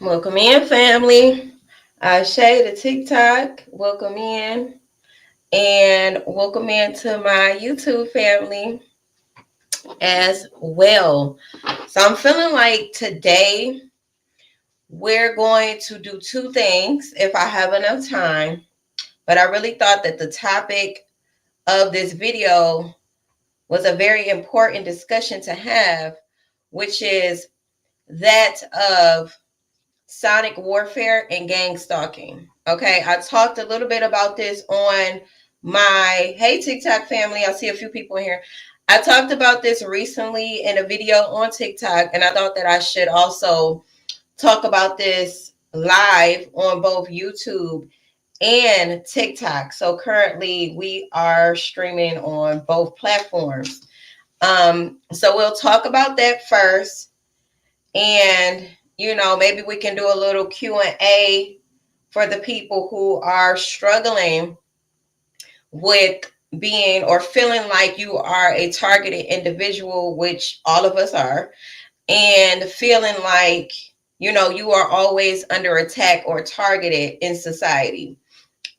Welcome in, family. Shay, the TikTok. Welcome in. And welcome in to my YouTube family as well. So I'm feeling like today we're going to do two things if I have enough time. But I really thought that the topic of this video was a very important discussion to have, which is that of sonic warfare and gang stalking. Okay, I talked a little bit about this on my Hey TikTok family. I see a few people in here. I talked about this recently in a video on TikTok, and I thought that I should also talk about this live on both YouTube and TikTok. So currently we are streaming on both platforms. So we'll talk about that first, and maybe we can do a little Q&A for the people who are struggling with being or feeling like you are a targeted individual, which all of us are, and feeling like you are always under attack or targeted in society.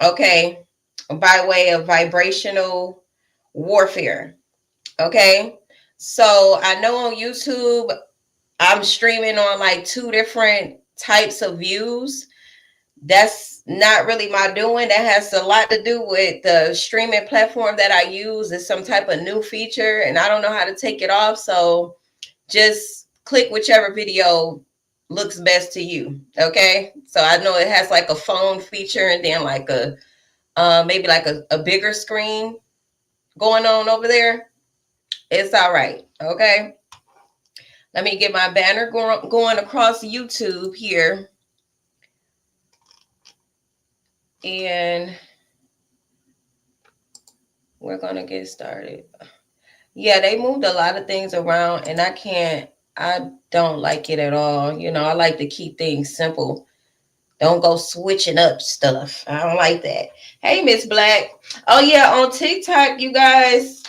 Okay, by way of vibrational warfare. Okay, so I know on YouTube I'm streaming on like two different types of views. That's not really my doing. That has a lot to do with the streaming platform that I use. Is some type of new feature, and I don't know how to take it off. So just click whichever video looks best to you. Okay. So I know it has like a phone feature and then like a maybe like a bigger screen going on over there. It's all right. Okay. Let me get my banner going across YouTube here. And we're going to get started. Yeah, they moved a lot of things around and I don't like it at all. I like to keep things simple. Don't go switching up stuff. I don't like that. Hey, Miss Black. Oh, yeah, on TikTok, you guys,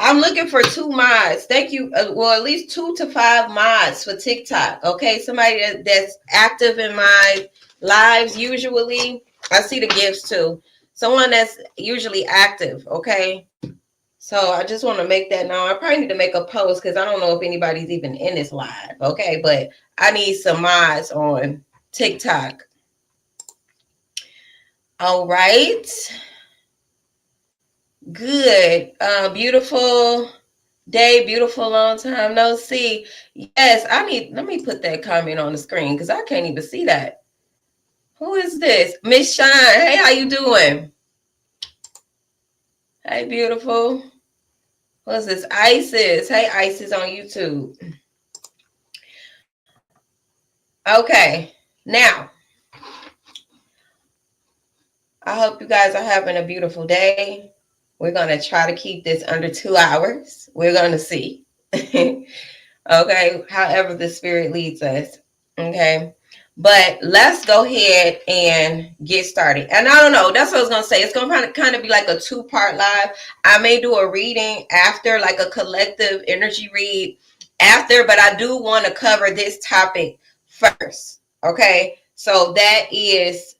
I'm looking for 2 mods. Thank you. Well, at least 2 to 5 mods for TikTok. Okay, somebody that's active in my lives usually. I see the gifts too. Someone that's usually active. Okay, so I just want to make that known. I probably need to make a post because I don't know if anybody's even in this live. Okay, but I need some mods on TikTok. All right. Good. Beautiful day, beautiful long time no see. Yes, let me put that comment on the screen because I can't even see that. Who is this? Miss Shine. Hey, how you doing? Hey, beautiful. What's this? Isis. Hey, Isis on YouTube. Okay, now I hope you guys are having a beautiful day. We're going to try to keep this under 2 hours. We're going to see. Okay, however the spirit leads us. Okay, but let's go ahead and get started. And I don't know, that's what I was going to say. It's going to kind of be like a 2-part live. I may do a reading after, like a collective energy read after, but I do want to cover this topic first. Okay, so that is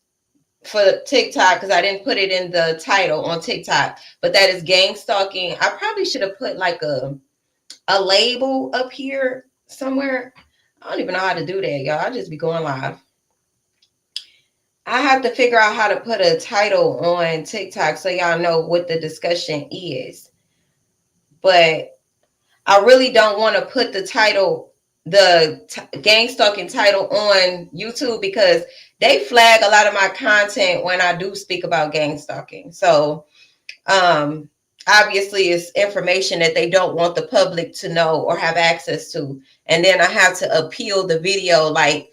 for TikTok because I didn't put it in the title on TikTok, but that is gang stalking. I probably should have put like a label up here somewhere. I don't even know how to do that, y'all. I just be going live. I have to figure out how to put a title on TikTok so y'all know what the discussion is. But I really don't want to put the title, the gang stalking title on YouTube because they flag a lot of my content when I do speak about gang stalking. So, obviously it's information that they don't want the public to know or have access to. And then I have to appeal the video like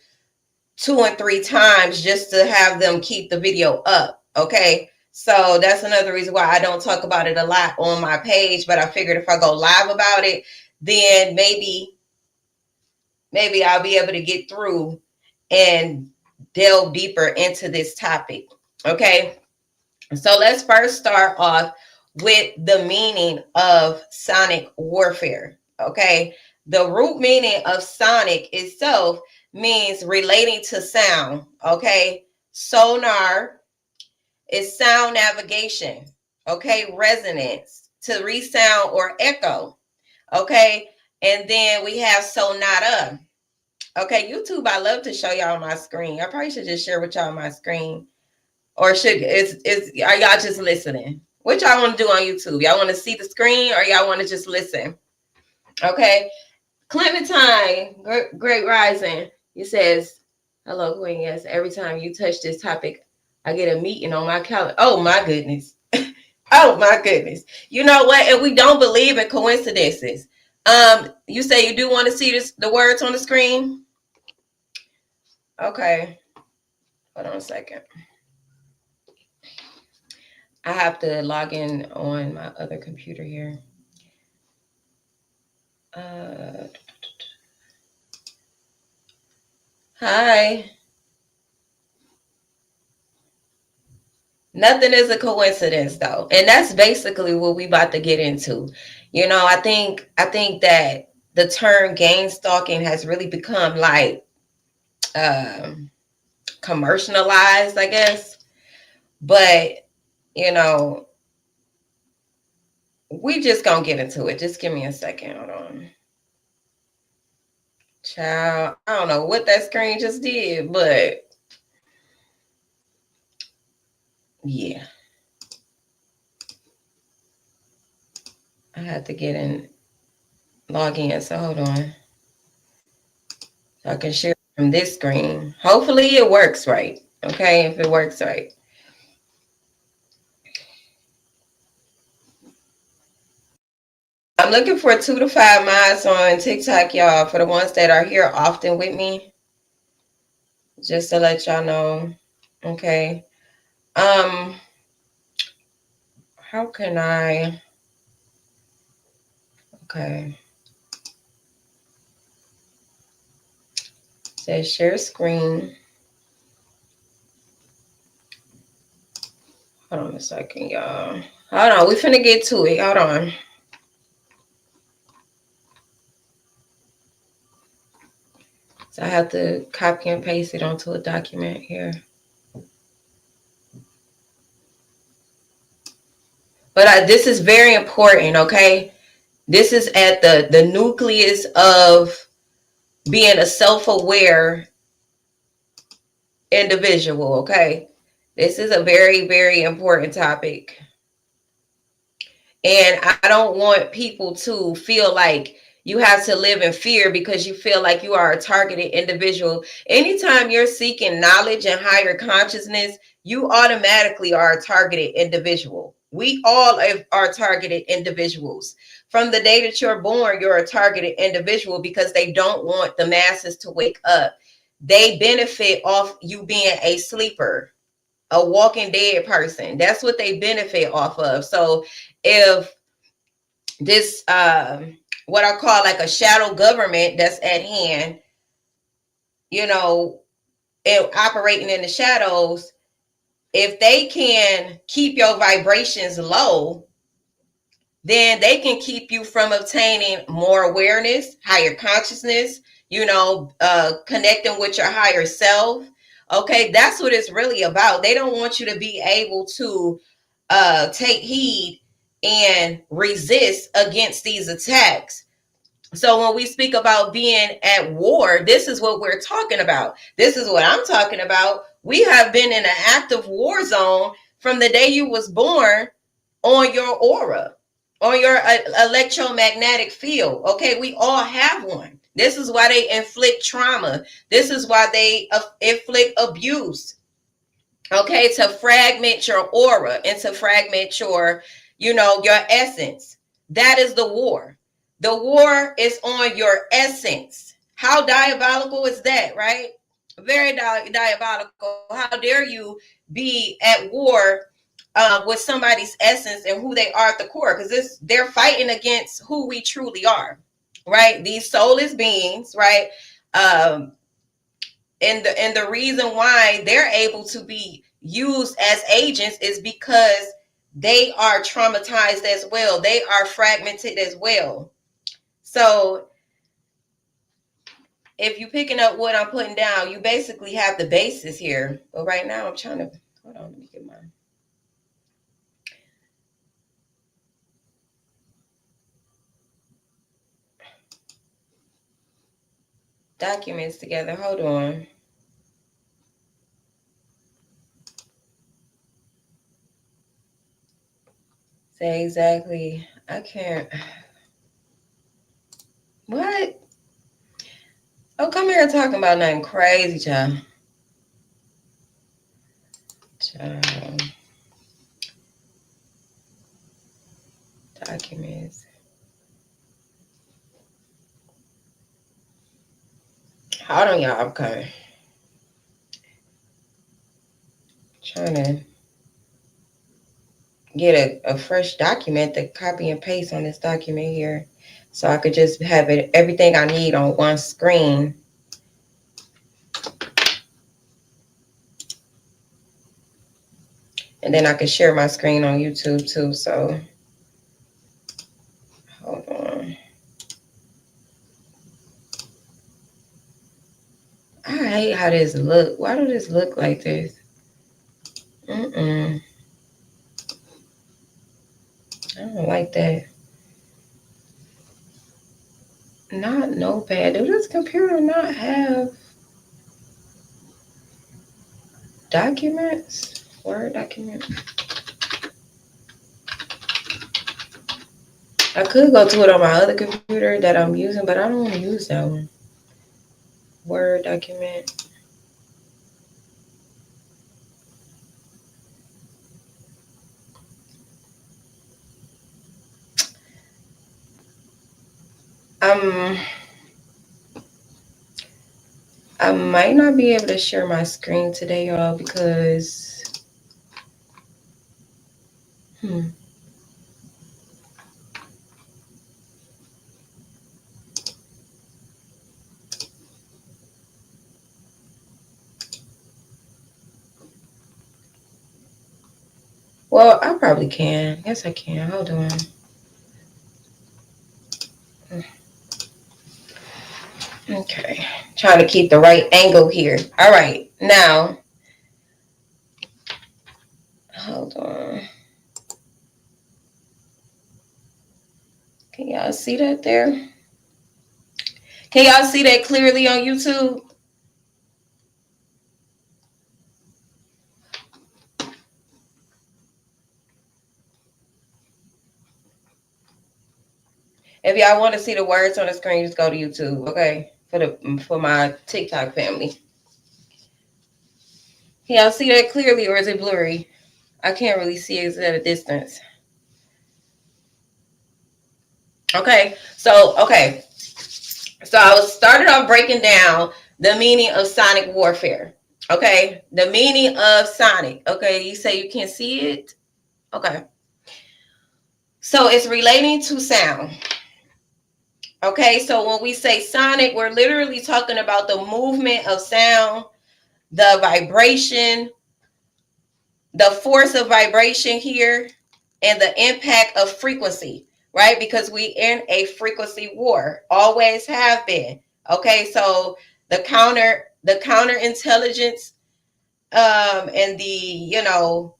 2 and 3 times just to have them keep the video up. Okay. So that's another reason why I don't talk about it a lot on my page, but I figured if I go live about it, then maybe I'll be able to get through and delve deeper into this topic. Okay. So let's first start off with the meaning of sonic warfare. Okay. The root meaning of sonic itself means relating to sound. Okay. Sonar is sound navigation. Okay. Resonance, to resound or echo. Okay. And then we have sonata. Okay, YouTube, I love to show y'all my screen. I probably should just share with y'all my screen. Or are y'all just listening? What y'all want to do on YouTube? Y'all want to see the screen or y'all want to just listen? Okay. Clementine, great rising. He says, hello, Queen. Yes, every time you touch this topic, I get a meeting on my calendar. Oh my goodness. Oh my goodness. You know what? And we don't believe in coincidences. You say you do want to see the words on the screen? Okay. Hold on a second. I have to log in on my other computer here. Hi. Nothing is a coincidence though. And that's basically what we about to get into. You know, I think that the term gang stalking has really become like commercialized, I guess. But, you know, we just gonna get into it. Just give me a second. Hold on. Child, I don't know what that screen just did, but yeah. I have to get in, log in. So hold on. So I can share from this screen. Hopefully it works right. Okay, if it works right. I'm looking for 2 to 5 mods on TikTok, y'all, for the ones that are here often with me. Just to let y'all know. Okay. How can I? Okay. Says share screen. Hold on a second, y'all. Hold on. We finna get to it. Hold on. So I have to copy and paste it onto a document here. But this is very important, okay? This is at the nucleus of being a self-aware individual, okay? This is a very, very important topic. And I don't want people to feel like you have to live in fear because you feel like you are a targeted individual. Anytime you're seeking knowledge and higher consciousness, you automatically are a targeted individual. We all are targeted individuals. From the day that you're born, you're a targeted individual because they don't want the masses to wake up. They benefit off you being a sleeper, a walking dead person. That's what they benefit off of. So if this what I call like a shadow government that's at hand, you know, operating in the shadows, if they can keep your vibrations low, then they can keep you from obtaining more awareness, higher consciousness, connecting with your higher self. Okay, that's what it's really about. They don't want you to be able to take heed and resist against these attacks. So when we speak about being at war, this is what we're talking about. This is what I'm talking about. We have been in an active war zone from the day you was born on your aura, on your electromagnetic field. Okay, we all have one. This is why they inflict trauma. This is why they inflict abuse. Okay, to fragment your aura and to fragment your essence. That is the war. The war is on your essence. How diabolical is that, right? Very diabolical. How dare you be at war with somebody's essence and who they are at the core? Because they're fighting against who we truly are, right? These soulless beings, right? And the reason why they're able to be used as agents is because they are traumatized as well. They are fragmented as well. So if you're picking up what I'm putting down, you basically have the basis here. But right now I'm trying to, hold on, let me get my documents together. Hold on. Say exactly. I can't. What? Oh, come here talking about nothing crazy, child. Child. Documents. Hold on, y'all. Okay. Trying to get a fresh document to copy and paste on this document here. So I could just have it everything I need on one screen. And then I could share my screen on YouTube too. So hold on. I hate how this look. Why do this look like this? I don't like that. Not notepad. Do this computer not have documents? Word document. I could go to it on my other computer that I'm using, but I don't want to use that one. Word document. I might not be able to share my screen today, y'all, because well, I probably can. Yes, I can. Hold on. Okay. Trying to keep the right angle here. All right. Now, hold on. Can y'all see that there? Can y'all see that clearly on YouTube? If y'all want to see the words on the screen, just go to YouTube, okay? For my TikTok family. Can y'all see that clearly, or is it blurry? I can't really see it at a distance. Okay, so I was started off breaking down the meaning of sonic warfare. Okay, the meaning of sonic. Okay, you say you can't see it. Okay, so it's relating to sound. Okay, so when we say sonic, we're literally talking about the movement of sound, the vibration, the force of vibration here, and the impact of frequency, right? Because we in a frequency war, always have been. Okay, so the counter intelligence, and the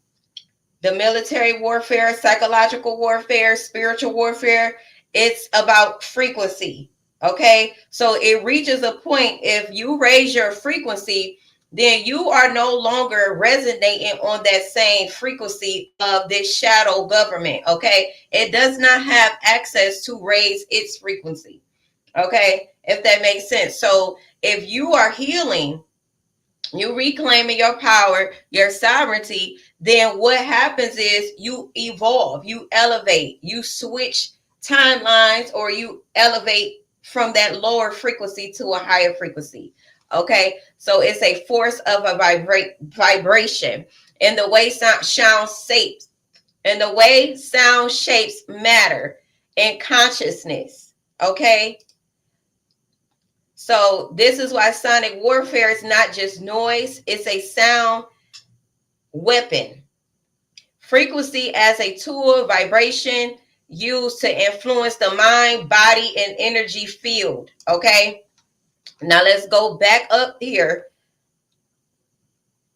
military warfare, psychological warfare, spiritual warfare, it's about frequency. Okay, so it reaches a point, if you raise your frequency, then you are no longer resonating on that same frequency of this shadow government. Okay, it does not have access to raise its frequency. Okay, if that makes sense. So if you are healing, you reclaiming your power, your sovereignty, then what happens is you evolve, you elevate, you switch timelines, or you elevate from that lower frequency to a higher frequency. Okay, so it's a force of a vibration, and the way sound shapes matter and consciousness. Okay, so this is why sonic warfare is not just noise, it's a sound weapon. Frequency as a tool, vibration used to influence the mind, body, and energy field. Okay, Now let's go back up here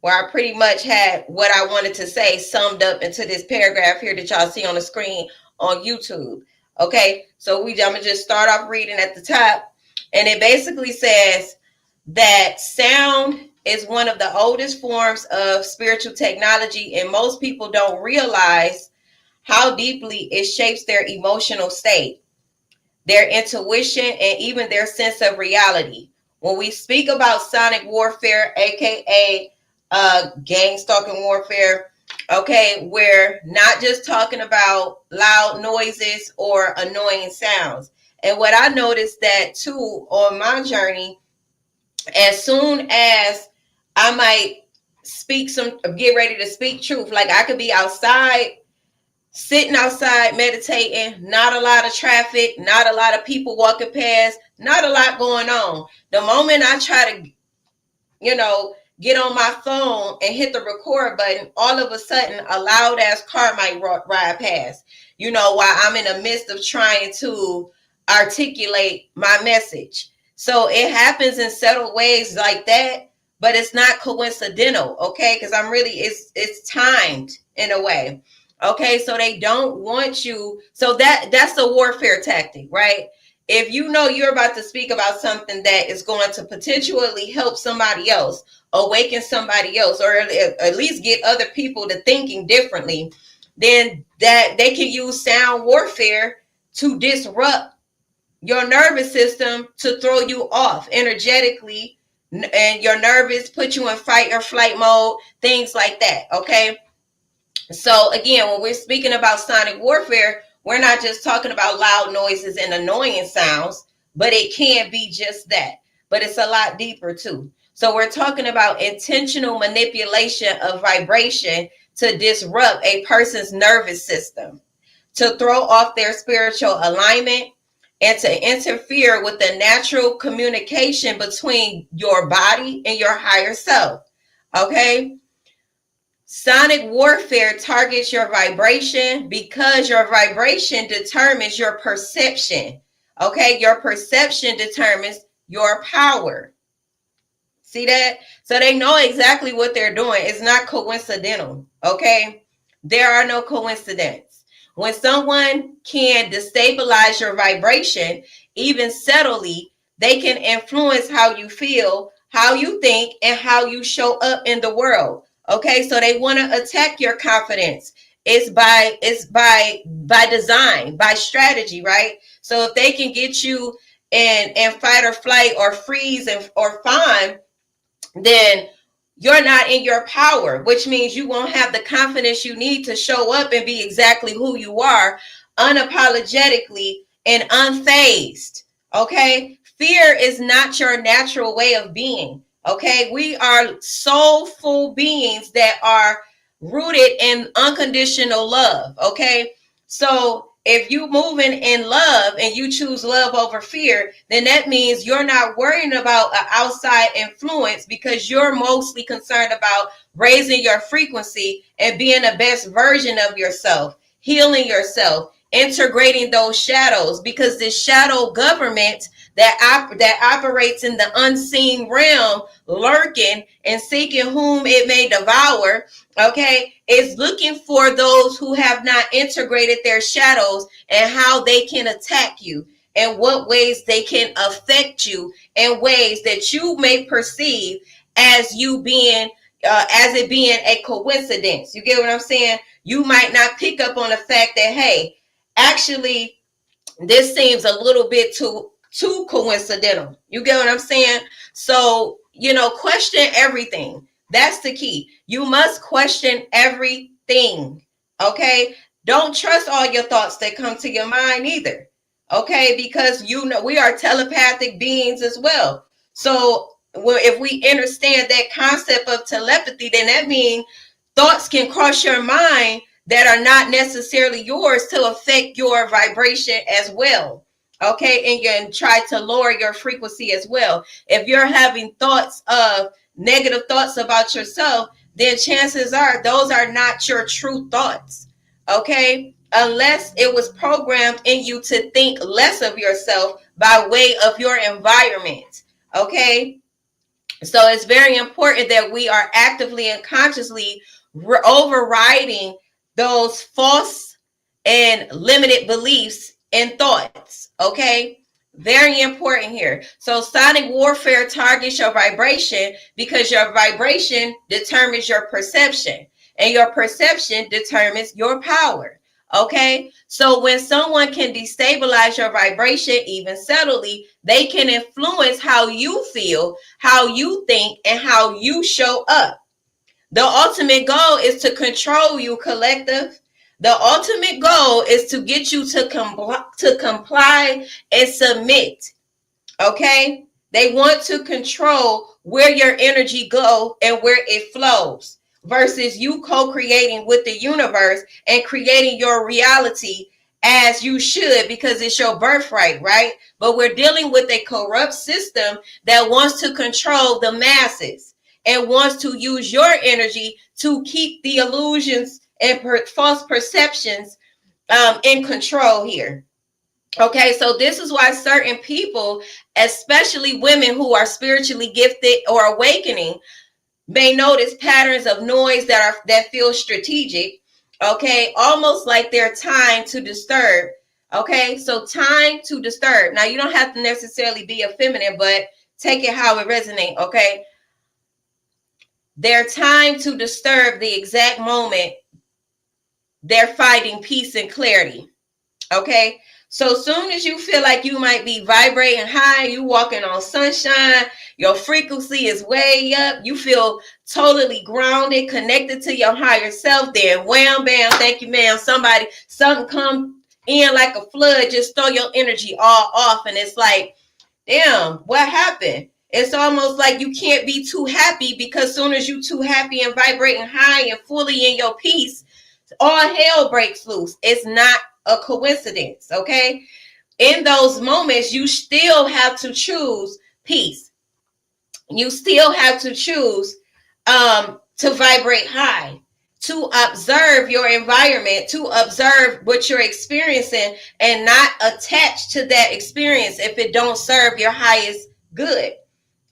where I pretty much had what I wanted to say summed up into this paragraph here that y'all see on the screen on YouTube. Okay, so I'm gonna just start off reading at the top, and it basically says that sound is one of the oldest forms of spiritual technology, and most people don't realize how deeply it shapes their emotional state, their intuition, and even their sense of reality. When we speak about sonic warfare, aka gang stalking warfare, okay, we're not just talking about loud noises or annoying sounds. And what I noticed that too on my journey, as soon as I might get ready to speak truth, like I could be outside, sitting outside meditating, not a lot of traffic, not a lot of people walking past, not a lot going on. The moment I try to, get on my phone and hit the record button, all of a sudden a loud ass car might ride past, while I'm in the midst of trying to articulate my message. So it happens in subtle ways like that, but it's not coincidental, okay? Because it's timed in a way. Okay, so they don't want you. So that's a warfare tactic, right? If you know you're about to speak about something that is going to potentially help somebody else, awaken somebody else, or at least get other people to thinking differently, then that they can use sound warfare to disrupt your nervous system, to throw you off energetically, and your nervous, put you in fight or flight mode, things like that. Okay. So again, when we're speaking about sonic warfare, we're not just talking about loud noises and annoying sounds, but it can be just that. But it's a lot deeper too. So we're talking about intentional manipulation of vibration to disrupt a person's nervous system, to throw off their spiritual alignment, and to interfere with the natural communication between your body and your higher self. Okay? Sonic warfare targets your vibration because your vibration determines your perception. Okay, your perception determines your power. See that? So they know exactly what they're doing. It's not coincidental. Okay, there are no coincidences. When someone can destabilize your vibration, even subtly, they can influence how you feel, how you think, and how you show up in the world. Okay, so they want to attack your confidence. It's by design, by strategy, right? So if they can get you in fight or flight or freeze or fawn, then you're not in your power, which means you won't have the confidence you need to show up and be exactly who you are, unapologetically and unfazed. Okay, fear is not your natural way of being. Okay, we are soulful beings that are rooted in unconditional love. Okay, so if you moving in love and you choose love over fear, then that means you're not worrying about an outside influence, because you're mostly concerned about raising your frequency and being the best version of yourself, healing yourself, integrating those shadows, because this shadow government that operates in the unseen realm, lurking and seeking whom it may devour, okay, is looking for those who have not integrated their shadows and how they can attack you, and what ways they can affect you in ways that you may perceive as you being as it being a coincidence. You get what I'm saying? You might not pick up on the fact that, hey, actually this seems a little bit too coincidental. You get what I'm saying? So, question everything. That's the key. You must question everything. Okay? Don't trust all your thoughts that come to your mind either. Okay? Because we are telepathic beings as well. So if we understand that concept of telepathy, then that means thoughts can cross your mind that are not necessarily yours to affect your vibration as well. Okay, and you can try to lower your frequency as well. If you're having negative thoughts about yourself, then chances are those are not your true thoughts. Okay, unless it was programmed in you to think less of yourself by way of your environment. Okay, so it's very important that we are actively and consciously overriding those false and limited beliefs and thoughts. Okay, very important here. So sonic warfare targets your vibration because your vibration determines your perception, and your perception determines your power. Okay, so when someone can destabilize your vibration even subtly, they can influence how you feel, how you think, and how you show up. The ultimate goal is to control you, collective. The ultimate goal is to get you to comply and submit. Okay? They want to control where your energy go and where it flows versus you co-creating with the universe and creating your reality as you should, because it's your birthright, right? But we're dealing with a corrupt system that wants to control the masses and wants to use your energy to keep the illusions and false perceptions in control here. Okay, so this is why certain people, especially women who are spiritually gifted or awakening, may notice patterns of noise that feel strategic. Okay, almost like they're time to disturb. Okay, so time to disturb. Now you don't have to necessarily be a feminine, but take it how it resonates. Okay, they're time to disturb the exact moment they're finding peace and clarity. Okay, so soon as you feel like you might be vibrating high, you walking on sunshine, your frequency is way up, you feel totally grounded, connected to your higher self, then wham bam, thank you ma'am, something come in like a flood, just throw your energy all off, and it's like, damn, what happened? It's almost like you can't be too happy, because soon as you too happy and vibrating high and fully in your peace, all hell breaks loose. It's not a coincidence. Okay, in those moments you still have to choose peace. You still have to choose to vibrate high, to observe your environment, to observe what you're experiencing, and not attach to that experience if it don't serve your highest good.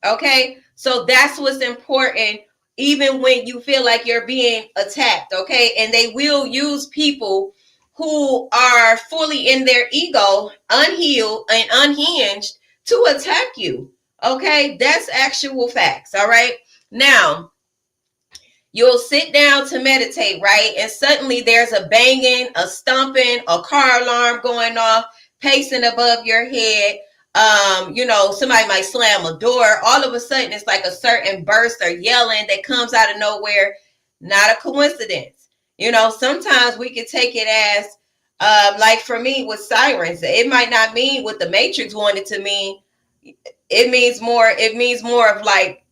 Okay, so that's what's important, even when you feel like you're being attacked. Okay, and they will use people who are fully in their ego, unhealed and unhinged, to attack you. Okay, that's actual facts. All right, now you'll sit down to meditate, right? And suddenly there's a banging, a stomping, a car alarm going off, pacing above your head. Somebody might slam a door. All of a sudden, it's like a certain burst or yelling that comes out of nowhere. Not a coincidence. Sometimes we can take it as, like for me with sirens, it might not mean what the Matrix wanted to mean. It means more. It means more of like,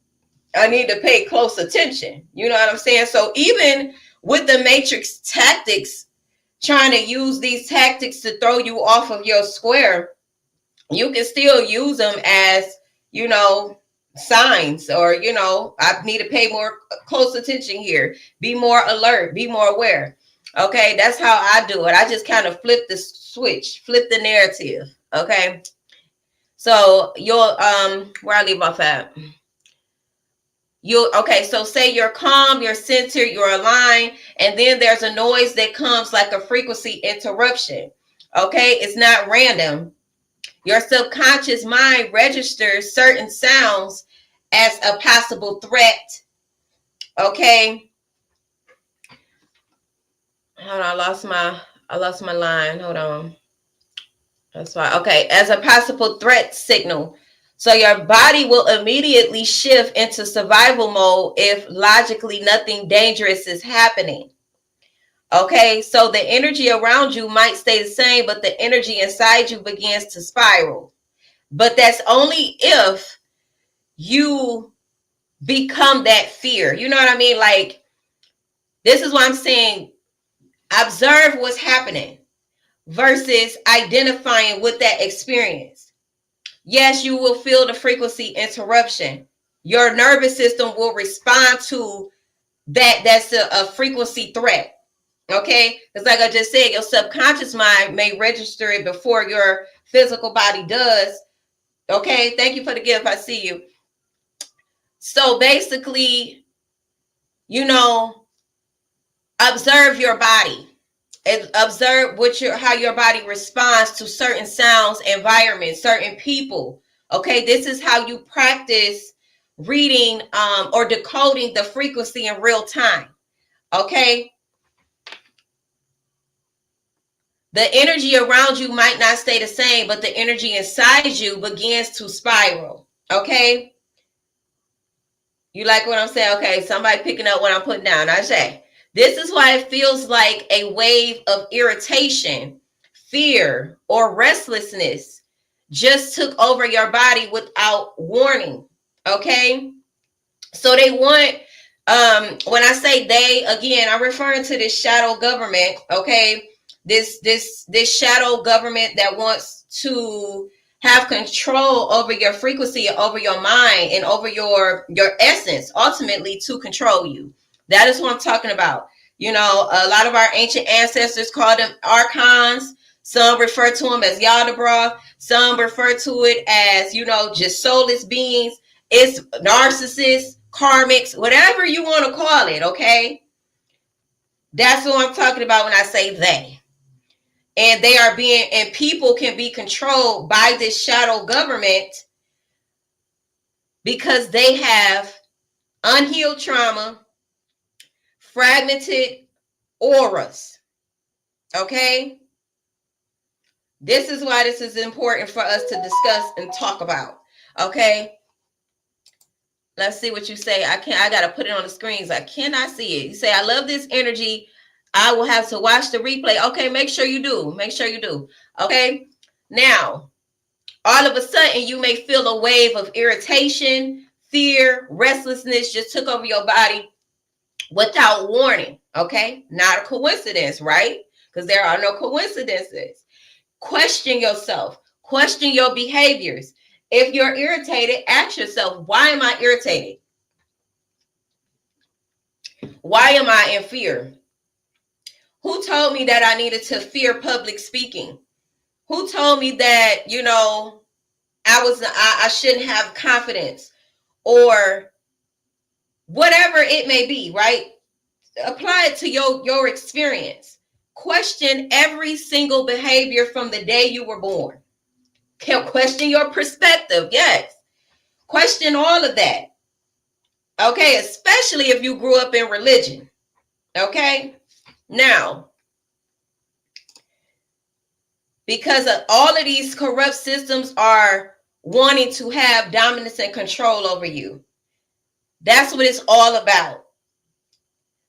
I need to pay close attention. You know what I'm saying? So even with the Matrix tactics, trying to use these tactics to throw you off of your square, you can still use them as, signs, or, I need to pay more close attention here. Be more alert, be more aware. Okay, that's how I do it. I just kind of flip the switch, flip the narrative. Okay. So you'll where I leave off at. So say you're calm, you're centered, you're aligned, and then there's a noise that comes like a frequency interruption. Okay, it's not random. Your subconscious mind registers certain sounds as a possible threat. Okay. Hold on, I lost my line. Hold on. That's fine. Okay, as a possible threat signal. So your body will immediately shift into survival mode if logically nothing dangerous is happening. Okay, so the energy around you might stay the same, but the energy inside you begins to spiral. But that's only if you become that fear. You know what I mean? Like, this is what I'm saying. Observe what's happening versus identifying with that experience. Yes, you will feel the frequency interruption. Your nervous system will respond to that. That's a frequency threat. Okay, because like I just said, your subconscious mind may register it before your physical body does, Okay, thank you for the gift. I see you. So basically, observe your body. And observe how your body responds to certain sounds, environments, certain people. Okay, this is how you practice reading or decoding the frequency in real time. Okay, the energy around you might not stay the same, but the energy inside you begins to spiral. Okay, you like what I'm saying? Okay, somebody picking up what I'm putting down. I say, this is why it feels like a wave of irritation, fear, or restlessness just took over your body without warning. Okay, so they want, when I say they, again, I'm referring to this shadow government. Okay, this shadow government that wants to have control over your frequency, over your mind, and over your essence, ultimately to control you. That is what I'm talking about. A lot of our ancient ancestors called them archons. Some refer to them as Yaldabaoth. Some refer to it as, just soulless beings. It's narcissists, karmics, whatever you want to call it, okay? That's what I'm talking about when I say they. And and people can be controlled by this shadow government because they have unhealed trauma, fragmented auras, okay? This is why this is important for us to discuss and talk about, okay? Let's see what you say. I gotta put it on the screens. I cannot see it. You say, I love this energy. I will have to watch the replay. Okay, make sure you do. Make sure you do. Okay. Now, all of a sudden, you may feel a wave of irritation, fear, restlessness just took over your body without warning. Okay. Not a coincidence, right? Because there are no coincidences. Question yourself. Question your behaviors. If you're irritated, ask yourself, why am I irritated? Why am I in fear? Who told me that I needed to fear public speaking? Who told me that, I shouldn't have confidence, or whatever it may be, right? Apply it to your experience. Question every single behavior from the day you were born. Question your perspective. Yes. Question all of that. Okay, especially if you grew up in religion. Okay? Now, because of all of these corrupt systems are wanting to have dominance and control over you. That's what it's all about.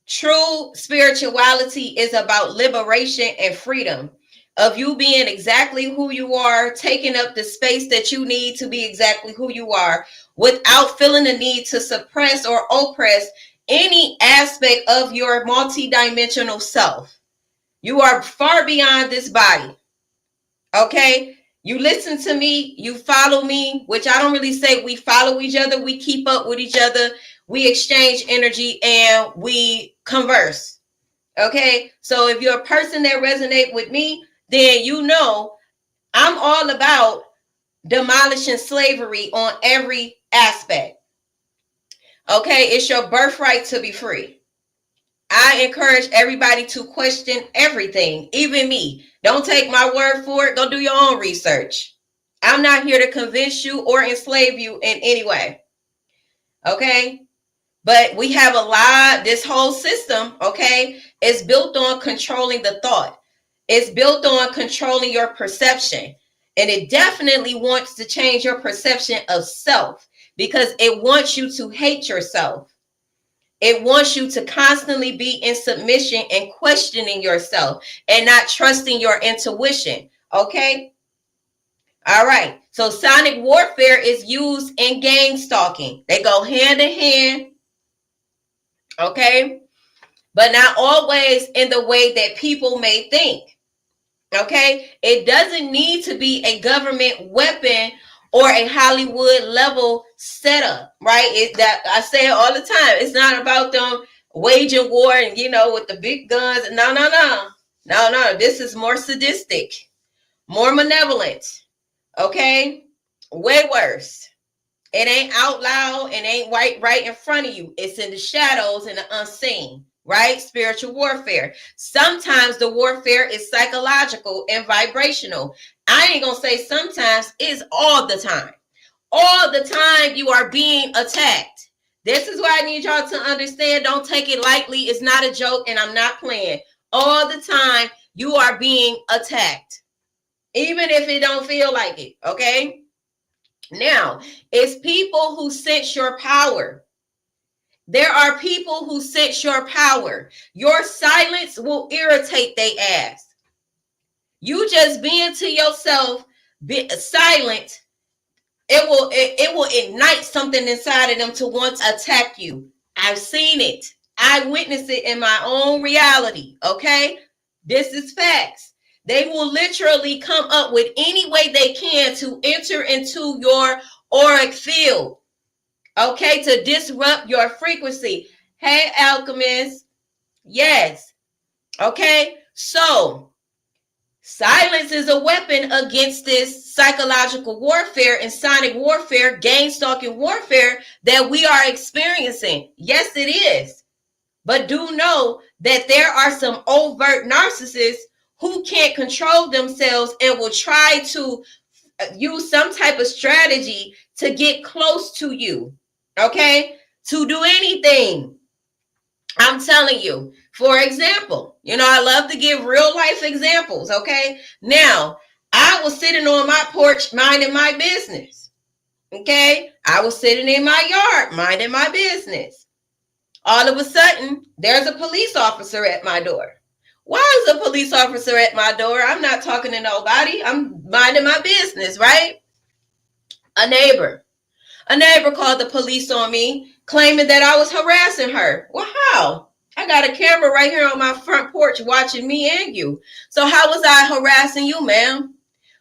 True spirituality is about liberation and freedom, of you being exactly who you are, taking up the space that you need to be exactly who you are, without feeling the need to suppress or oppress any aspect of your multidimensional self. You are far beyond this body. Okay, you listen to me, you follow me, which I don't really say we follow each other. We keep up with each other. We exchange energy and we converse. Okay, so if you're a person that resonates with me, then I'm all about demolishing slavery on every aspect. Okay, it's your birthright to be free. I encourage everybody to question everything, even me. Don't take my word for it. Go do your own research. I'm not here to convince you or enslave you in any way. Okay? But we have this whole system, okay, is built on controlling the thought. It's built on controlling your perception. And it definitely wants to change your perception of self because it wants you to hate yourself. It wants you to constantly be in submission and questioning yourself and not trusting your intuition. Okay? All right. So sonic warfare is used in gang stalking. They go hand in hand. Okay? But not always in the way that people may think. Okay? It doesn't need to be a government weapon or a Hollywood level setup, right? That I say it all the time. It's not about them waging war and with the big guns. No. This is more sadistic, more malevolent. Okay, Way worse. It ain't out loud and ain't right in front of you. It's in the shadows and the unseen, right? Spiritual warfare. Sometimes the warfare is psychological and vibrational. I ain't gonna say sometimes, it's all the time. All the time you are being attacked. This is why I need y'all to understand. Don't take it lightly. It's not a joke and I'm not playing. All the time you are being attacked. Even if it don't feel like it, okay? Now, it's people who sense your power. There are people who sense your power. Your silence will irritate their ass. You just being to yourself, be silent, it will ignite something inside of them to want to attack you. I've seen it. I witnessed it in my own reality. Okay, this is facts. They will literally come up with any way they can to enter into your auric field. Okay, to disrupt your frequency. Hey, alchemist. Yes. Okay, so silence is a weapon against this psychological warfare and sonic warfare, GangStalking warfare that we are experiencing. Yes, it is. But do know that there are some overt narcissists who can't control themselves and will try to use some type of strategy to get close to you. Okay? To do anything. I'm telling you. For example, I love to give real life examples, okay? Now, I was sitting on my porch minding my business, okay? I was sitting in my yard minding my business. All of a sudden, there's a police officer at my door. Why is a police officer at my door? I'm not talking to nobody. I'm minding my business, right? A neighbor called the police on me, claiming that I was harassing her. Well, how? I got a camera right here on my front porch watching me and you. So how was I harassing you, ma'am?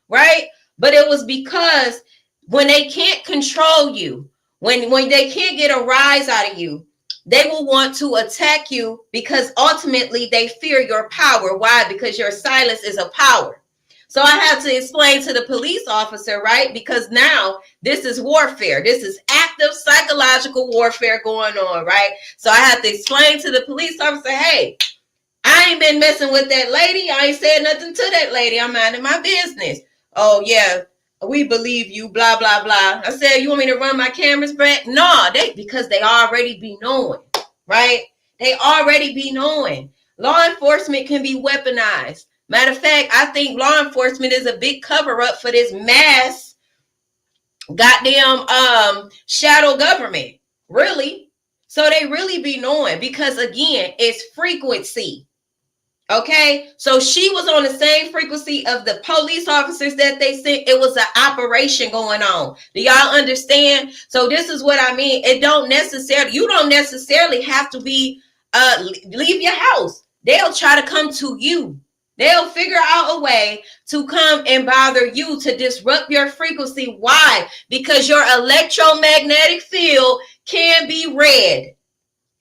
Right? But it was because when they can't control you, when they can't get a rise out of you, they will want to attack you because ultimately they fear your power. Why? Because your silence is a power. So I have to explain to the police officer, right? Because now this is warfare. This is active psychological warfare going on, right? So I have to explain to the police officer, hey, I ain't been messing with that lady. I ain't said nothing to that lady. I'm minding my business. Oh, yeah, we believe you, blah, blah, blah. I said, you want me to run my cameras back? No, because they already be knowing, right? They already be knowing. Law enforcement can be weaponized. Matter of fact, I think law enforcement is a big cover up for this mass goddamn shadow government. Really? So they really be knowing because again, it's frequency. Okay, so she was on the same frequency of the police officers that they sent. It was an operation going on. Do y'all understand? So this is what I mean. You don't necessarily have to be leave your house. They'll try to come to you. They'll figure out a way to come and bother you to disrupt your frequency. Why? Because your electromagnetic field can be read.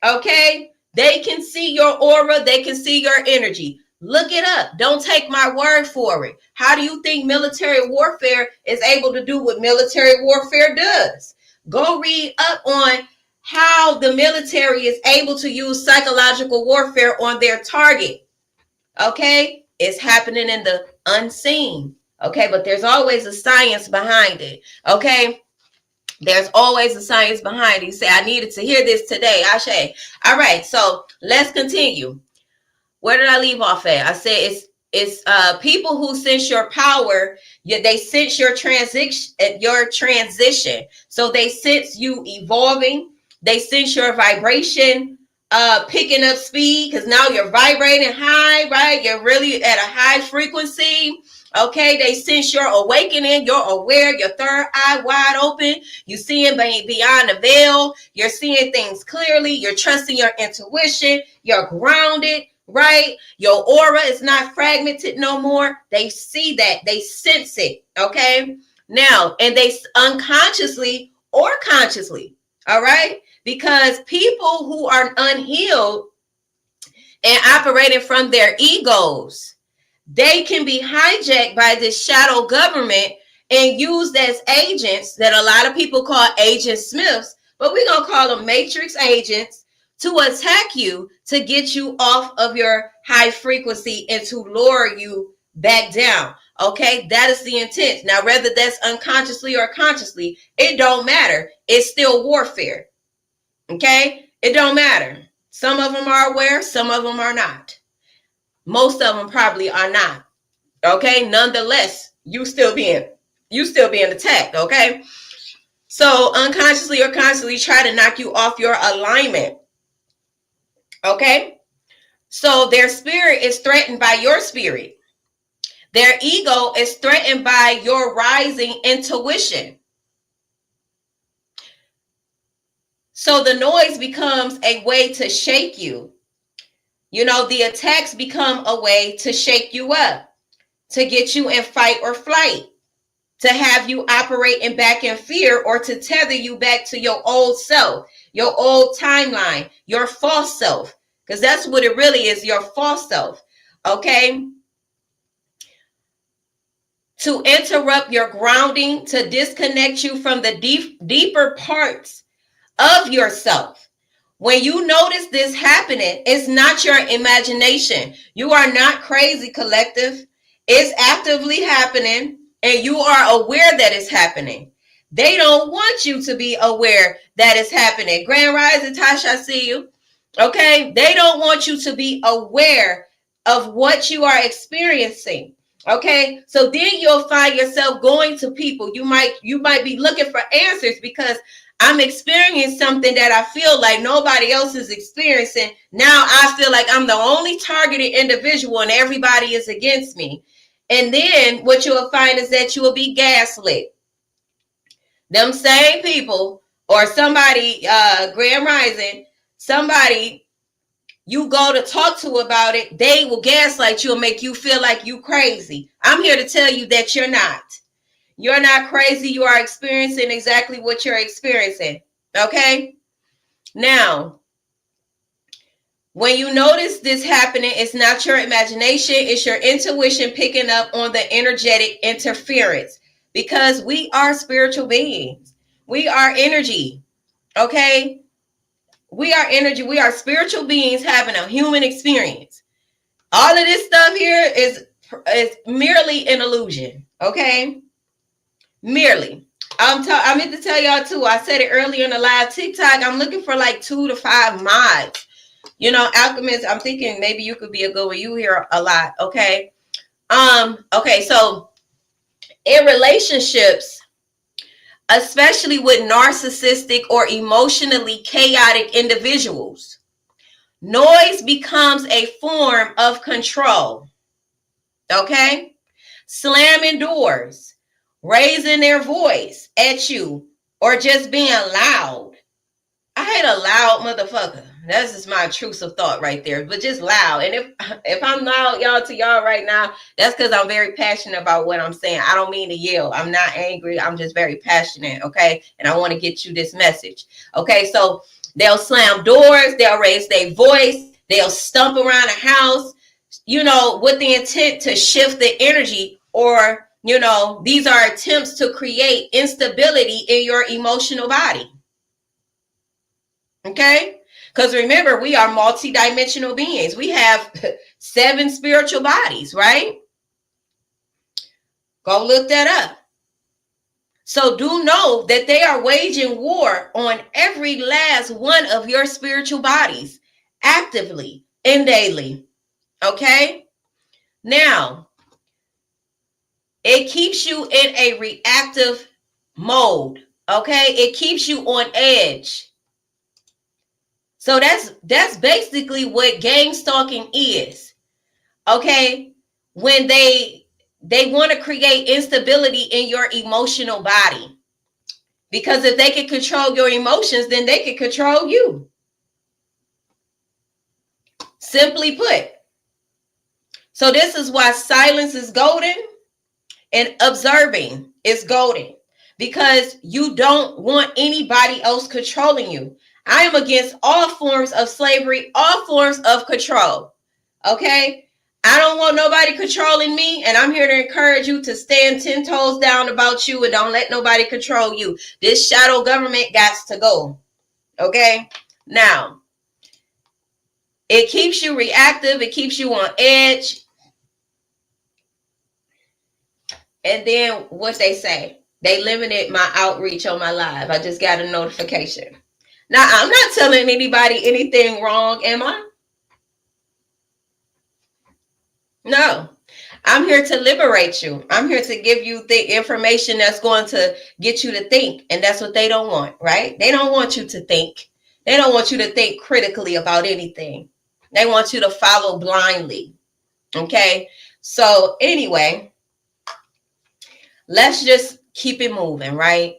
Okay? They can see your aura. They can see your energy. Look it up. Don't take my word for it. How do you think military warfare is able to do what military warfare does? Go read up on how the military is able to use psychological warfare on their target. Okay? It's happening in the unseen. Okay? But there's always a science behind it. Okay? There's always a science behind it. You say, I needed to hear this today. Ashe. All right, so let's continue. Where did I leave off at? I said it's people who sense your power. They sense your transition. So they sense you evolving. They sense your vibration picking up speed because now you're vibrating high, right? You're really at a high frequency. Okay, they sense your awakening, you're aware, your third eye wide open, you're seeing beyond the veil, you're seeing things clearly, you're trusting your intuition, you're grounded, right? Your aura is not fragmented no more. They see that, they sense it, okay? Now, and they unconsciously or consciously, all right? Because people who are unhealed and operating from their egos, they can be hijacked by this shadow government and used as agents that a lot of people call Agent Smiths, but we're going to call them matrix agents to attack you, to get you off of your high frequency and to lower you back down. Okay, that is the intent. Now, whether that's unconsciously or consciously, it don't matter. It's still warfare. Okay, it don't matter. Some of them are aware, some of them are not. Most of them probably are not. Okay, nonetheless, you still being attacked. Okay, so unconsciously or consciously try to knock you off your alignment. Okay, so their spirit is threatened by your spirit. Their ego is threatened by your rising intuition. So the noise becomes a way to shake you. You know, the attacks become a way to shake you up, to get you in fight or flight, to have you operating back in fear, or to tether you back to your old self, your old timeline, your false self, because that's what it really is, your false self. Okay? To interrupt your grounding, to disconnect you from the deeper parts of yourself. When you notice this happening, it's not your imagination. You are not crazy, collective. It's actively happening, and you are aware that it's happening. They don't want you to be aware that it's happening. Grand Rising, Tasha, I see you. Okay? They don't want you to be aware of what you are experiencing. Okay, so then you'll find yourself going to people. You might be looking for answers because I'm experiencing something that I feel like nobody else is experiencing. Now I feel like I'm the only targeted individual and everybody is against me. And then what you'll find is that you will be gaslit. Them same people or somebody, Grand Rising, somebody you go to talk to about it, they will gaslight you and make you feel like you crazy. I'm here to tell you that you're not. You're not crazy. You are experiencing exactly what you're experiencing. Okay? Now, when you notice this happening, it's not your imagination. It's your intuition picking up on the energetic interference, because we are spiritual beings. We are energy. Okay? We are energy. We are spiritual beings having a human experience. All of this stuff here is merely an illusion. Okay? Merely. I meant to tell y'all too. I said it earlier in the live TikTok. I'm looking for like 2 to 5 mods. You know, Alchemist, I'm thinking maybe you could be a good one. You hear a lot. Okay. Okay. So in relationships, especially with narcissistic or emotionally chaotic individuals, noise becomes a form of control. Okay? Slamming doors, raising their voice at you, or just being loud. I hate a loud motherfucker. That's just my intrusive thought right there. But just loud. And if I'm loud, y'all, to y'all right now, that's because I'm very passionate about what I'm saying. I don't mean to yell. I'm not angry. I'm just very passionate. Okay. And I want to get you this message. Okay. So they'll slam doors. They'll raise their voice. They'll stomp around the house, you know, with the intent to shift the energy, or, you know, these are attempts to create instability in your emotional body. Okay? Because remember, we are multidimensional beings. We have 7 spiritual bodies, right? Go look that up. So do know that they are waging war on every last one of your spiritual bodies, actively and daily. Okay? Now, it keeps you in a reactive mode. Okay? It keeps you on edge. So that's basically what GangStalking is. Okay? When they want to create instability in your emotional body. Because if they can control your emotions, then they can control you. Simply put. So this is why silence is golden and observing is golden. Because you don't want anybody else controlling you. I am against all forms of slavery, all forms of control. Okay? I don't want nobody controlling me, and I'm here to encourage you to stand 10 toes down about you and don't let nobody control you. This shadow government got to go. Okay? Now, it keeps you reactive. It keeps you on edge. And then what they say, they limited my outreach on my live. I just got a notification. Now, I'm not telling anybody anything wrong, am I? No. I'm here to liberate you. I'm here to give you the information that's going to get you to think. And that's what they don't want, right? They don't want you to think. They don't want you to think critically about anything. They want you to follow blindly. Okay? So anyway, let's just keep it moving, right?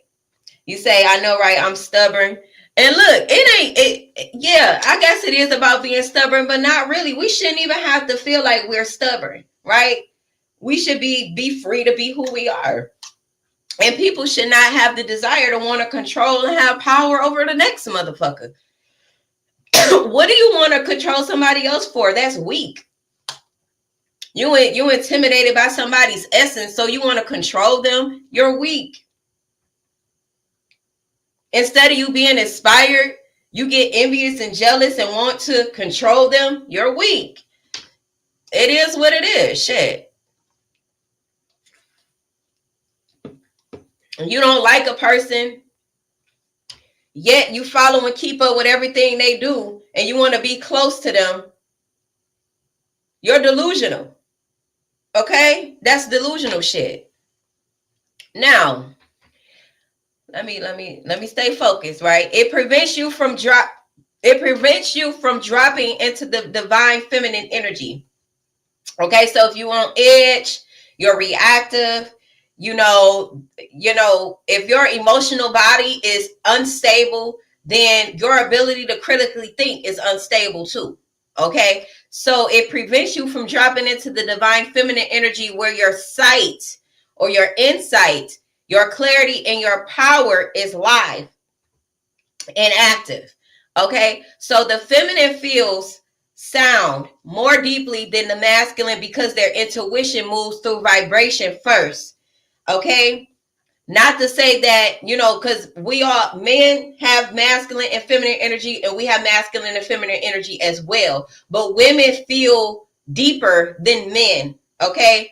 You say, I know, right? I'm stubborn. And look, yeah, I guess it is about being stubborn, but not really. We shouldn't even have to feel like we're stubborn, right? We should be free to be who we are. And people should not have the desire to want to control and have power over the next motherfucker. What do you want to control somebody else for? That's weak. You intimidated by somebody's essence, so you want to control them? You're weak. Instead of you being inspired, you get envious and jealous and want to control them. You're weak. It is what it is. Shit. You don't like a person, yet you follow and keep up with everything they do, and you want to be close to them. You're delusional. Okay? That's delusional shit. Now, let me stay focused, right? It prevents you from dropping into the divine feminine energy. Okay, so if you on edge, you're reactive, you know, if your emotional body is unstable, then your ability to critically think is unstable too. Okay, so it prevents you from dropping into the divine feminine energy where your sight or your insight, your clarity, and your power is live and active. Okay, so the feminine feels sound more deeply than the masculine because their intuition moves through vibration first. Okay, not to say that, because men have masculine and feminine energy, and we have masculine and feminine energy as well, but women feel deeper than men. Okay,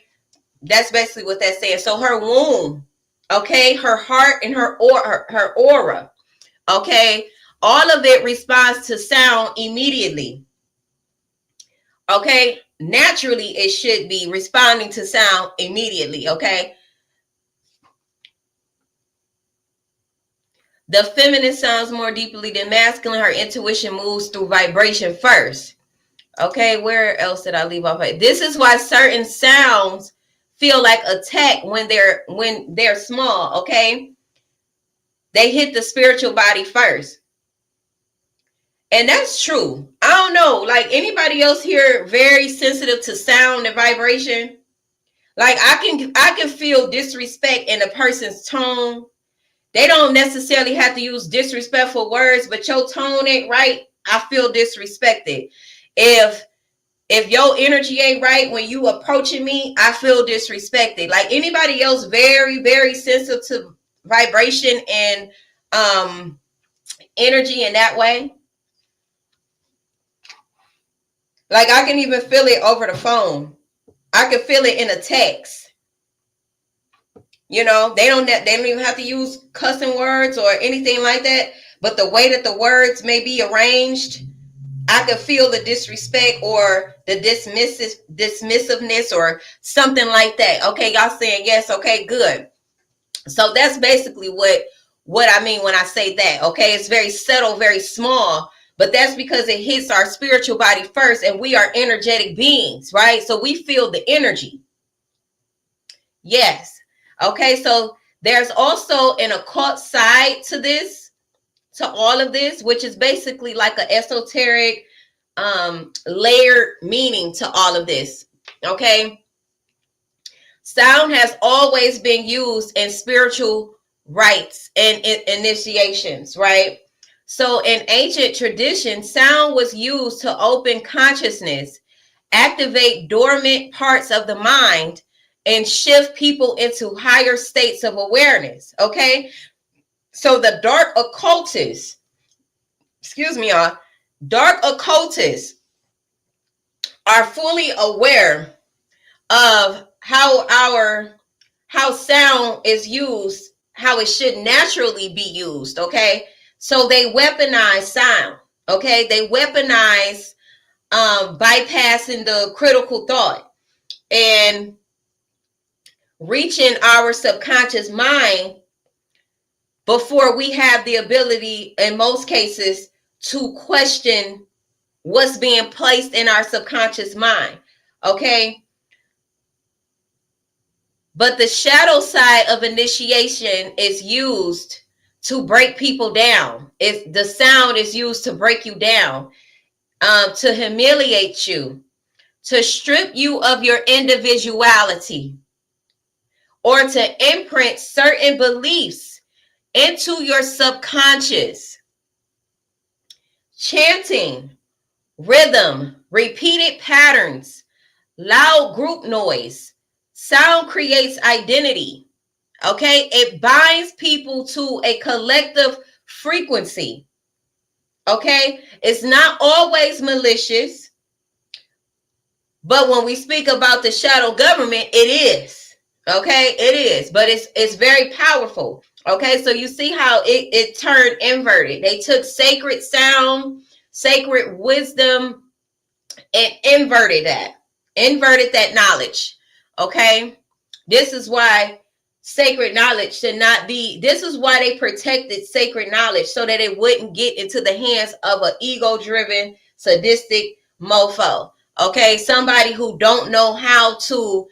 that's basically what that's saying. So her womb, okay, her heart, and her aura, okay, all of it responds to sound immediately. Okay, naturally it should be responding to sound immediately. Okay, the feminine sounds more deeply than masculine. Her intuition moves through vibration first. Okay, where else did I leave off? This is why certain sounds feel like attack when they're small. Okay, they hit the spiritual body first. And that's true. I don't know, like anybody else here very sensitive to sound and vibration? Like I can feel disrespect in a person's tone. They don't necessarily have to use disrespectful words, but your tone ain't right, I feel disrespected. If your energy ain't right when you approaching me, I feel disrespected. Like anybody else very, very sensitive to vibration and energy in that way? Like I can even feel it over the phone. I can feel it in a text. They don't even have to use cussing words or anything like that. But the way that the words may be arranged, I can feel the disrespect or the dismissiveness or something like that. Okay, y'all saying yes. Okay, good. So that's basically what I mean when I say that. Okay, it's very subtle, very small, but that's because it hits our spiritual body first, and we are energetic beings, right? So we feel the energy. Yes. Okay, so there's also an occult side to all of this, which is basically like an esoteric layered meaning to all of this. Okay, sound has always been used in spiritual rites and initiations, right? So in ancient tradition, sound was used to open consciousness, activate dormant parts of the mind, and shift people into higher states of awareness. Okay, so the dark occultists, excuse me, y'all, dark occultists are fully aware of how sound is used, how it should naturally be used. Okay, so they weaponize sound. Okay, they weaponize bypassing the critical thought and reaching our subconscious mind before we have the ability, in most cases, to question what's being placed in our subconscious mind. Okay, but the shadow side of initiation is used to break people down. The sound is used to break you down, to humiliate you, to strip you of your individuality, or to imprint certain beliefs into your subconscious. Chanting, rhythm, repeated patterns, loud group noise, sound creates identity. Okay, it binds people to a collective frequency. Okay, it's not always malicious, but when we speak about the shadow government, it is. Okay, it is, but it's very powerful. Okay, so you see how it turned inverted. They took sacred sound, sacred wisdom, and inverted that knowledge. Okay, this is why sacred knowledge should not be, this is why they protected sacred knowledge, so that it wouldn't get into the hands of an ego-driven, sadistic mofo. Okay, somebody who don't know how to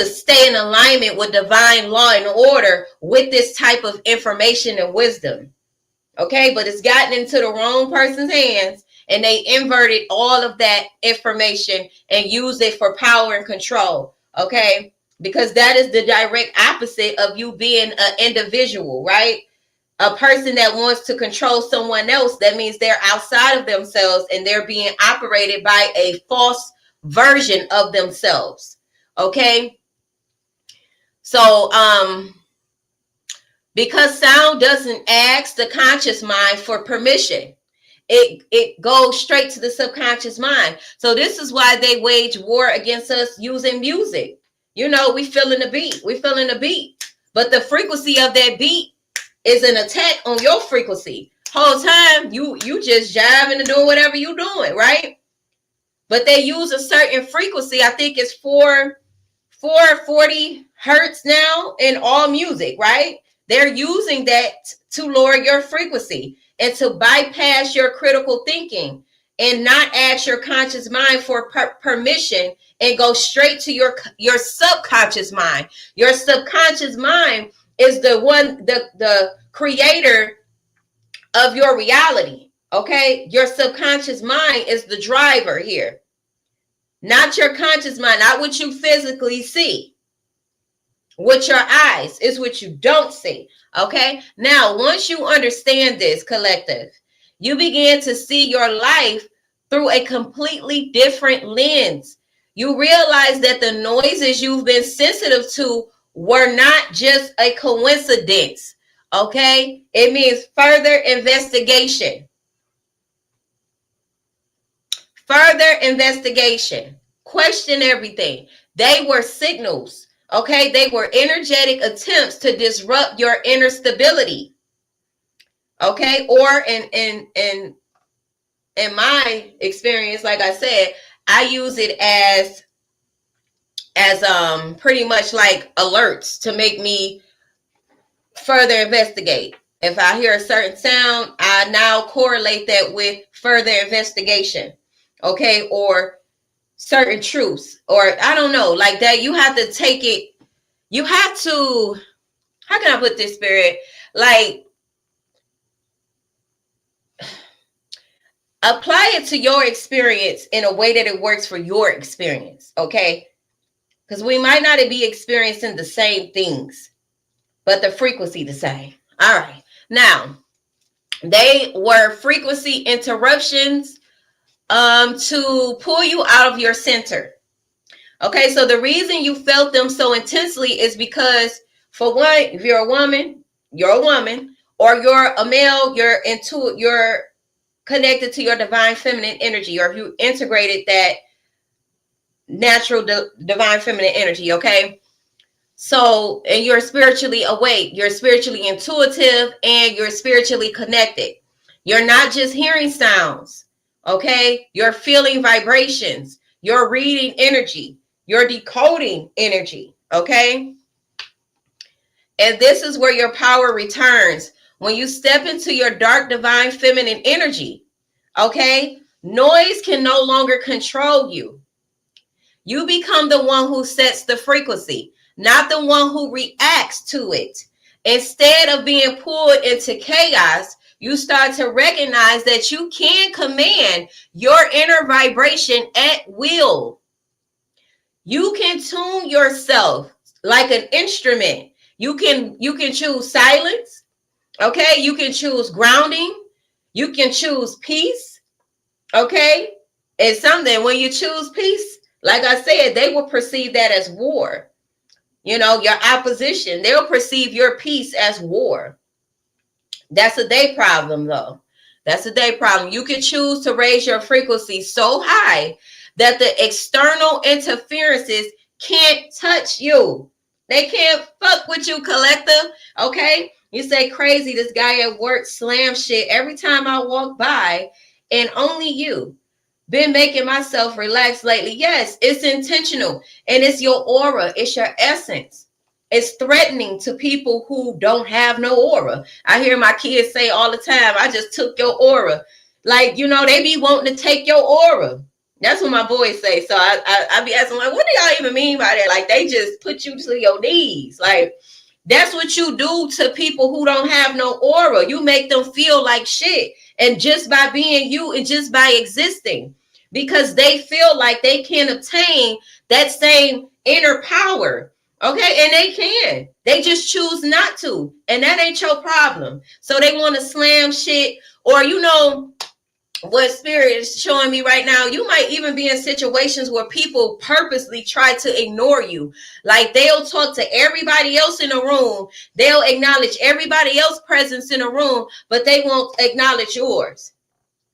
stay in alignment with divine law and order with this type of information and wisdom. Okay, but it's gotten into the wrong person's hands, and they inverted all of that information and used it for power and control. Okay, because that is the direct opposite of you being an individual, right? A person that wants to control someone else, that means they're outside of themselves and they're being operated by a false version of themselves. Okay, so because sound doesn't ask the conscious mind for permission, it goes straight to the subconscious mind. So this is why they wage war against us using music. You know, we feeling the beat, but the frequency of that beat is an attack on your frequency. Whole time you just jiving and doing whatever you doing, right? But they use a certain frequency. I think it's 440 hertz now in all music, right? They're using that to lower your frequency and to bypass your critical thinking and not ask your conscious mind for permission and go straight to your subconscious mind. Your subconscious mind is the creator of your reality. Okay, your subconscious mind is the driver here, not your conscious mind, not what you physically see. With your eyes is what you don't see. Okay, now once you understand this, collective, you begin to see your life through a completely different lens. You realize that the noises you've been sensitive to were not just a coincidence. Okay, it means further investigation. Further investigation. Question everything. They were signals. Okay, they were energetic attempts to disrupt your inner stability. Okay, or in my experience, like I said, I use it as pretty much like alerts to make me further investigate. If I hear a certain sound, I now correlate that with further investigation. Okay, or certain truths, or I don't know, like that. You have to take it, you have to, how can I put this, spirit? Like, apply it to your experience in a way that it works for your experience. Okay, because we might not be experiencing the same things, but the frequency the same. All right, now they were frequency interruptions to pull you out of your center. Okay, so the reason you felt them so intensely is because, for one, if you're a woman, or you're a male, you're connected to your divine feminine energy, or if you integrated that natural divine feminine energy. Okay, so, and you're spiritually awake, you're spiritually intuitive, and you're spiritually connected. You're not just hearing sounds. Okay, you're feeling vibrations, you're reading energy, you're decoding energy. Okay, and this is where your power returns when you step into your dark divine feminine energy. Okay, noise can no longer control you. You become the one who sets the frequency, not the one who reacts to it. Instead of being pulled into chaos, you start to recognize that you can command your inner vibration at will. You can tune yourself like an instrument. You can choose silence. Okay, you can choose grounding. You can choose peace. Okay, and something, when you choose peace, like I said, they will perceive that as war. You know, your opposition, they'll perceive your peace as war. That's a day problem, though. That's a day problem. You can choose to raise your frequency so high that the external interferences can't touch you. They can't fuck with you, collective. Okay? You say, crazy, this guy at work slam shit every time I walk by, and only you. Been making myself relax lately. Yes, it's intentional, and it's your aura, it's your essence. It's threatening to people who don't have no aura. I hear my kids say all the time, I just took your aura. Like, you know, they be wanting to take your aura. That's what my boys say. So I be asking, like, what do y'all even mean by that? Like, they just put you to your knees. Like, that's what you do to people who don't have no aura. You make them feel like shit. And just by being you and just by existing, because they feel like they can obtain that same inner power. Okay, and they can. They just choose not to. And that ain't your problem. So they want to slam shit, or, you know, what spirit is showing me right now, you might even be in situations where people purposely try to ignore you. Like, they'll talk to everybody else in the room, they'll acknowledge everybody else's presence in the room, but they won't acknowledge yours.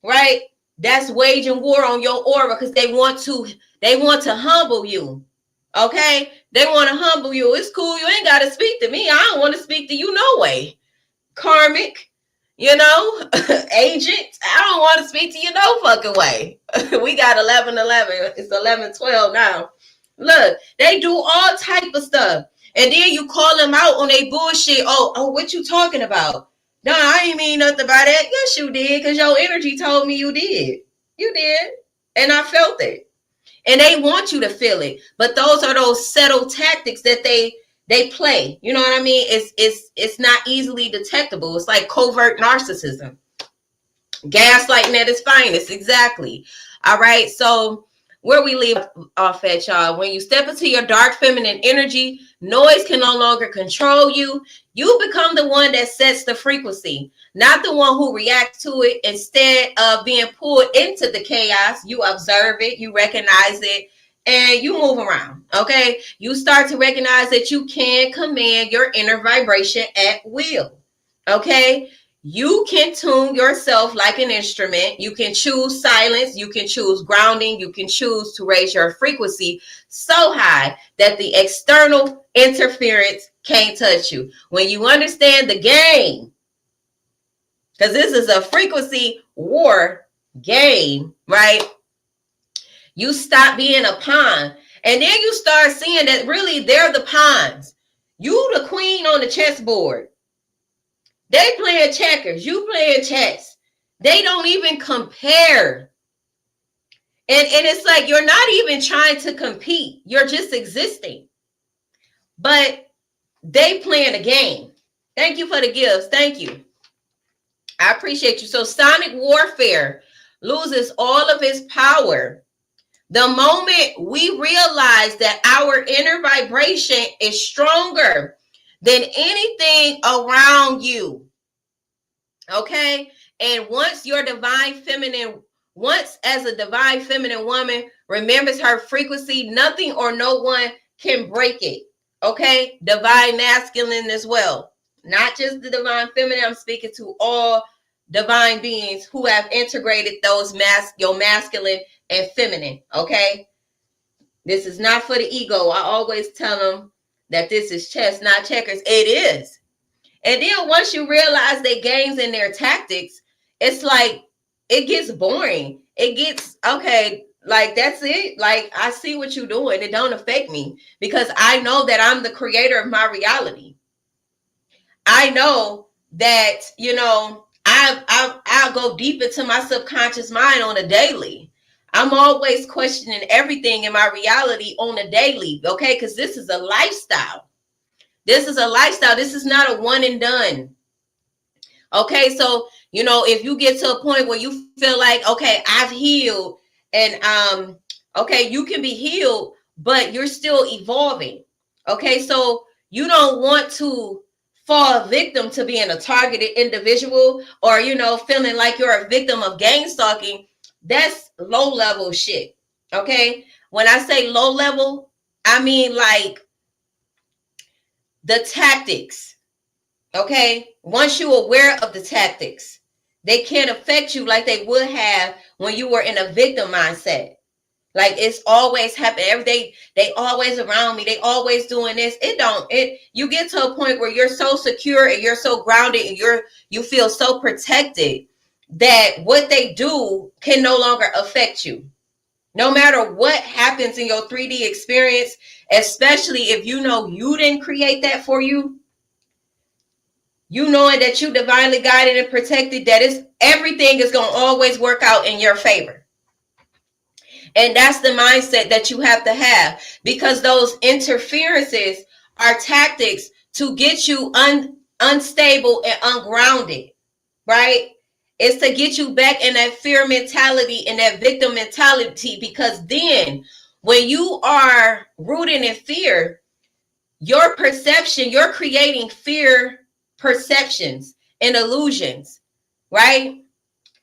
Right? That's waging war on your aura, because they want to humble you. Okay, they want to humble you. It's cool, you ain't got to speak to me, I don't want to speak to you no way. Karmic, you know, agent, I don't want to speak to you no fucking way. We got 11:11. It's 11:12 now. Look, they do all type of stuff, and then you call them out on their bullshit. Oh, what you talking about? No, I ain't mean nothing by that. Yes, you did, because your energy told me you did. You did, and I felt it. And they want you to feel it, but those are those subtle tactics that they play. You know what I mean? It's not easily detectable. It's like covert narcissism, gaslighting at its finest. Exactly. All right. So where we leave off at, y'all, when you step into your dark feminine energy, noise can no longer control you. You become the one that sets the frequency, not the one who reacts to it. Instead of being pulled into the chaos, you observe it, you recognize it, and you move around. Okay, you start to recognize that you can command your inner vibration at will. Okay, you can tune yourself like an instrument. You can choose silence. You can choose grounding. You can choose to raise your frequency so high that the external interference can't touch you. When you understand the game, because this is a frequency war game, right? You stop being a pawn. And then you start seeing that really they're the pawns. You the queen on the chessboard. They playing checkers, you playing chess. They don't even compare. And it's like you're not even trying to compete. You're just existing. But they playing a game. Thank you for the gifts. Thank you. I appreciate you. So sonic warfare loses all of its power the moment we realize that our inner vibration is stronger than anything around you. Okay, and once your divine feminine once as a divine feminine woman remembers her frequency, nothing or no one can break it. Okay? Divine masculine as well. Not just the divine feminine. I'm speaking to all divine beings who have integrated those your masculine and feminine. Okay? This is not for the ego. I always tell them that this is chess, not checkers. It is. And then once you realize their games and their tactics, it's like it gets boring. It gets, okay, like that's it. Like I see what you're doing. It don't affect me because I know that I'm the creator of my reality. I know that, I'll go deep into my subconscious mind on a daily. I'm always questioning everything in my reality on a daily, okay? Because this is a lifestyle. This is a lifestyle. This is not a one and done. Okay, so if you get to a point where you feel like, okay, I've healed, and okay, you can be healed, but you're still evolving. Okay, so you don't want to fall victim to being a targeted individual, or feeling like you're a victim of gang stalking. That's low level shit. Okay, when I say low level, I mean like the tactics. Okay, once you're aware of the tactics, they can't affect you like they would have when you were in a victim mindset. Like it's always happening every day. They always around me. They always doing this. You get to a point where you're so secure and you're so grounded and you feel so protected that what they do can no longer affect you. No matter what happens in your 3D experience, especially if you know you didn't create that for you, you knowing that you divinely guided and protected, that is everything is going to always work out in your favor. And that's the mindset that you have to have, because those interferences are tactics to get you unstable and ungrounded, right? It's to get you back in that fear mentality and that victim mentality, because then when you are rooted in fear, your perception, you're creating fear perceptions and illusions, right?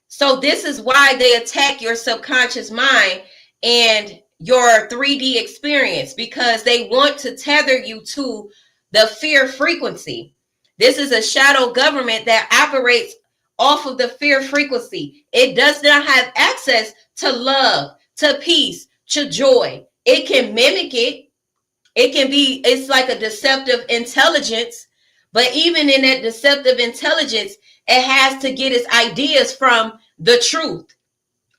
So this is why they attack your subconscious mind and your 3D experience, because they want to tether you to the fear frequency. This is a shadow government that operates off of the fear frequency. It does not have access to love, to peace, to joy. It can mimic it. It's like a deceptive intelligence, but even in that deceptive intelligence, it has to get its ideas from the truth.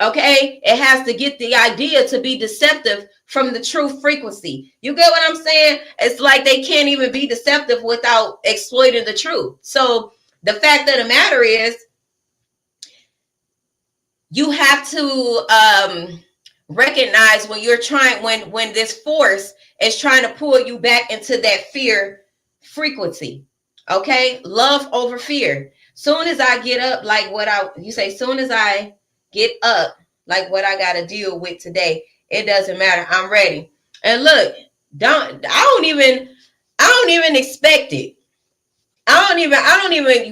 Okay, it has to get the idea to be deceptive from the true frequency. You get what I'm saying? It's like they can't even be deceptive without exploiting the truth. So the fact of the matter is, you have to recognize when you're trying, when this force is trying to pull you back into that fear frequency. Okay, love over fear. Soon as I get up, like soon as I get up, like what I got to deal with today, it doesn't matter. I'm ready. And look, I don't even expect it.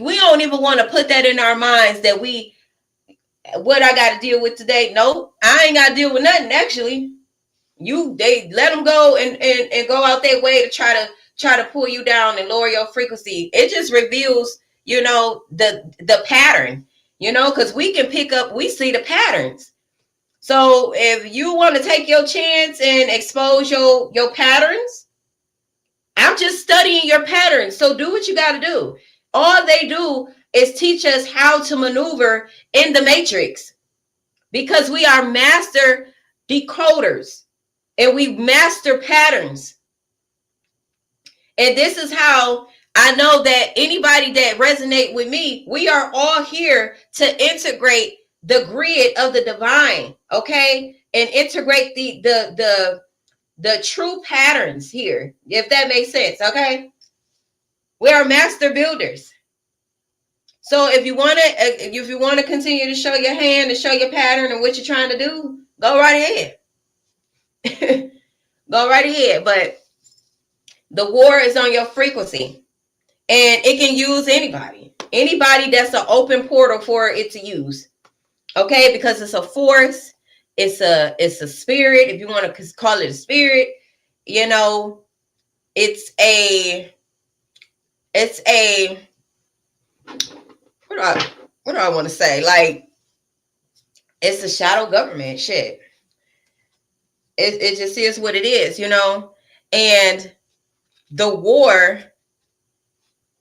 We don't even want to put that in our minds that what I got to deal with today. No, I ain't got to deal with nothing. Actually, they let them go and go out their way to try to pull you down and lower your frequency. It just reveals, the pattern, because we see the patterns. So if you want to take your chance and expose your patterns, I'm just studying your patterns. So do what you got to do. All they do is teach us how to maneuver in the matrix, because we are master decoders and we master patterns. And this is how I know that anybody that resonate with me, we are all here to integrate the grid of the divine, okay? And integrate the true patterns here, if that makes sense, okay? We are master builders. So if you want to continue to show your hand and show your pattern and what you're trying to do, go right ahead. Go right ahead. But the war is on your frequency, and it can use anybody that's an open portal for it to use. Okay, because it's a force, it's a spirit, if you want to call it a spirit, you know, it's a it's a what do I want to say? Like, it's a shadow government shit. It just is what it is, you know? And the war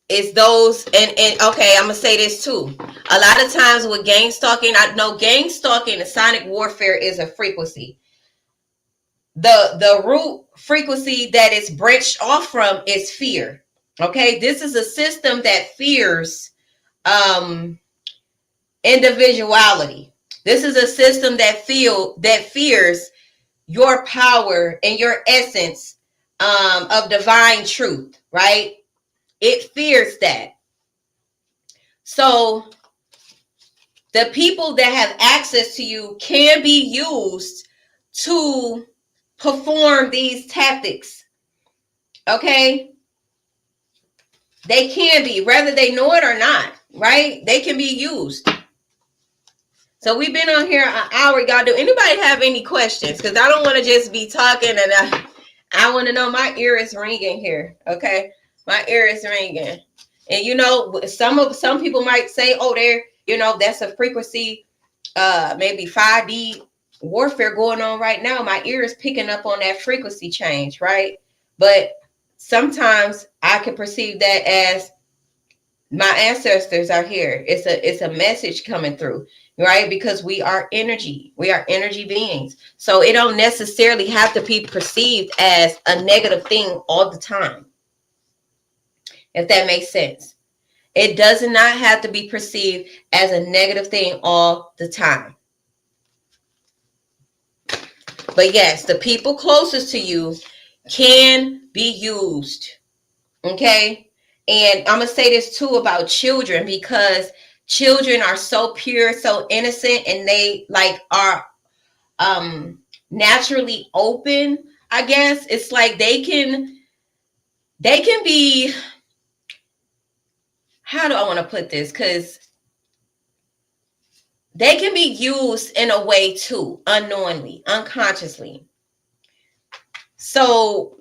is those, and okay, I'm gonna say this too. A lot of times with gang stalking, I know gang stalking and sonic warfare is a frequency. The root frequency that it's branched off from is fear. Okay, this is a system that fears um individuality. This is a system that fears your power and your essence of divine truth, right? It fears that. So the people that have access to you can be used to perform these tactics. Okay? They can be, whether they know it or not, right? They can be used. So we've been on here an hour, y'all. Do anybody have any questions? Because I don't want to just be talking, and I want to know. My ear is ringing here. Okay, my ear is ringing, and you know, some people might say, "Oh, there, you know, that's a frequency, maybe 5D warfare going on right now." My ear is picking up on that frequency change, right? But sometimes I can perceive that as my ancestors are here. It's a message coming through, right? Because we are energy. We are energy beings. So it don't necessarily have to be perceived as a negative thing all the time. If that makes sense. It does not have to be perceived as a negative thing all the time. But yes, the people closest to you can be used. Okay? And I'm going to say this too about children, because children are so pure, so innocent, and they like are naturally open, I guess. It's like they can be, how do I want to put this? Because they can be used in a way too, unknowingly, unconsciously. So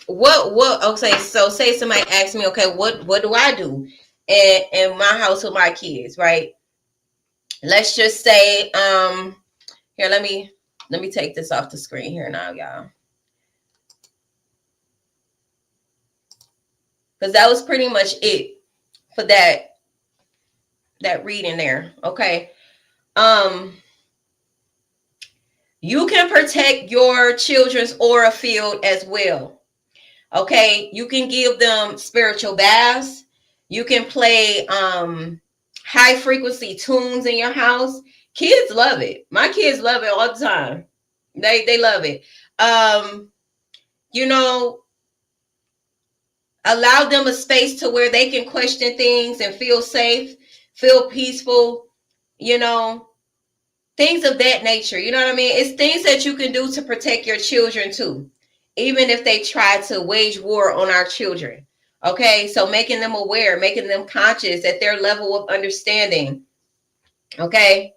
what okay, so say somebody asks me, okay, what do I do in my house with my kids, right? Let's just say here, let me take this off the screen here now, y'all, because that was pretty much it for that reading there. Okay, you can protect your children's aura field as well. Okay, you can give them spiritual baths. You can play high frequency tunes in your house. Kids love it. My kids love it all the time. They love it. You know, allow them a space to where they can question things and feel safe, feel peaceful, you know, things of that nature. You know what I mean? It's things that you can do to protect your children too, even if they try to wage war on our children. Okay, so making them aware, making them conscious at their level of understanding. Okay,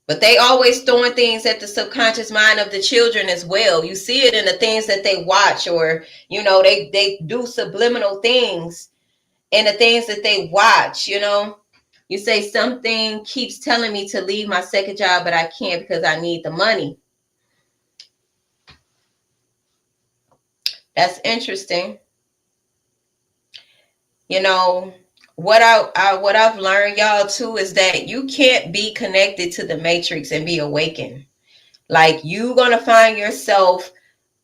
but they always throwing things at the subconscious mind of the children as well. You see it in the things that they watch, or you know, they do subliminal things in the things that they watch. You know, you say something keeps telling me to leave my second job, but I can't because I need the money. That's interesting. You know, what what I've learned, y'all, too, is that you can't be connected to the matrix and be awakened. Like, you gonna find yourself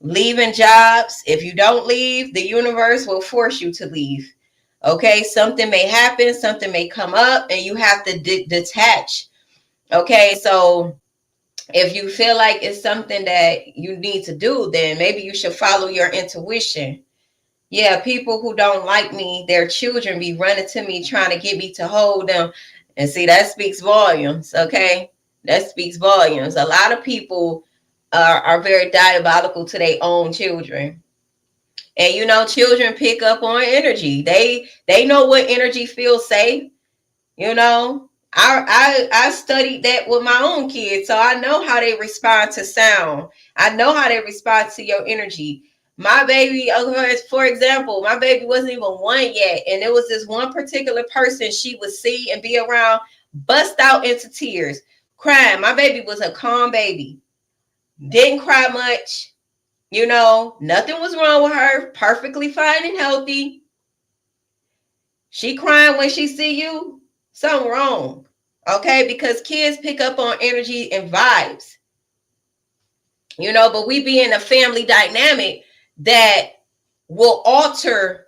leaving jobs. If you don't leave, the universe will force you to leave. Okay, something may happen, something may come up, and you have to detach. Okay, so if you feel like it's something that you need to do, then maybe you should follow your intuition. Yeah, people who don't like me, their children be running to me trying to get me to hold them. And see, that speaks volumes. Okay, that speaks volumes. A lot of people are very diabolical to their own children. And you know, children pick up on energy. They know what energy feels safe. You know, I studied that with my own kids, so I know how they respond to sound. I know how they respond to your energy. My baby, for example, my baby wasn't even one yet, and it was this one particular person she would see and be around, bust out into tears, crying. My baby was a calm baby, didn't cry much. Nothing was wrong with her, perfectly fine and healthy. She crying when she see you, something wrong. Okay, because kids pick up on energy and vibes, but we be in a family dynamic that will alter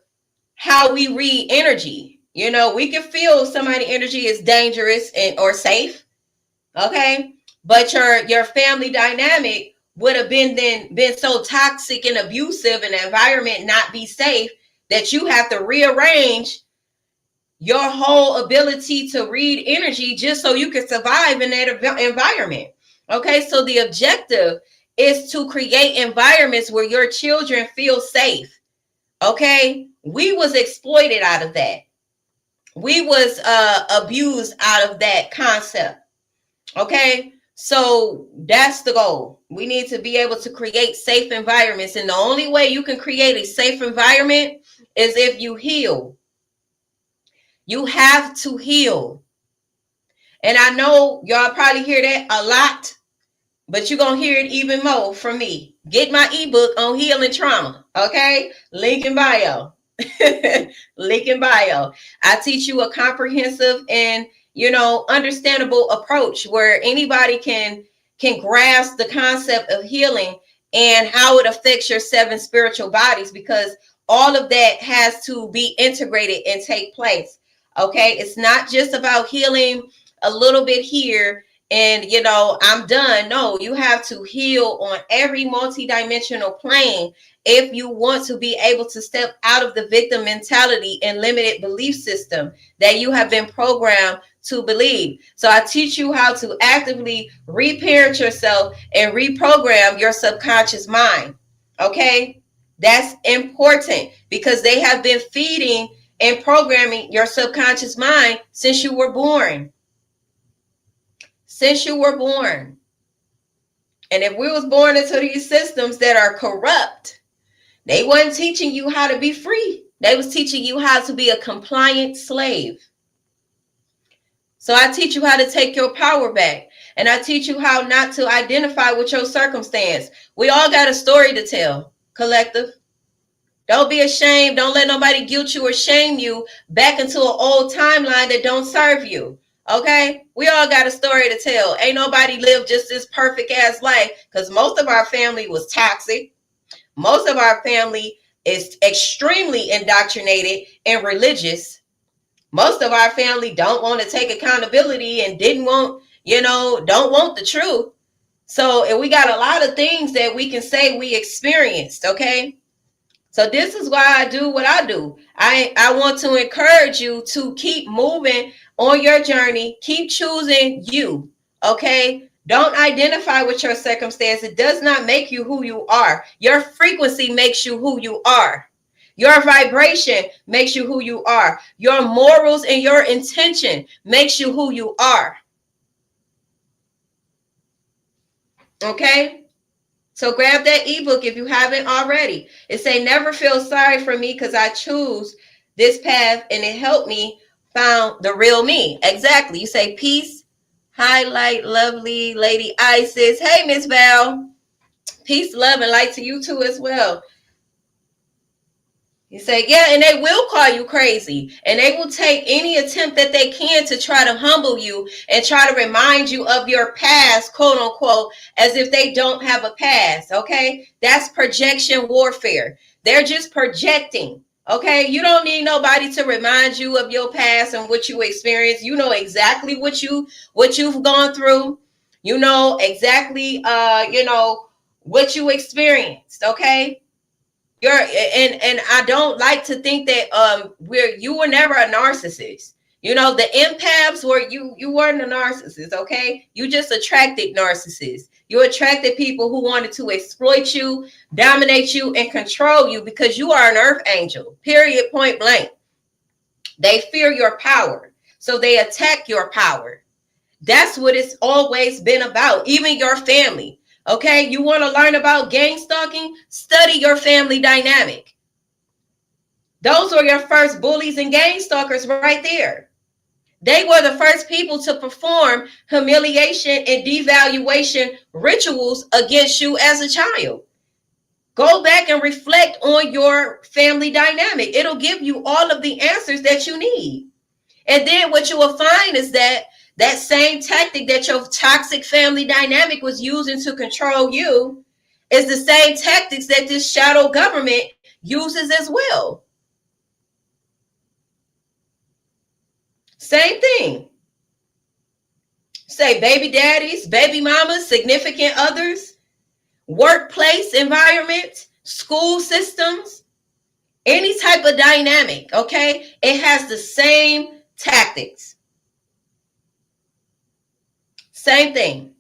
how we read energy. We can feel somebody's energy is dangerous or safe. Okay, but your family dynamic would have been so toxic and abusive, and the environment not be safe, that you have to rearrange your whole ability to read energy just so you can survive in that environment. Okay, so the objective is to create environments where your children feel safe. Okay, we was exploited out of that. We was abused out of that concept. Okay, so that's the goal. We need to be able to create safe environments, and the only way you can create a safe environment is if you heal. You have to heal. And I know y'all probably hear that a lot, but you're going to hear it even more from me. Get my ebook on healing trauma, okay? Link in bio. Link in bio. I teach you a comprehensive and, understandable approach where anybody can grasp the concept of healing and how it affects your 7 spiritual bodies, because all of that has to be integrated and take place. Okay, it's not just about healing a little bit here and I'm done. No, you have to heal on every multidimensional plane if you want to be able to step out of the victim mentality and limited belief system that you have been programmed to believe. So I teach you how to actively reparent yourself and reprogram your subconscious mind. Okay, that's important because they have been feeding and programming your subconscious mind since you were born. Since you were born. And if we was born into these systems that are corrupt, they wasn't teaching you how to be free. They was teaching you how to be a compliant slave. So I teach you how to take your power back. And I teach you how not to identify with your circumstance. We all got a story to tell, collective. Don't be ashamed. Don't let nobody guilt you or shame you back into an old timeline that don't serve you. Okay, we all got a story to tell. Ain't nobody lived just this perfect ass life, because most of our family was toxic. Most of our family is extremely indoctrinated and religious. Most of our family don't want to take accountability and don't want the truth. So we got a lot of things that we can say we experienced. Okay, so this is why I do what I do. I want to encourage you to keep moving on your journey. Keep choosing you, okay? Don't identify with your circumstance. It does not make you who you are. Your frequency makes you who you are. Your vibration makes you who you are. Your morals and your intention makes you who you are. Okay? So grab that ebook if you haven't already. It say, never feel sorry for me because I choose this path and it helped me found the real me. Exactly. You say, peace, highlight, lovely Lady Isis. Hey, Miss Val. Peace, love, and light to you too as well. You say, yeah, and they will call you crazy. And they will take any attempt that they can to try to humble you and try to remind you of your past, quote unquote, as if they don't have a past, okay? That's projection warfare. They're just projecting, okay? You don't need nobody to remind you of your past and what you experienced. You know exactly what you've gone through. You know exactly, what you experienced, okay? And I don't like to think that you were never a narcissist. The empaths you weren't a narcissist, okay? You just attracted narcissists. You attracted people who wanted to exploit you, dominate you, and control you because you are an earth angel. Period, point blank. They fear your power. So they attack your power. That's what it's always been about, even your family. Okay, you want to learn about gang stalking? Study your family dynamic. Those were your first bullies and gang stalkers right there. They were the first people to perform humiliation and devaluation rituals against you as a child. Go back and reflect on your family dynamic. It'll give you all of the answers that you need. And then what you will find is that that same tactic that your toxic family dynamic was using to control you is the same tactics that this shadow government uses as well. Same thing. Say baby daddies, baby mamas, significant others, workplace environment, school systems, any type of dynamic, okay? It has the same tactics. Same thing.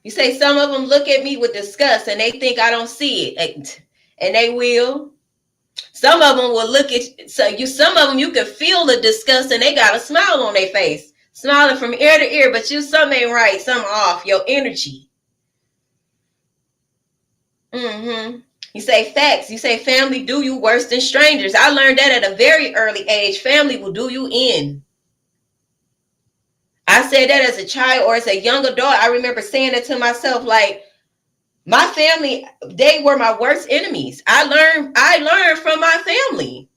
You say some of them look at me with disgust and they think I don't see it. And they will. Some of them will look at some of them you can feel the disgust and they got a smile on their face, smiling from ear to ear, but something ain't right, something off, your energy. You say facts. You say family do you worse than strangers. I learned that at a very early age. Family will do you in. I said that as a child or as a young adult. I remember saying it to myself, like, my family, they were my worst enemies. I learned from my family.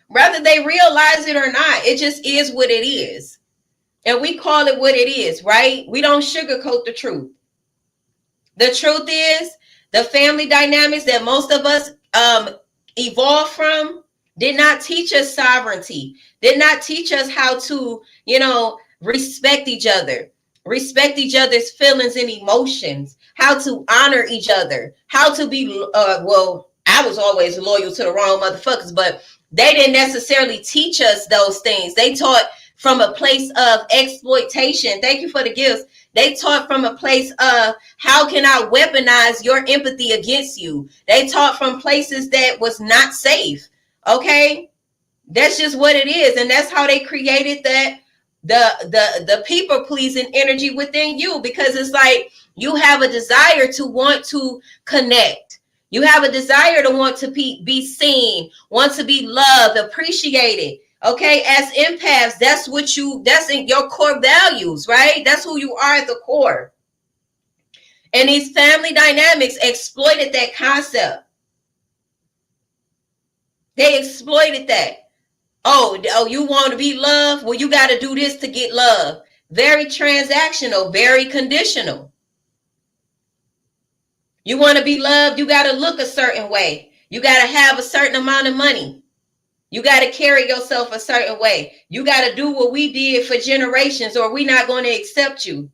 Whether they realize it or not, it just is what it is. And we call it what it is, right? We don't sugarcoat the truth. The truth is, the family dynamics that most of us evolved from did not teach us sovereignty, did not teach us how to, respect each other's feelings and emotions, how to honor each other, how to be, I was always loyal to the wrong motherfuckers, but they didn't necessarily teach us those things. They taught from a place of exploitation. Thank you for the gifts. They taught from a place of how can I weaponize your empathy against you? They taught from places that was not safe. Okay, that's just what it is, and that's how they created that the people pleasing energy within you, because it's like you have a desire to want to connect. You have a desire to want to be seen, want to be loved, appreciated. Okay, as empaths, that's in your core values, right? That's who you are at the core. And these family dynamics exploited that concept. They exploited that. Oh, you want to be loved? Well, you got to do this to get love. Very transactional, very conditional. You want to be loved? You got to look a certain way. You got to have a certain amount of money. You got to carry yourself a certain way. You got to do what we did for generations, or we're not going to accept you.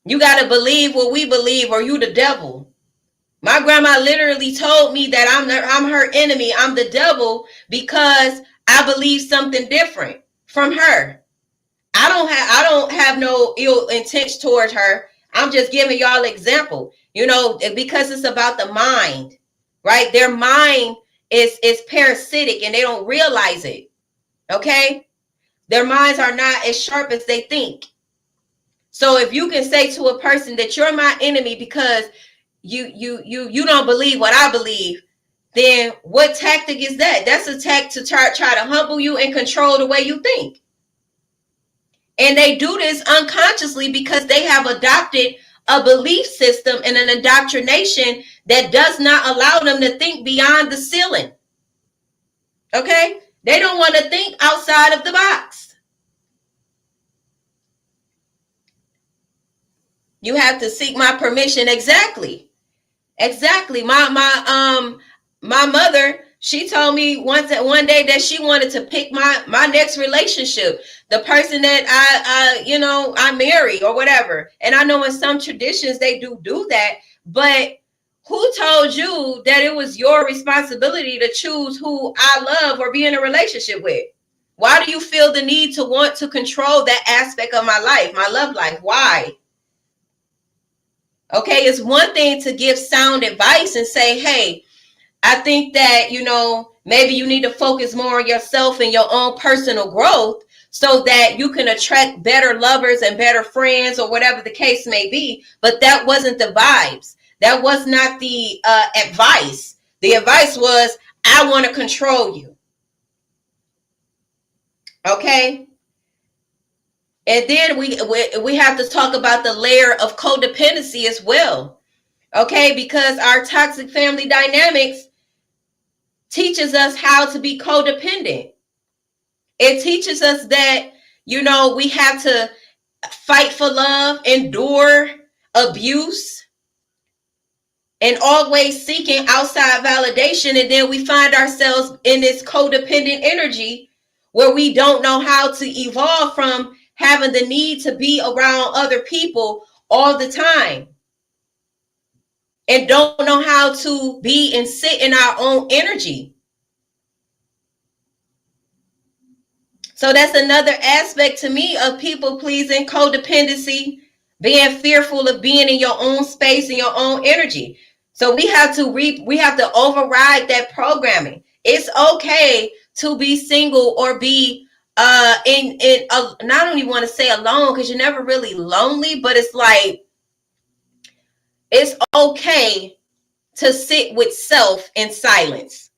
You got to believe what we believe, or you the devil. My grandma literally told me that I'm her enemy. I'm the devil because I believe something different from her. I don't have no ill intent towards her. I'm just giving y'all an example, because it's about the mind, right? Their mind is parasitic and they don't realize it. Okay. Their minds are not as sharp as they think. So if you can say to a person that you're my enemy because you don't believe what I believe, then what tactic is that? That's a tactic to try to humble you and control the way you think. And they do this unconsciously because they have adopted a belief system and an indoctrination that does not allow them to think beyond the ceiling. Okay? They don't want to think outside of the box. You have to seek my permission. Exactly. My mother, she told me one day that she wanted to pick my next relationship, the person that I marry or whatever. And I know in some traditions they do that, but who told you that it was your responsibility to choose who I love or be in a relationship with? Why do you feel the need to want to control that aspect of my life, my love life? Why? Okay, it's one thing to give sound advice and say, hey, I think that, Maybe you need to focus more on yourself and your own personal growth so that you can attract better lovers and better friends or whatever the case may be. But that wasn't the vibes. That was not the advice. The advice was, I want to control you. Okay? And then we have to talk about the layer of codependency as well. Okay? Because our toxic family dynamics teaches us how to be codependent. It teaches us that, we have to fight for love, endure abuse, and always seeking outside validation. And then we find ourselves in this codependent energy where we don't know how to evolve from having the need to be around other people all the time, and don't know how to be and sit in our own energy. So that's another aspect to me of people pleasing, codependency, being fearful of being in your own space and your own energy. So we have to override that programming. It's okay to be single or be not only want to say alone, because you're never really lonely, but it's like, it's okay to sit with self in silence.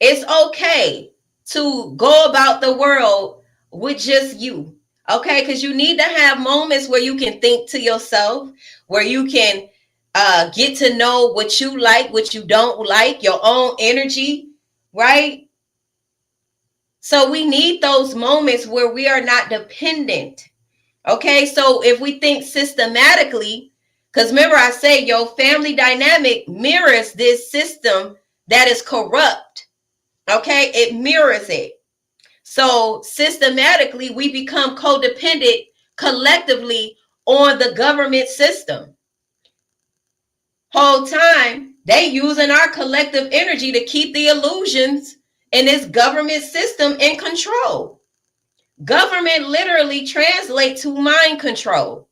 It's okay to go about the world with just you. Okay, because you need to have moments where you can think to yourself, where you can get to know what you like, what you don't like, your own energy, right? So we need those moments where we are not dependent. Okay, so if we think systematically, because remember I say your family dynamic mirrors this system that is corrupt. Okay, it mirrors it. So systematically, we become codependent collectively on the government system. Whole time, they using our collective energy to keep the illusions in this government system in control. Government literally translates to mind control.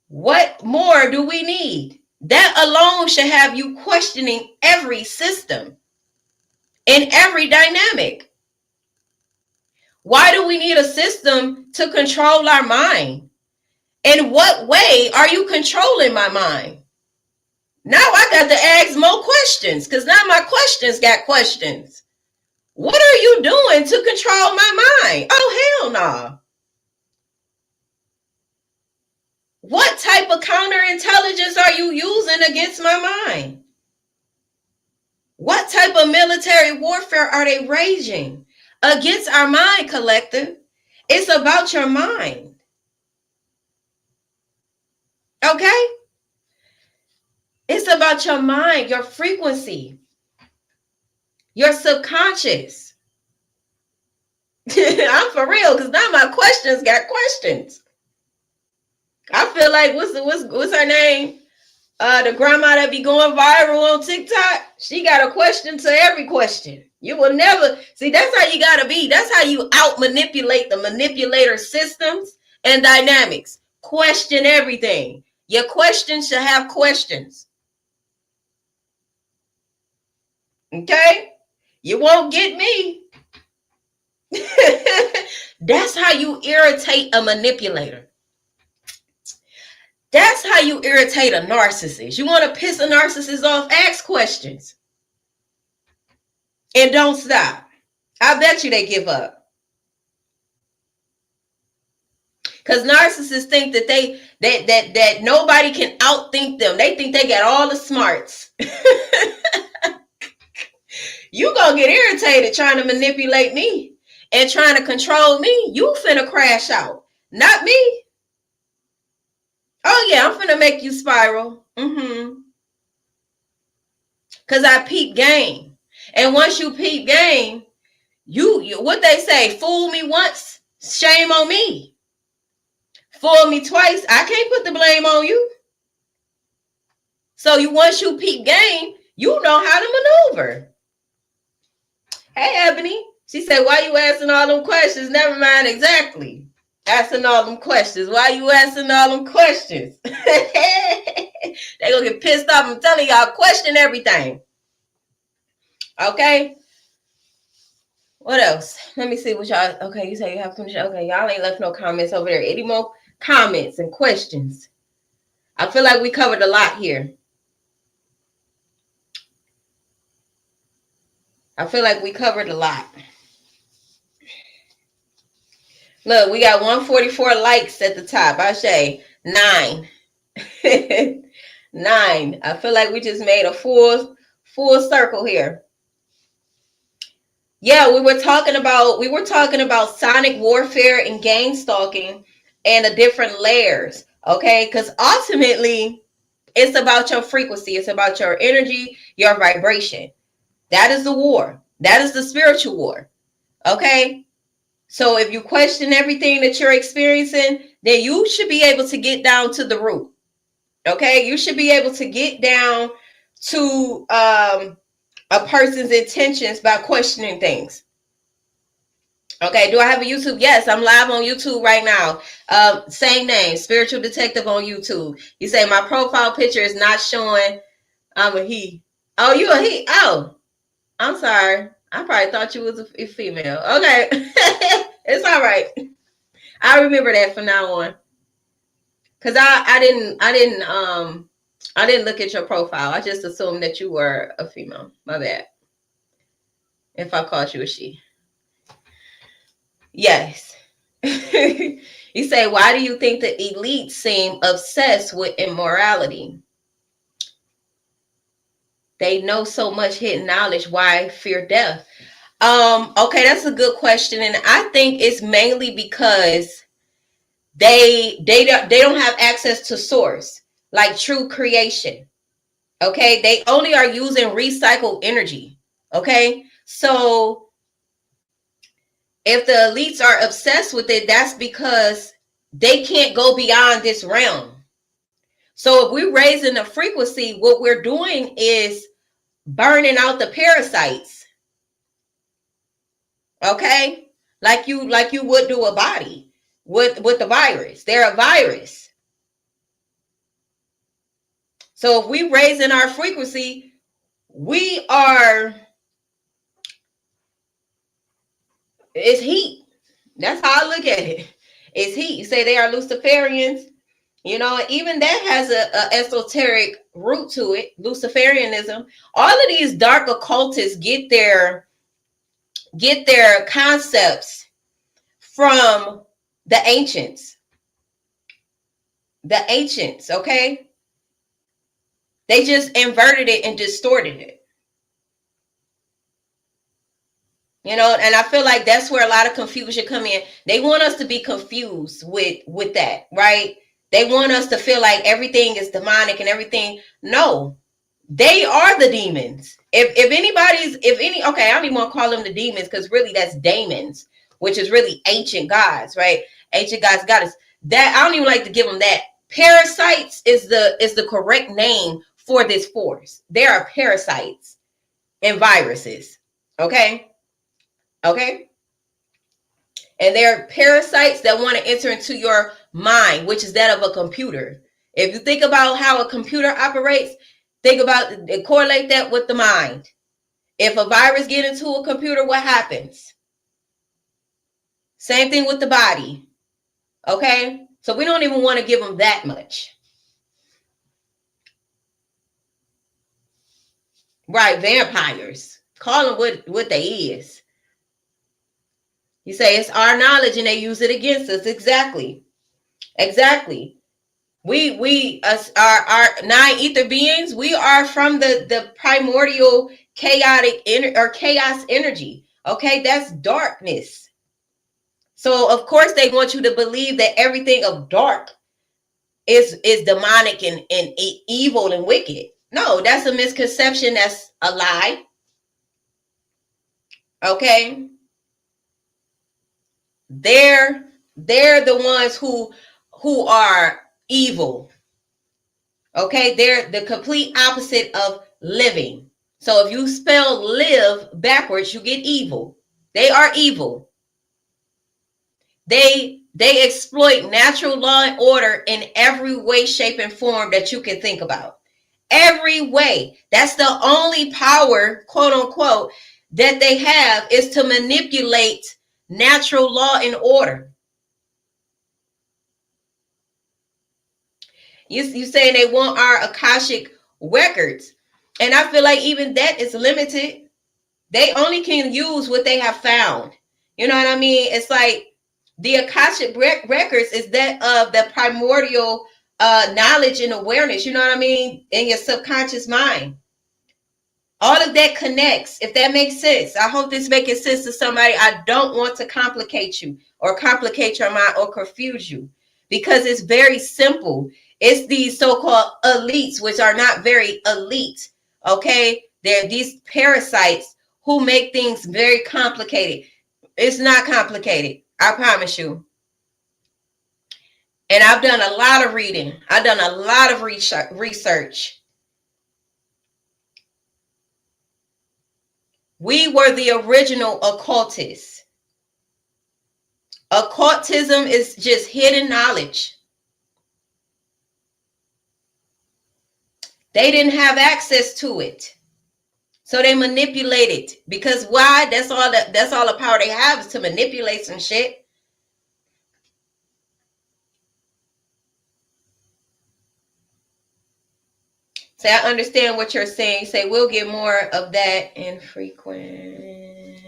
What more do we need? That alone should have you questioning every system and every dynamic. Why do we need a system to control our mind? In what way are you controlling my mind? Now I got to ask more questions, because now my questions got questions. What are you doing to control my mind? Oh, hell no. What type of counterintelligence are you using against my mind? What type of military warfare are they raging against our mind, collective? It's about your mind. Okay? It's about your mind, your frequency, your subconscious. I'm for real, because now my questions got questions. I feel like what's her name? The grandma that be going viral on TikTok. She got a question to every question. You will never see. That's how you gotta be. That's how you out manipulate the manipulator systems and dynamics. Question everything. Your questions should have questions. Okay? You won't get me. That's how you irritate a manipulator. That's how you irritate a narcissist. You want to piss a narcissist off? Ask questions. And don't stop. I bet you they give up. Because narcissists think that that nobody can outthink them. They think they got all the smarts. You gonna get irritated trying to manipulate me and trying to control me. You finna crash out, not me. Oh yeah, I'm finna make you spiral. Cause I peep game, and once you peep game, you what they say, fool me once, shame on me. Fool me twice, I can't put the blame on you. So once you peep game, you know how to maneuver. Hey, Ebony. She said, why you asking all them questions? Never mind exactly. Asking all them questions. Why you asking all them questions? They gonna get pissed off. I'm telling y'all, question everything. Okay. What else? Let me see what y'all. Okay, you say you have finished. Okay, y'all ain't left no comments over there. Any more comments and questions? I feel like we covered a lot here. I feel like we covered a lot. Look, we got 144 likes at the top. I say 9. 9. I feel like we just made a full circle here. Yeah, we were talking about sonic warfare and gang stalking and the different layers. Okay, because ultimately it's about your frequency, it's about your energy, your vibration. That is the war. That is the spiritual war. Okay. So if you question everything that you're experiencing, then you should be able to get down to the root. Okay. You should be able to get down to a person's intentions by questioning things. Okay. Do I have a YouTube? Yes, I'm live on YouTube right now. Same name, Spiritual Detective on YouTube. You say my profile picture is not showing I'm a he. Oh, you a he? Oh, I'm sorry. I probably thought you was a female. Okay. It's all right. I remember that from now on. Cause I didn't look at your profile. I just assumed that you were a female. My bad. If I called you a she. Yes. You say, why do you think the elite seem obsessed with immorality? They know so much hidden knowledge. Why fear death? Okay, that's a good question. And I think it's mainly because they don't have access to source, like true creation. Okay, they only are using recycled energy. Okay, so if the elites are obsessed with it, that's because they can't go beyond this realm. So if we're raising the frequency, what we're doing is burning out the parasites. Okay, like you would do a body with the virus. They're a virus. So if we raising our frequency, we are, it's heat. That's how I look at it. It's heat. You say they are Luciferians, you know, even that has a esoteric root to it, Luciferianism. All of these dark occultists get their concepts from the ancients. The ancients, okay? They just inverted it and distorted it. You know, and I feel like that's where a lot of confusion come in. They want us to be confused with that, right? They want us to feel like everything is demonic and everything. No, they are the demons. Okay, I don't even want to call them the demons because really that's daemons, which is really ancient gods, right? Ancient gods, goddess. That I don't even like to give them that. Parasites is the correct name for this force. They are parasites and viruses. Okay. Okay. And they're parasites that want to enter into your mind, which is that of a computer. If you think about how a computer operates, think about it, correlate that with the mind. If a virus get into a computer, what happens? Same thing with the body. Okay. So we don't even want to give them that much. Right. Vampires. Call them what they is. You say it's our knowledge and they use it against us. Exactly. Exactly. We us our 9 ether beings, we are from the primordial chaotic or chaos energy. Okay, that's darkness. So of course they want you to believe that everything of dark is demonic and evil and wicked. No, that's a misconception. That's a lie. Okay, they're the ones who are evil. Okay, they're the complete opposite of living. So if you spell live backwards, you get evil. They are evil. They exploit natural law and order in every way, shape, and form that you can think about. Every way. That's the only power, quote unquote, that they have, is to manipulate natural law and order. You saying they want our Akashic records. And I feel like even that is limited. They only can use what they have found. You know what I mean? It's like the Akashic records is that of the primordial knowledge and awareness, you know what I mean, in your subconscious mind. All of that connects, if that makes sense. I hope this making sense to somebody. I don't want to complicate you or complicate your mind or confuse you, because it's very simple. It's these so-called elites, which are not very elite, okay? They're these parasites who make things very complicated. It's not complicated, I promise you. And I've done a lot of reading. I've done a lot of research. We were the original occultists. Occultism is just hidden knowledge. They didn't have access to it, so they manipulate it. Because why? That's all the power they have, is to manipulate some shit. Say, I understand what you're saying. Say, we'll get more of that infrequent.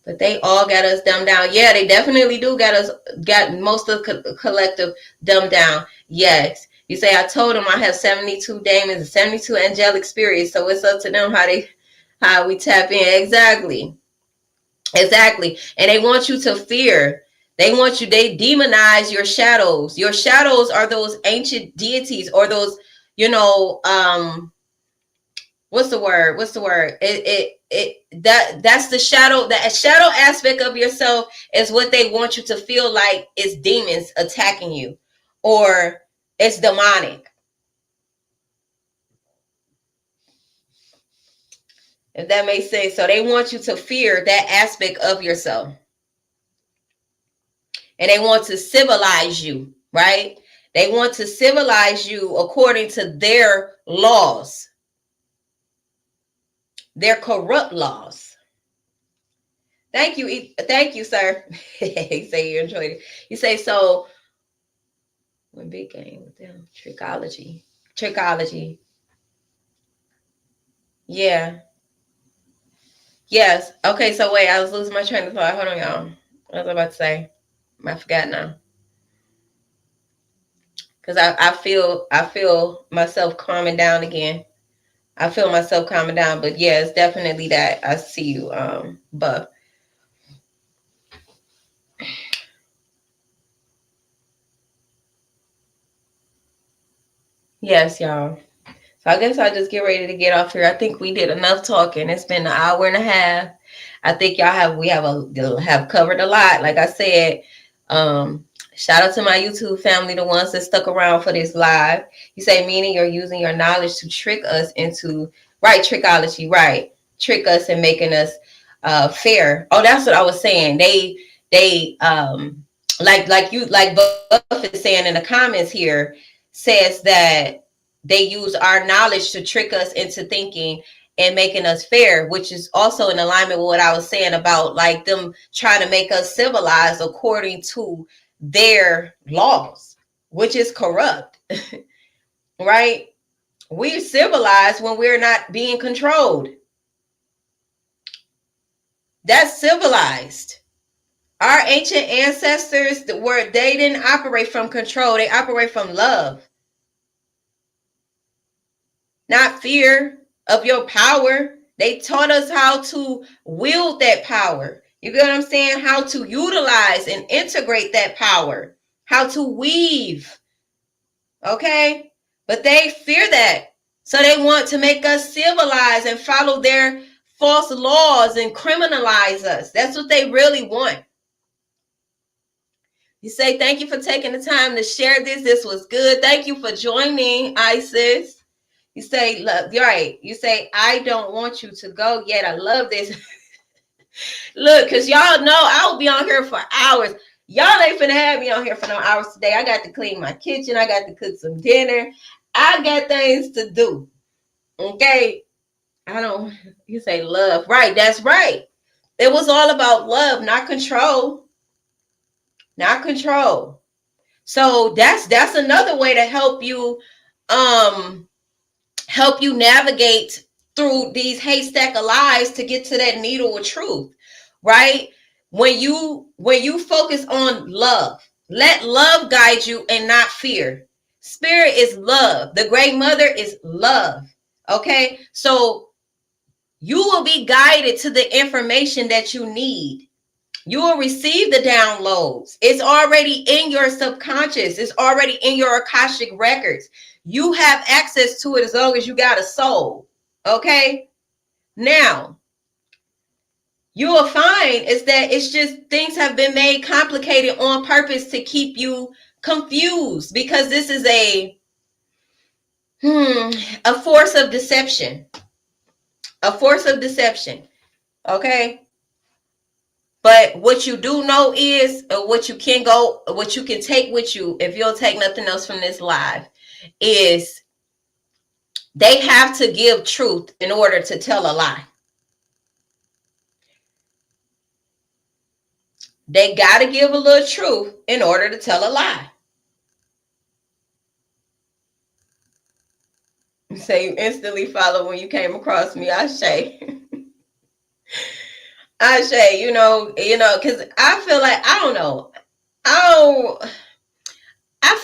But they all got us dumbed down. Yeah, they definitely do got most of the collective dumbed down. Yes. You say, I told them I have 72 demons and 72 angelic spirits, so it's up to them how we tap in. Exactly. And they want you to fear. They demonize your shadows. Your shadows are those ancient deities, or those, what's the word? That's the shadow. That shadow aspect of yourself is what they want you to feel like is demons attacking you, or it's demonic. If that makes sense. So they want you to fear that aspect of yourself. And they want to civilize you, right? They want to civilize you according to their laws, their corrupt laws. Thank you, sir. You say you enjoyed it. You say, so when big game with them, trickology. Yeah. Yes. Okay, so wait, I was losing my train of thought. Hold on, y'all. What was I about to say? I forgot now. Because I feel myself calming down again. I feel myself calming down. But yeah, it's definitely that. I see you, Buff. Yes, y'all. So I guess I'll just get ready to get off here. I think we did enough talking. It's been an hour and a half. I think we have covered a lot. Like I said, shout out to my YouTube family, the ones that stuck around for this live. You say, meaning you're using your knowledge to trick us into, right, trickology, right. Trick us and making us fair. Oh, that's what I was saying. They like Buff is saying in the comments here, says that they use our knowledge to trick us into thinking and making us fair, which is also in alignment with what I was saying about like them trying to make us civilized according to their laws, which is corrupt. Right? We're civilized when we're not being controlled. That's civilized. Our ancient ancestors they didn't operate from control. They operate from love. Not fear of your power. They taught us how to wield that power. You get what I'm saying? How to utilize and integrate that power. How to weave. Okay? But they fear that. So they want to make us civilized and follow their false laws and criminalize us. That's what they really want. You say, thank you for taking the time to share this. This was good. Thank you for joining, Isis. You say, look, you're right. You say, I don't want you to go yet. I love this. Look, because y'all know I'll be on here for hours. Y'all ain't finna have me on here for no hours today. I got to clean my kitchen. I got to cook some dinner. I got things to do. Okay. You say love. Right. That's right. It was all about love, not control. Not control. So that's another way to um help you navigate through these haystack of lies to get to that needle of truth, right? When you focus on love, let love guide you and not fear. Spirit is love. The great mother is love. Okay? So you will be guided to the information that you need. You will receive the downloads. It's already in your subconscious. It's already in your Akashic records. You have access to it as long as you got a soul. Okay? Now, you will find is that it's just things have been made complicated on purpose to keep you confused, because this is a force of deception. A force of deception. Okay? But what you do know is, what you can take with you, if you'll take nothing else from this live, is they have to give truth in order to tell a lie. They got to give a little truth in order to tell a lie. So you instantly follow when you came across me, Ashe. Ashe, because I feel like, I don't know. I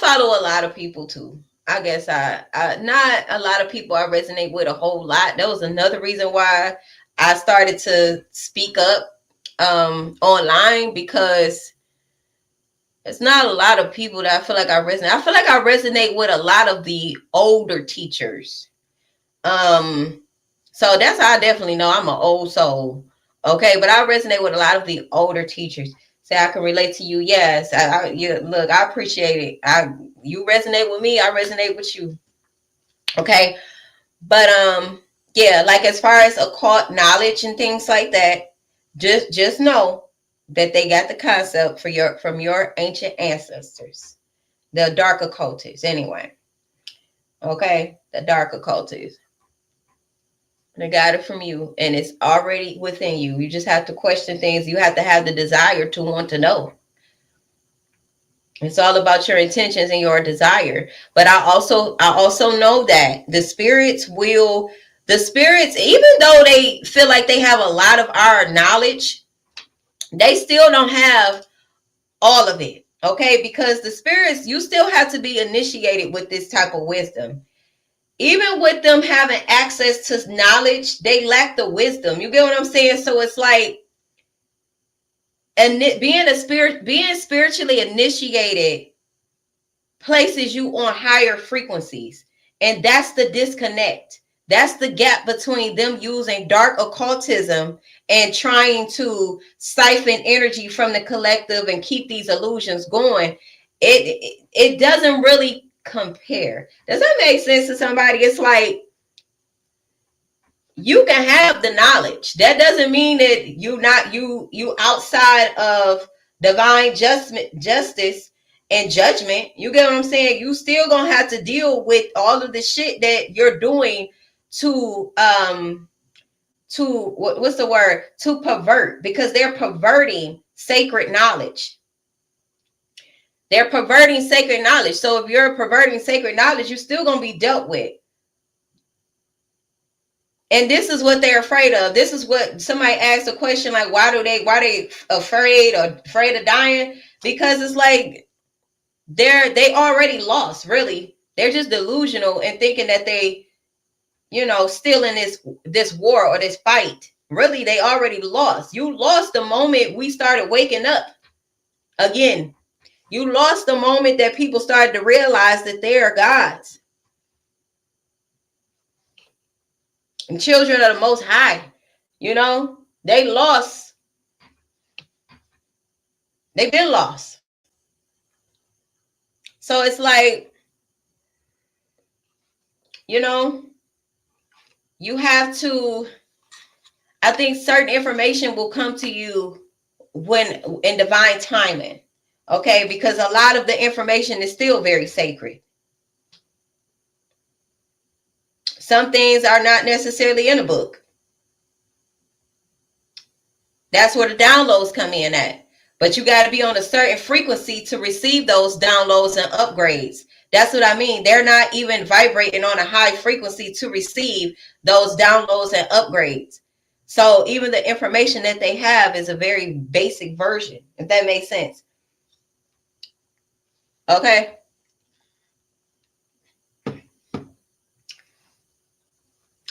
follow a lot of people too. I guess I not a lot of people I resonate with a whole lot. That was another reason why I started to speak up online, because it's not a lot of people that I feel like I resonate. I feel like I resonate with a lot of the older teachers. So that's how I definitely know I'm an old soul. Okay, but I resonate with a lot of the older teachers. Say I can relate to you. Yes, look, I appreciate it. You resonate with me, I resonate with you. Okay, but yeah, like as far as occult knowledge and things like that, just know that they got the concept from your ancient ancestors, the dark occultists. Anyway, okay, the dark occultists. They got it from you, and it's already within you. You just have to question things. You have to have the desire to want to know. It's all about your intentions and your desire. But I also know that the spirits, even though they feel like they have a lot of our knowledge, they still don't have all of it. Okay, because the spirits, you still have to be initiated with this type of wisdom. Even with them having access to knowledge, they lack the wisdom. You get what I'm saying? So it's like, and being spiritually initiated places you on higher frequencies, and that's the disconnect. That's the gap between them using dark occultism and trying to siphon energy from the collective and keep these illusions going. It doesn't really compare. Does that make sense to somebody? It's like, you can have the knowledge. That doesn't mean that you outside of divine justice and judgment. You get what I'm saying? You still gonna have to deal with all of the shit that you're doing to what's the word, to pervert, because they're perverting sacred knowledge. They're perverting sacred knowledge. So if you're perverting sacred knowledge, you're still gonna be dealt with. And this is what they're afraid of. This is what somebody asked a question like, why they afraid of dying? Because it's like they already lost, really. They're just delusional and thinking that they, still in this war or this fight. Really, they already lost. You lost the moment we started waking up again. You lost the moment that people started to realize that they are gods and children of the Most High. They lost. They've been lost. So it's like, you have to, I think certain information will come to you when in divine timing. Okay, because a lot of the information is still very sacred. Some things are not necessarily in a book. That's where the downloads come in at. But you got to be on a certain frequency to receive those downloads and upgrades. That's what I mean. They're not even vibrating on a high frequency to receive those downloads and upgrades. So even the information that they have is a very basic version, if that makes sense. Okay.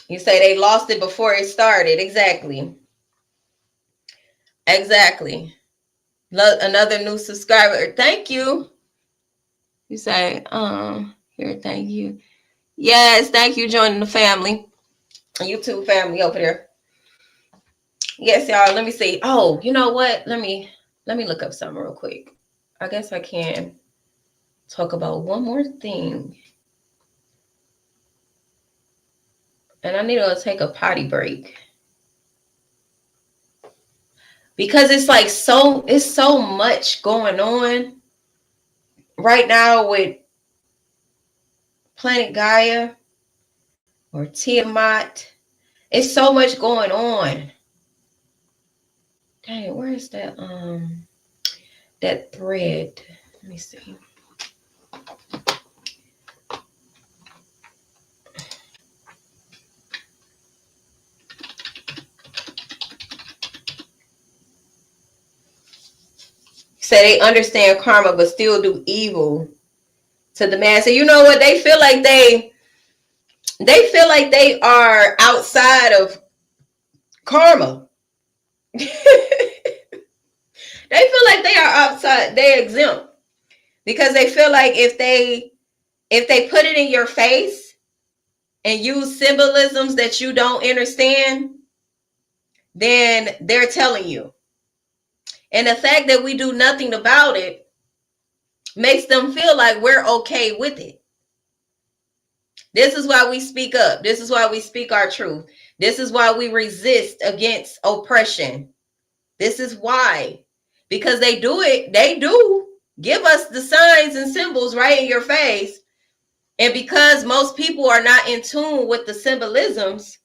You say they lost it before it started. Exactly. Exactly. Another new subscriber. Thank you. You say, here, thank you. Yes, thank you joining the family. YouTube family over there. Yes, y'all. Let me see. Oh, you know what? Let me look up something real quick. I guess I can talk about one more thing. And I need to take a potty break. Because it's like it's so much going on right now with Planet Gaia or Tiamat. It's so much going on. Dang, where is that that thread? Let me see. Say they understand karma but still do evil to the man. So you know what? They feel like they are outside of karma. They feel like they are outside, they exempt. Because they feel like if they put it in your face and use symbolisms that you don't understand, then they're telling you. And the fact that we do nothing about it makes them feel like we're okay with it. This is why we speak up. This is why we speak our truth. This is why we resist against oppression. This is why. Because they do give us the signs and symbols right in your face. And because most people are not in tune with the symbolisms,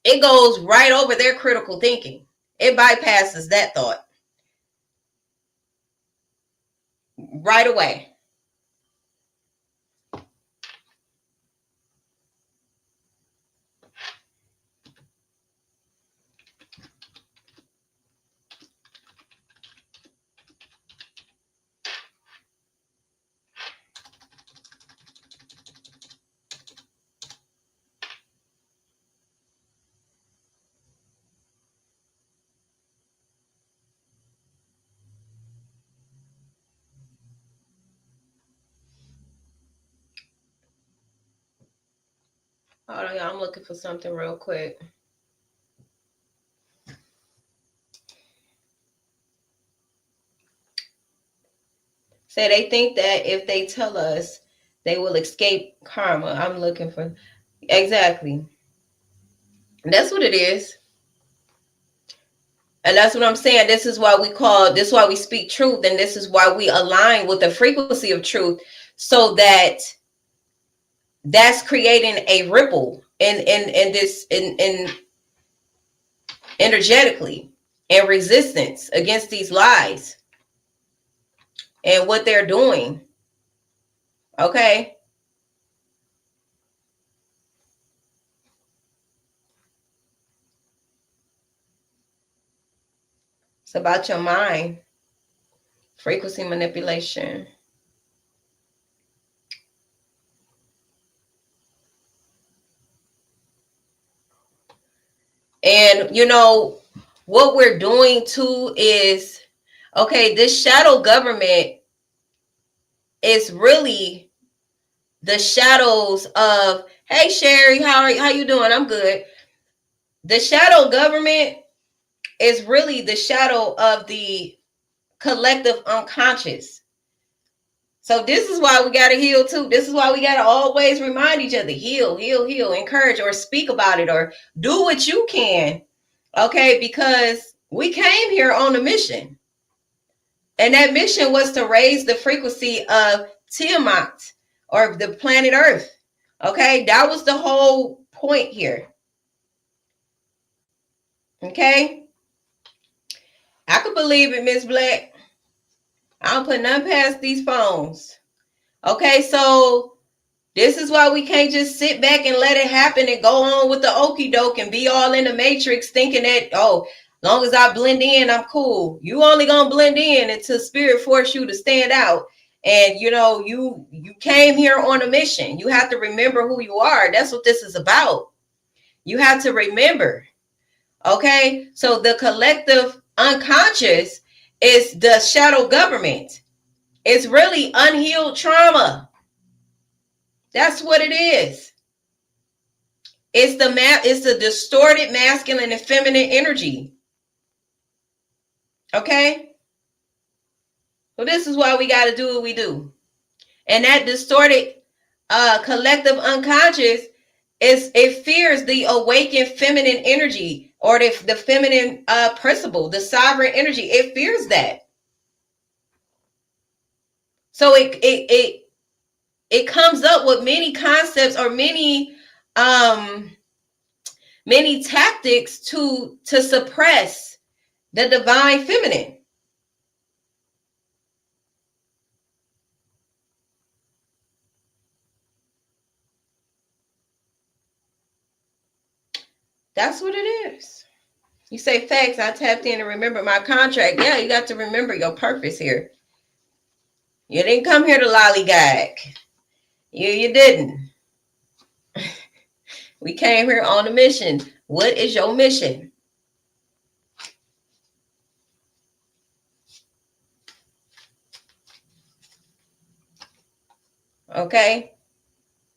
it goes right over their critical thinking. It bypasses that thought right away. Hold on, y'all. I'm looking for something real quick. Say they think that if they tell us, they will escape karma. I'm looking for exactly. That's what it is. And that's what I'm saying. This is why we speak truth, and this is why we align with the frequency of truth, so that that's creating a ripple in energetically and resistance against these lies and what they're doing. Okay. It's about your mind. Frequency manipulation. And you know what we're doing too is, okay, this shadow government is really the shadows of, hey Sherry, how you doing? I'm good. The shadow government is really the shadow of the collective unconscious. So this is why we got to heal too. This is why we got to always remind each other, heal, encourage, or speak about it, or do what you can. Okay, because we came here on a mission. And that mission was to raise the frequency of Tiamat, or the planet Earth. Okay, that was the whole point here. Okay, I could believe it, Miss Black. I don't put none past these phones. Okay, so this is why we can't just sit back and let it happen and go on with the okie doke and be all in the matrix thinking that, oh, long as I blend in, I'm cool. You only gonna blend in until spirit force you to stand out. And you came here on a mission. You have to remember who you are. That's what this is about. You have to remember. Okay, so the collective unconscious is the shadow government. It's really unhealed trauma. That's what it is. It's the distorted masculine and feminine energy. Okay, so this is why we got to do what we do. And that distorted collective unconscious it fears the awakened feminine energy, or the feminine principle, the sovereign energy. It fears that. So it comes up with many concepts or many tactics to suppress the divine feminine. That's what it is. You say facts. I tapped in and remember my contract. Yeah, you got to remember your purpose here. You didn't come here to lollygag. You didn't. We came here on a mission. What is your mission? Okay.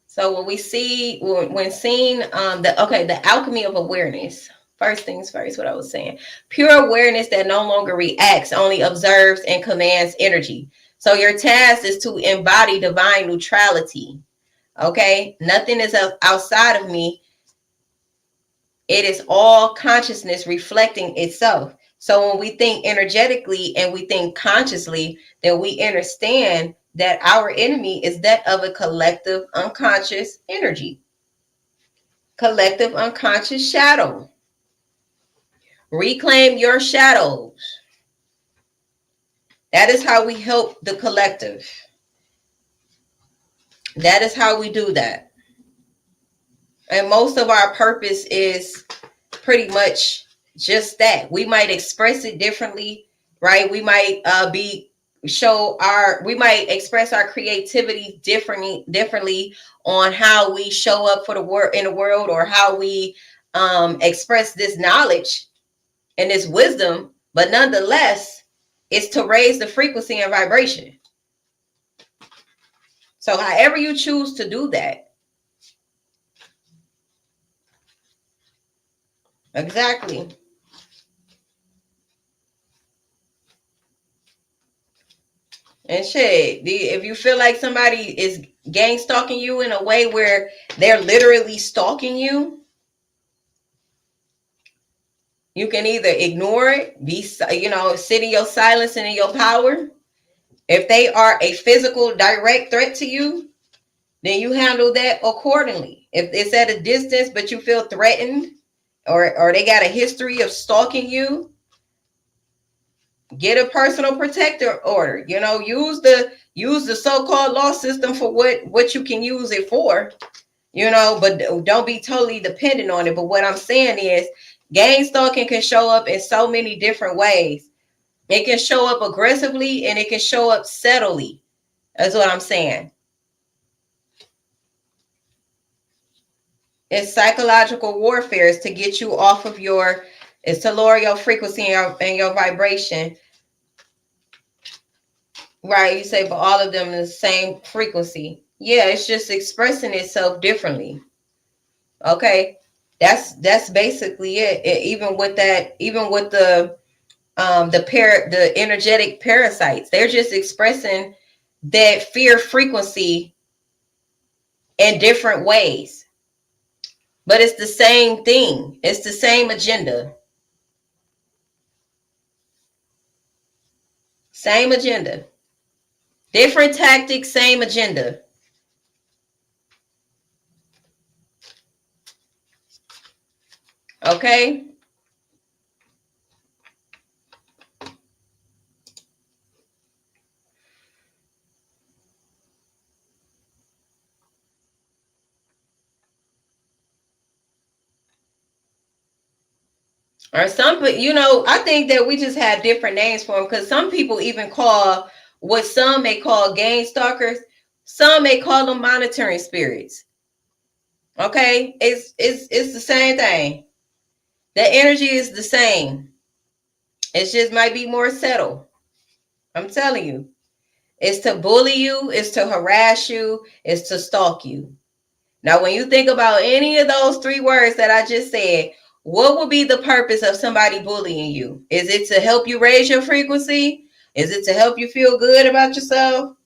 So when we see, when seeing the alchemy of awareness. First things first, what I was saying. Pure awareness that no longer reacts, only observes and commands energy. So your task is to embody divine neutrality. Okay? Nothing is outside of me. It is all consciousness reflecting itself. So when we think energetically and we think consciously, then we understand that our enemy is that of a collective unconscious energy, collective unconscious shadow. Reclaim your shadows. That is how we help the collective. That is how we do that. And most of our purpose is pretty much just that. We might express it differently, right? We might we might express our creativity differently on how we show up for the world in the world, or how we express this knowledge and this wisdom, but nonetheless, it's to raise the frequency and vibration. So however you choose to do that. Exactly. And shit, if you feel like somebody is gang stalking you in a way where they're literally stalking you, you can either ignore it, sit in your silence and in your power. If they are a physical direct threat to you, then you handle that accordingly. If it's at a distance but you feel threatened, or they got a history of stalking you, get a personal protector order. Use the so-called law system for what you can use it for. But don't be totally dependent on it. But what I'm saying is, gang stalking can show up in so many different ways. It can show up aggressively and it can show up subtly. That's what I'm saying. It's psychological warfare. Is to get you off of it's to lower your frequency and your vibration. Right, you say, but all of them in the same frequency. Yeah, it's just expressing itself differently. Okay, that's basically it. Even with the the energetic parasites, they're just expressing that fear frequency in different ways. But it's the same thing. It's the same agenda. Same agenda. Different tactics, same agenda. Okay? Or some, I think that we just have different names for them, because some people even call what some may call gang stalkers, some may call them monitoring spirits. Okay, it's the same thing. The energy is the same. It just might be more subtle. I'm telling you, it's to bully you, it's to harass you, it's to stalk you. Now, when you think about any of those three words that I just said, what would be the purpose of somebody bullying you? Is it to help you raise your frequency? Is it to help you feel good about yourself?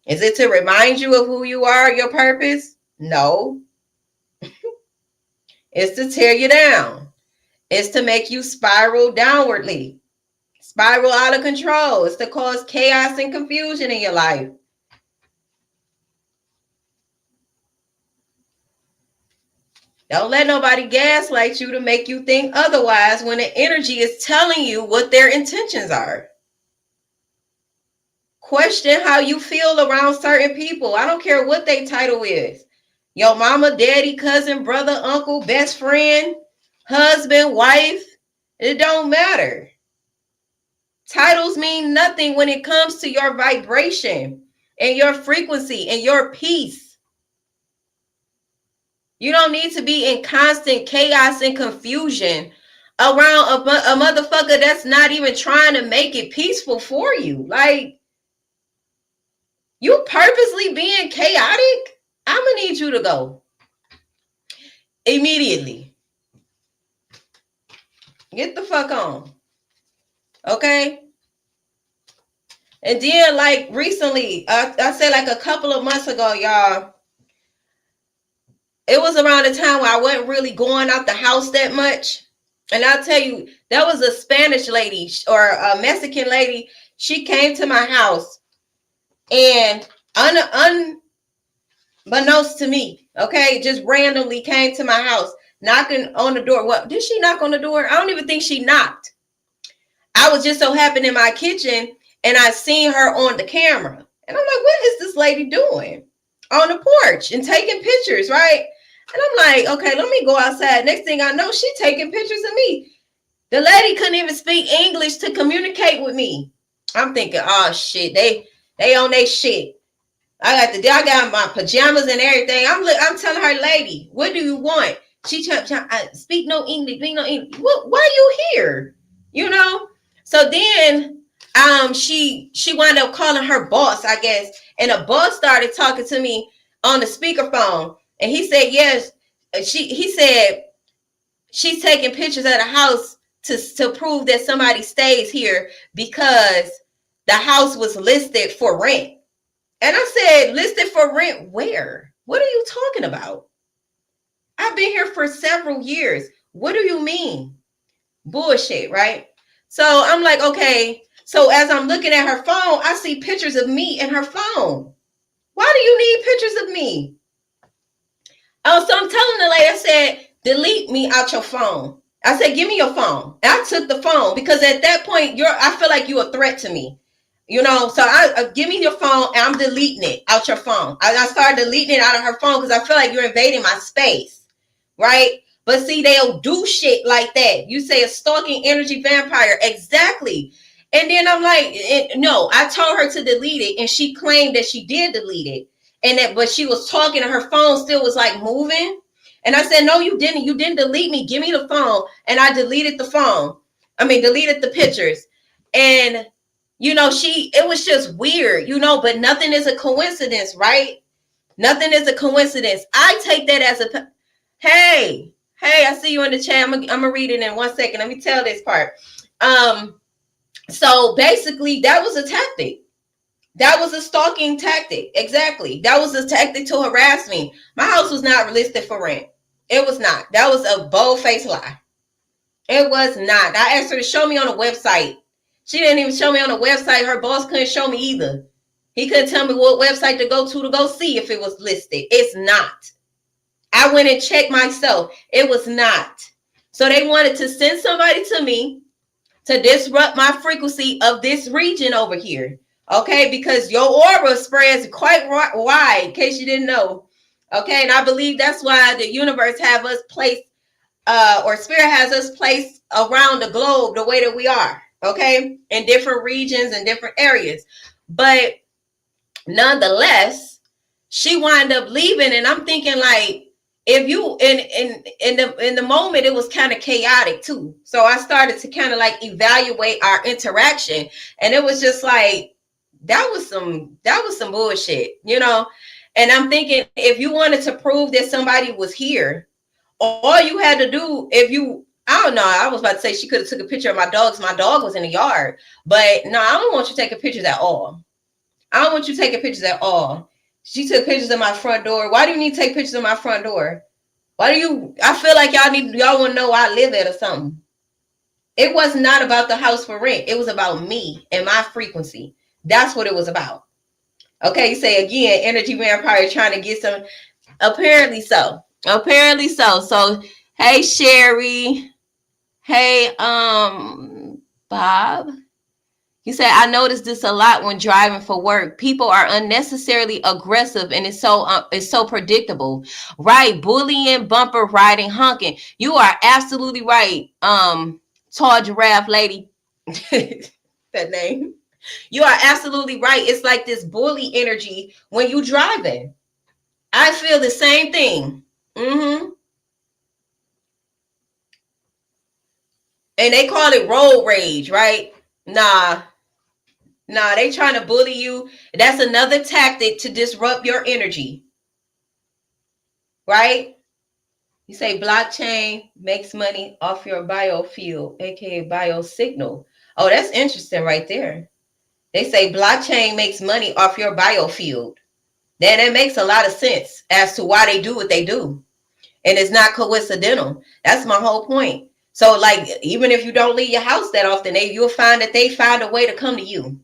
Is it to remind you of who you are, your purpose? No. It's to tear you down. It's to make you spiral downwardly, spiral out of control. It's to cause chaos and confusion in your life. Don't let nobody gaslight you to make you think otherwise when the energy is telling you what their intentions are. Question how you feel around certain people. I don't care what their title is. Your mama, daddy, cousin, brother, uncle, best friend, husband, wife. It don't matter. Titles mean nothing when it comes to your vibration and your frequency and your peace. You don't need to be in constant chaos and confusion around a motherfucker that's not even trying to make it peaceful for you. Like, you purposely being chaotic, I'm gonna need you to go immediately. Get the fuck on. Okay? And then, like, recently, I said like a couple of months ago, y'all, it was around the time where I wasn't really going out the house that much. And I'll tell you, that was a Spanish lady or a Mexican lady. She came to my house and unbeknownst to me, okay, just randomly came to my house, knocking on the door. What, did she knock on the door? I don't even think she knocked. I was just so happened in my kitchen and I seen her on the camera. And I'm like, what is this lady doing on the porch and taking pictures, right? And I'm like, okay, let me go outside. Next thing I know, she taking pictures of me. The lady couldn't even speak English to communicate with me. I'm thinking, oh shit, they on their shit. I got my pajamas and everything. I'm telling her, lady, what do you want? She speak no English, speak no English. Why are you here? You know? So then she wound up calling her boss, I guess. And the boss started talking to me on the speakerphone. And he said, yes, he said she's taking pictures of the house to prove that somebody stays here because the house was listed for rent. And I said, listed for rent where? What are you talking about? I've been here for several years. What do you mean? Bullshit, right? So I'm like, okay. So as I'm looking at her phone, I see pictures of me in her phone. Why do you need pictures of me? Oh, so I'm telling the lady, I said, delete me out your phone. I said, give me your phone. And I took the phone because at that point, I feel like you're a threat to me. You know, so I give me your phone and I'm deleting it out your phone. I started deleting it out of her phone because I feel like you're invading my space, right? But see, they'll do shit like that. You say a stalking energy vampire, exactly. And then I'm like, no, I told her to delete it, and she claimed that she did delete it, but she was talking and her phone still was like moving. And I said, no, you didn't. You didn't delete me. Give me the phone. And I deleted the phone. Deleted the pictures. And it was just weird, but nothing is a coincidence, right? Nothing is a coincidence. I take that as hey, I see you in the chat. I'm gonna read it in 1 second. Let me tell this part. So basically that was a tactic. That was a stalking tactic. Exactly. That was a tactic to harass me. My house was not listed for rent. It was not. That was a bold-faced lie. It was not. I asked her to show me on a website. She didn't even show me on the website. Her boss couldn't show me either. He couldn't tell me what website to go see if it was listed. It's not. I went and checked myself. It was not. So they wanted to send somebody to me to disrupt my frequency of this region over here. Okay, because your aura spreads quite wide, in case you didn't know. Okay, and I believe that's why the universe have us placed, or spirit has us placed around the globe the way that we are. Okay, in different regions and different areas. But nonetheless, she wound up leaving, and I'm thinking like, if you in the moment, it was kind of chaotic too. So I started to kind of like evaluate our interaction, and it was just like that was some bullshit, you know. And I'm thinking, if you wanted to prove that somebody was here, all you had to do, if you, I don't know, I was about to say she could have took a picture of my dogs. My dog was in the yard, but no, I don't want you taking pictures at all. I don't want you taking pictures at all. She took pictures of my front door. Why do you need to take pictures of my front door? Why do you? I feel like y'all want to know where I live at or something. It was not about the house for rent. It was about me and my frequency. That's what it was about. Okay, you say again, energy vampire trying to get some. Apparently so. Apparently so. So, hey Sherry. Hey, Bob. You said, I noticed this a lot when driving for work. People are unnecessarily aggressive, and it's so predictable. Right, bullying, bumper riding, honking. You are absolutely right. Tall giraffe lady. That name. You are absolutely right. It's like this bully energy when you driving. I feel the same thing. Mm-hmm. And they call it road rage, right? Nah, they trying to bully you. That's another tactic to disrupt your energy, right? You say blockchain makes money off your biofield, aka biosignal. Oh, that's interesting right there. They say blockchain makes money off your biofield. Then it makes a lot of sense as to why they do what they do. And it's not coincidental. That's my whole point. So, like, even if you don't leave your house that often, you'll find that they find a way to come to you.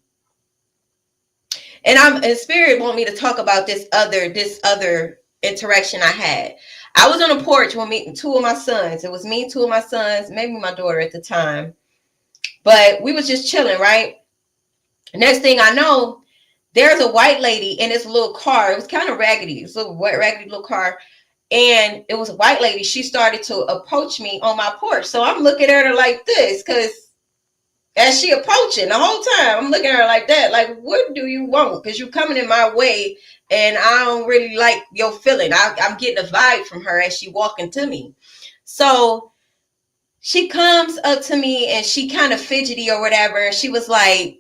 And spirit want me to talk about this other interaction I had. I was on a porch with me, two of my sons. It was me, two of my sons, maybe my daughter at the time. But we was just chilling, right? Next thing I know, there's a white lady in this little car. It was kind of raggedy. It was a little raggedy little car. And it was a white lady. She started to approach me on my porch. So I'm looking at her like this, because as she approaching the whole time, I'm looking at her like that. Like, what do you want? Because you're coming in my way, and I don't really like your feeling. I'm getting a vibe from her as she walking to me. So she comes up to me, and she kind of fidgety or whatever. And she was like,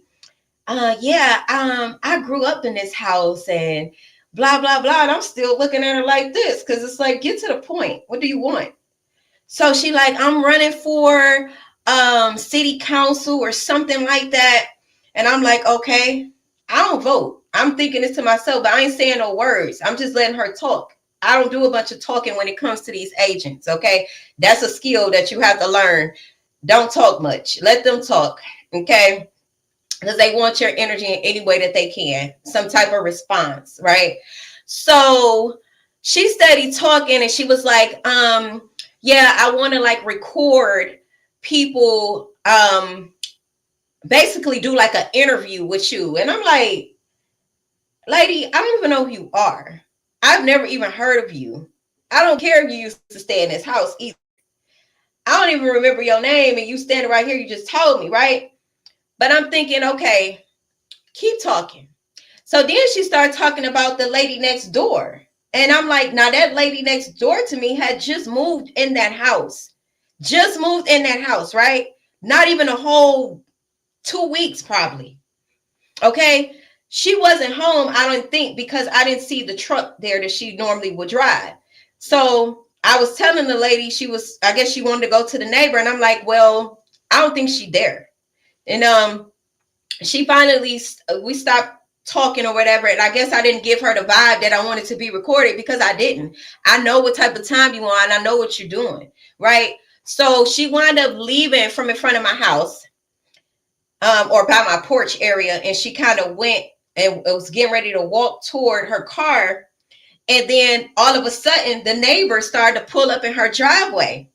I grew up in this house and blah, blah, blah. And I'm still looking at her like this, because it's like, get to the point. What do you want? So she like, I'm running for city council or something like that. And I'm like, okay, I don't vote. I'm thinking this to myself, but I ain't saying no words. I'm just letting her talk. I don't do a bunch of talking when it comes to these agents. Okay. That's a skill that you have to learn. Don't talk much. Let them talk. Okay. Because they want your energy in any way that they can. Some type of response. Right. So she started talking, and she was like, yeah, I want to like record people, basically do like an interview with you. And I'm like, lady, I don't even know who you are. I've never even heard of you. I don't care if you used to stay in this house either. I don't even remember your name, and you standing right here, you just told me, right? But I'm thinking, okay, keep talking. So then she started talking about the lady next door. And I'm like, now that lady next door to me had just moved in that house. Just moved in that house, right? Not even a whole 2 weeks, probably. Okay. She wasn't home, I don't think, because I didn't see the truck there that she normally would drive. So I was telling the lady, I guess she wanted to go to the neighbor. And I'm like, well, I don't think she's there. And she finally, we stopped talking or whatever. And I guess I didn't give her the vibe that I wanted to be recorded, because I didn't. I know what type of time you on. I know what you're doing. Right. So she wound up leaving from in front of my house, or by my porch area. And she kind of went and was getting ready to walk toward her car. And then all of a sudden, the neighbor started to pull up in her driveway.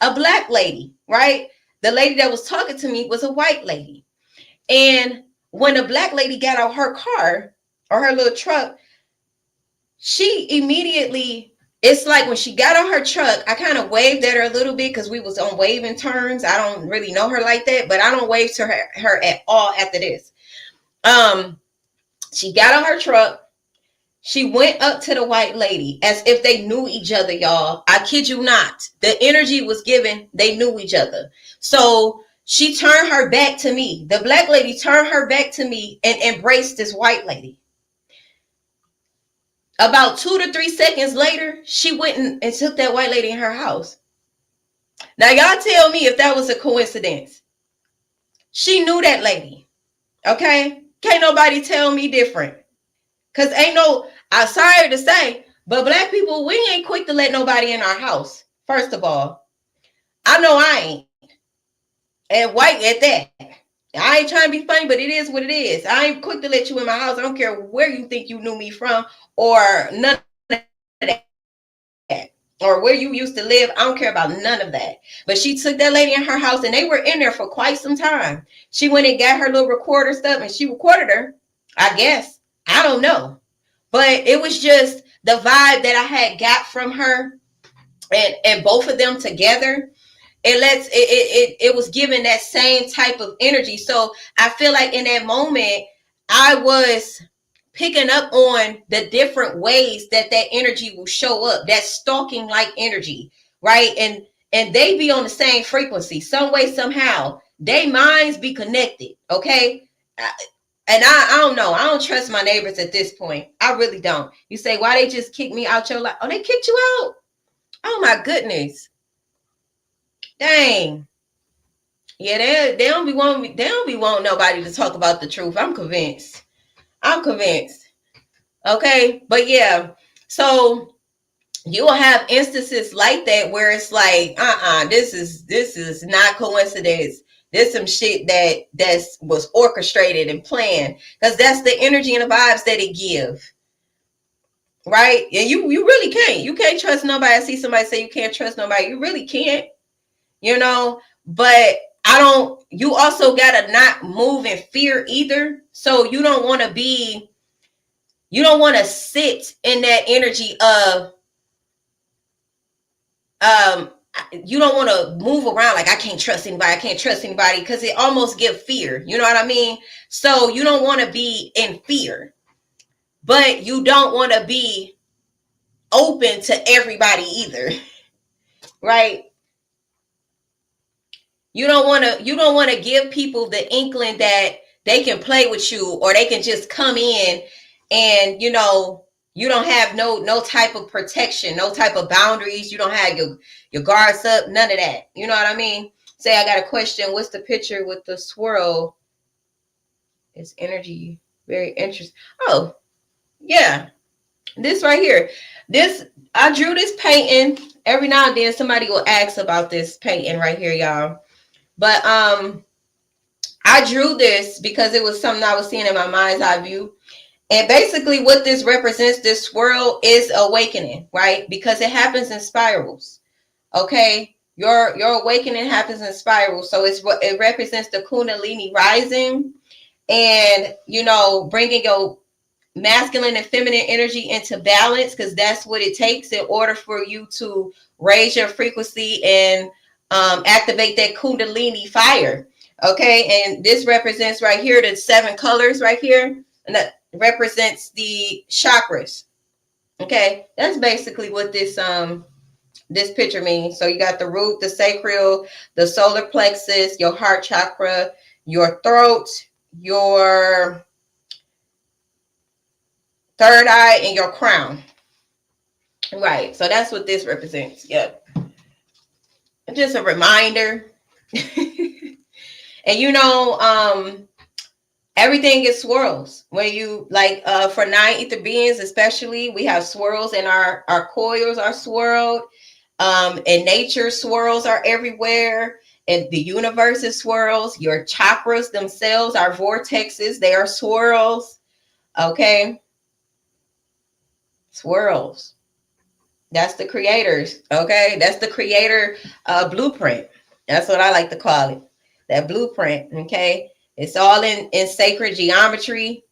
a black lady, right? The lady that was talking to me was a white lady. And when the black lady got out her car or her little truck, she immediately, it's like when she got on her truck, I kind of waved at her a little bit because we was on waving terms. I don't really know her like that, but I don't wave to her at all after this. She got on her truck. She went up to the white lady as if they knew each other, y'all. I kid you not. The energy was given. They knew each other. So she turned her back to me. The black lady turned her back to me and embraced this white lady. About 2 to 3 seconds later, she went and took that white lady in her house. Now, y'all tell me if that was a coincidence. She knew that lady. Okay? Can't nobody tell me different. Because ain't no, I'm sorry to say, but black people, we ain't quick to let nobody in our house. First of all, I know I ain't. And white at that. I ain't trying to be funny, but it is what it is. I ain't quick to let you in my house. I don't care where you think you knew me from or none of that. Or where you used to live. I don't care about none of that. But she took that lady in her house and they were in there for quite some time. She went and got her little recorder stuff and she recorded her. I guess. I don't know. But it was just the vibe that I had got from her and both of them together. It was given that same type of energy. So I feel like in that moment, I was picking up on the different ways that energy will show up, that stalking like energy, right? And they be on the same frequency, some way, somehow. They minds be connected, okay? And I don't know. I don't trust my neighbors at this point. I really don't. You say, why they just kicked me out your life? Oh, they kicked you out? Oh my goodness. Dang. Yeah, they don't be wanting me, they don't be wanting nobody to talk about the truth. I'm convinced. Okay. But yeah. So you will have instances like that where it's like, this is not coincidence. There's some shit that was orchestrated and planned, because that's the energy and the vibes that it give, right? And you really can't. You can't trust nobody. I see somebody say you can't trust nobody. You really can't, But you also gotta not move in fear either. So you don't want to sit in that energy of you don't want to move around like I can't trust anybody, because it almost gives fear. You know what I mean? So you don't want to be in fear, but you don't want to be open to everybody either, right? You don't want to give people the inkling that they can play with you or they can just come in and you don't have no type of protection, no type of boundaries. You don't have your guards up, none of that. You know what I mean? Say I got a question. What's the picture with the swirl? It's energy. Very interesting. Oh, yeah. This right here. I drew this painting. Every now and then somebody will ask about this painting right here, y'all. But I drew this because it was something I was seeing in my mind's eye view. And basically what this represents, this swirl, is awakening, right? Because it happens in spirals. Okay? Your awakening happens in spirals. So it represents the Kundalini rising and, bringing your masculine and feminine energy into balance, because that's what it takes in order for you to raise your frequency and activate that Kundalini fire. Okay, and this represents right here the 7 colors right here, and that represents the chakras. Okay, that's basically what this picture means. So you got the root, the sacral, the solar plexus, your heart chakra, your throat, your third eye, and your crown. Right. So that's what this represents. Yep. Just a reminder. And everything is swirls. When you for 9 ether beings, especially, we have swirls, and our coils are swirled. And nature swirls are everywhere. And the universe is swirls. Your chakras themselves are vortexes. They are swirls. Okay. Swirls. That's the creators. Okay. That's the creator blueprint. That's what I like to call it. That blueprint. Okay. It's all in sacred geometry.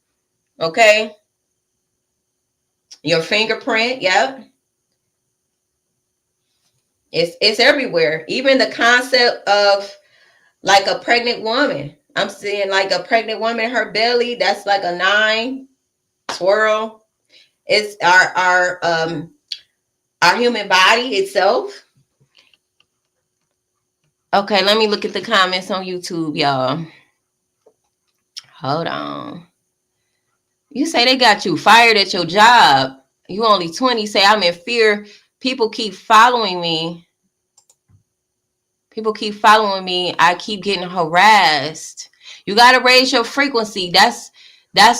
Okay. Your fingerprint. Yep. It's everywhere. Even the concept of like a pregnant woman. I'm seeing like a pregnant woman, her belly, that's like a 9 swirl. It's our human body itself. Okay, let me look at the comments on YouTube, y'all. Hold on. You say they got you fired at your job. You only 20. Say I'm in fear. People keep following me. People keep following me. I keep getting harassed. You got to raise your frequency. That's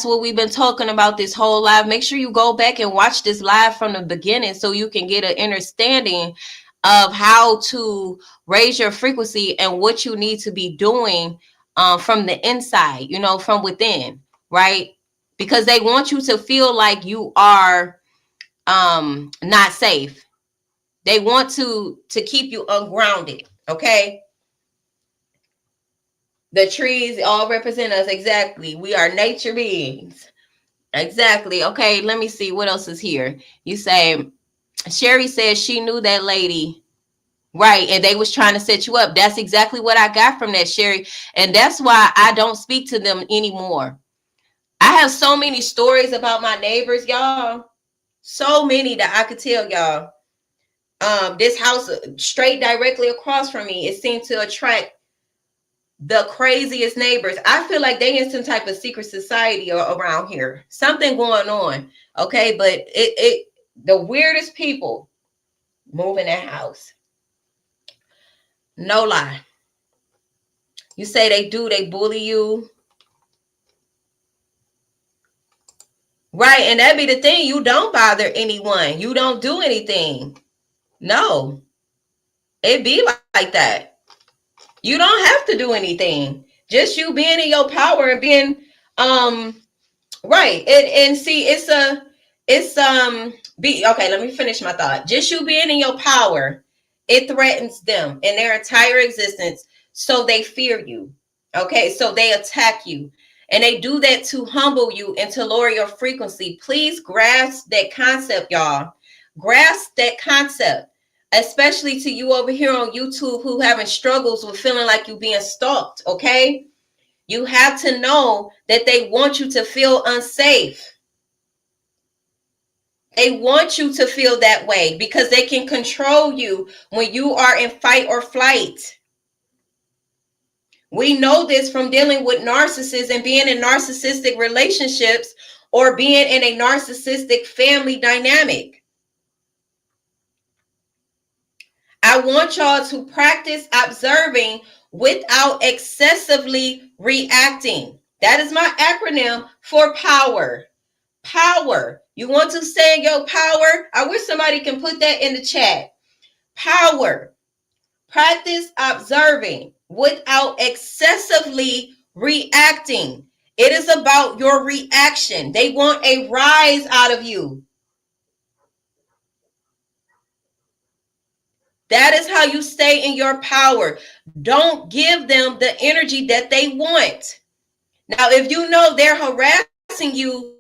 what we've been talking about this whole live. Make sure you go back and watch this live from the beginning so you can get an understanding of how to raise your frequency and what you need to be doing from the inside, from within, right? Because they want you to feel like you are not safe. They want to keep you ungrounded. Okay. The trees all represent us. Exactly. We are nature beings. Exactly. Okay. Let me see what else is here. You say Sherry says she knew that lady. Right. And they was trying to set you up. That's exactly what I got from that, Sherry. And that's why I don't speak to them anymore. I have so many stories about my neighbors, y'all. So many that I could tell y'all. This house straight directly across from me, it seemed to attract the craziest neighbors. I feel like they in some type of secret society around here. Something going on. Okay, but it the weirdest people move in that house. No lie. You say they bully you. Right, and that be the thing. You don't bother anyone. You don't do anything. No. It be like that. You don't have to do anything. Just you being in your power and being right. And see, be okay, let me finish my thought. Just you being in your power, it threatens them in their entire existence. So they fear you. Okay, so they attack you. And they do that to humble you and to lower your frequency. Please grasp that concept, y'all. Grasp that concept, especially to you over here on YouTube who having struggles with feeling like you being stalked. Okay, you have to know that they want you to feel unsafe. They want you to feel that way because they can control you when you are in fight or flight. We know this from dealing with narcissists and being in narcissistic relationships or being in a narcissistic family dynamic. I want y'all to practice observing without excessively reacting. That is my acronym for power. Power. You want to stay in your power? I wish somebody can put that in the chat. Power. Practice observing without excessively reacting. It is about your reaction. They want a rise out of you. That is how you stay in your power. Don't give them the energy that they want. Now, if you know they're harassing you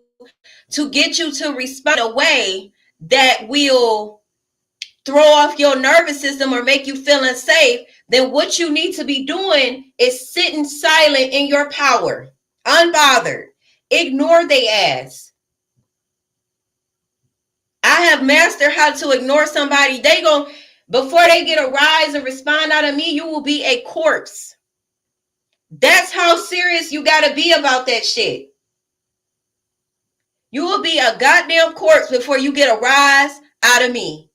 to get you to respond in a way that will throw off your nervous system or make you feel unsafe, then what you need to be doing is sitting silent in your power, unbothered. Ignore they ass. I have mastered how to ignore somebody. Before they get a rise and respond out of me, you will be a corpse. That's how serious you got to be about that shit. You will be a goddamn corpse before you get a rise out of me.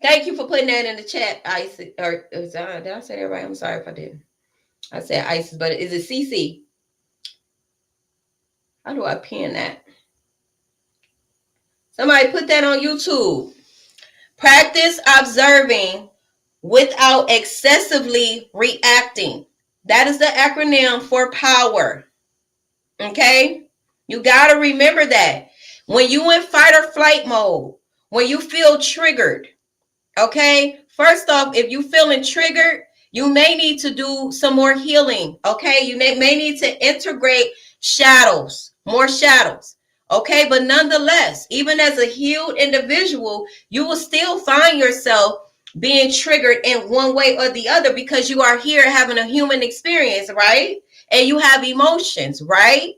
Thank you for putting that in the chat, Isis. Or did I say that right? I'm sorry if I didn't. I said Isis, but is it CC? How do I pin that? Somebody put that on YouTube. Practice observing without excessively reacting. That is the acronym for power. Okay? You got to remember that. When you in fight or flight mode, when you feel triggered, okay? First off, if you feeling triggered, you may need to do some more healing, okay? You may need to integrate shadows, more shadows, okay? But nonetheless, even as a healed individual, you will still find yourself being triggered in one way or the other because you are here having a human experience, right? And you have emotions, right?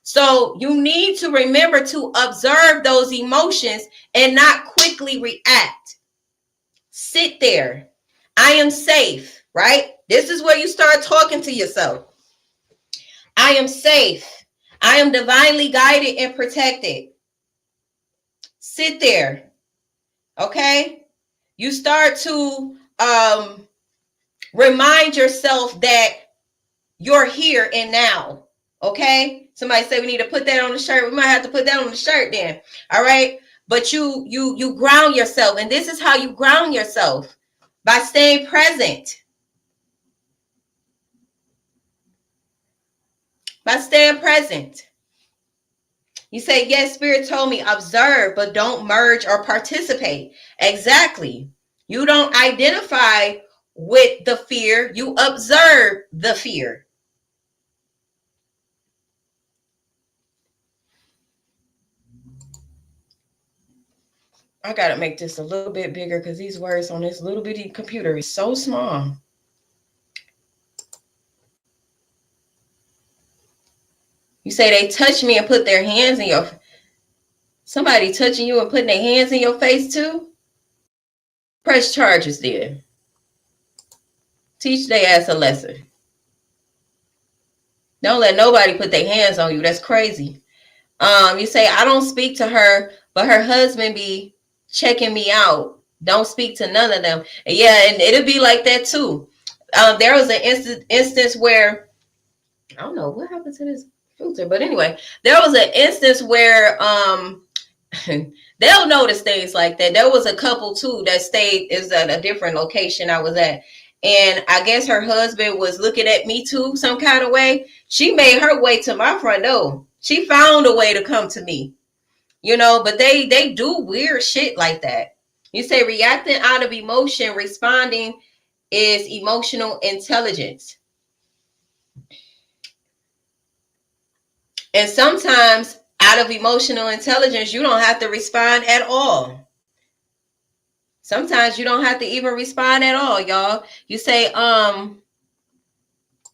So you need to remember to observe those emotions and not quickly react. Sit there. I am safe, right? This is where you start talking to yourself. I am safe. I am divinely guided and protected. Sit there. Okay? You start to remind yourself that you're here and now. Okay? Somebody said we need to put that on the shirt. We might have to put that on the shirt then. All right? But you ground yourself, and this is how you ground yourself, by staying present. By staying present. You say, yes, Spirit told me, observe, but don't merge or participate. Exactly. You don't identify with the fear, you observe the fear. I got to make this a little bit bigger because these words on this little bitty computer is so small. You say they touch me and put their hands in your... Somebody touching you and putting their hands in your face too? Press charges then. Teach their ass a lesson. Don't let nobody put their hands on you. That's crazy. You say, I don't speak to her, but her husband be checking me out. Don't speak to none of them. And yeah, and it'll be like that too. There was an instance where, I don't know what happened to this filter, but anyway, there was an instance where they'll notice things like that. There was a couple too that stayed is at a different location I was at. And I guess her husband was looking at me too, some kind of way. She made her way to my front door. She found a way to come to me, but they do weird shit like that. You say reacting out of emotion, responding is emotional intelligence. And sometimes out of emotional intelligence, you don't have to respond at all. Sometimes you don't have to even respond at all, y'all. You say,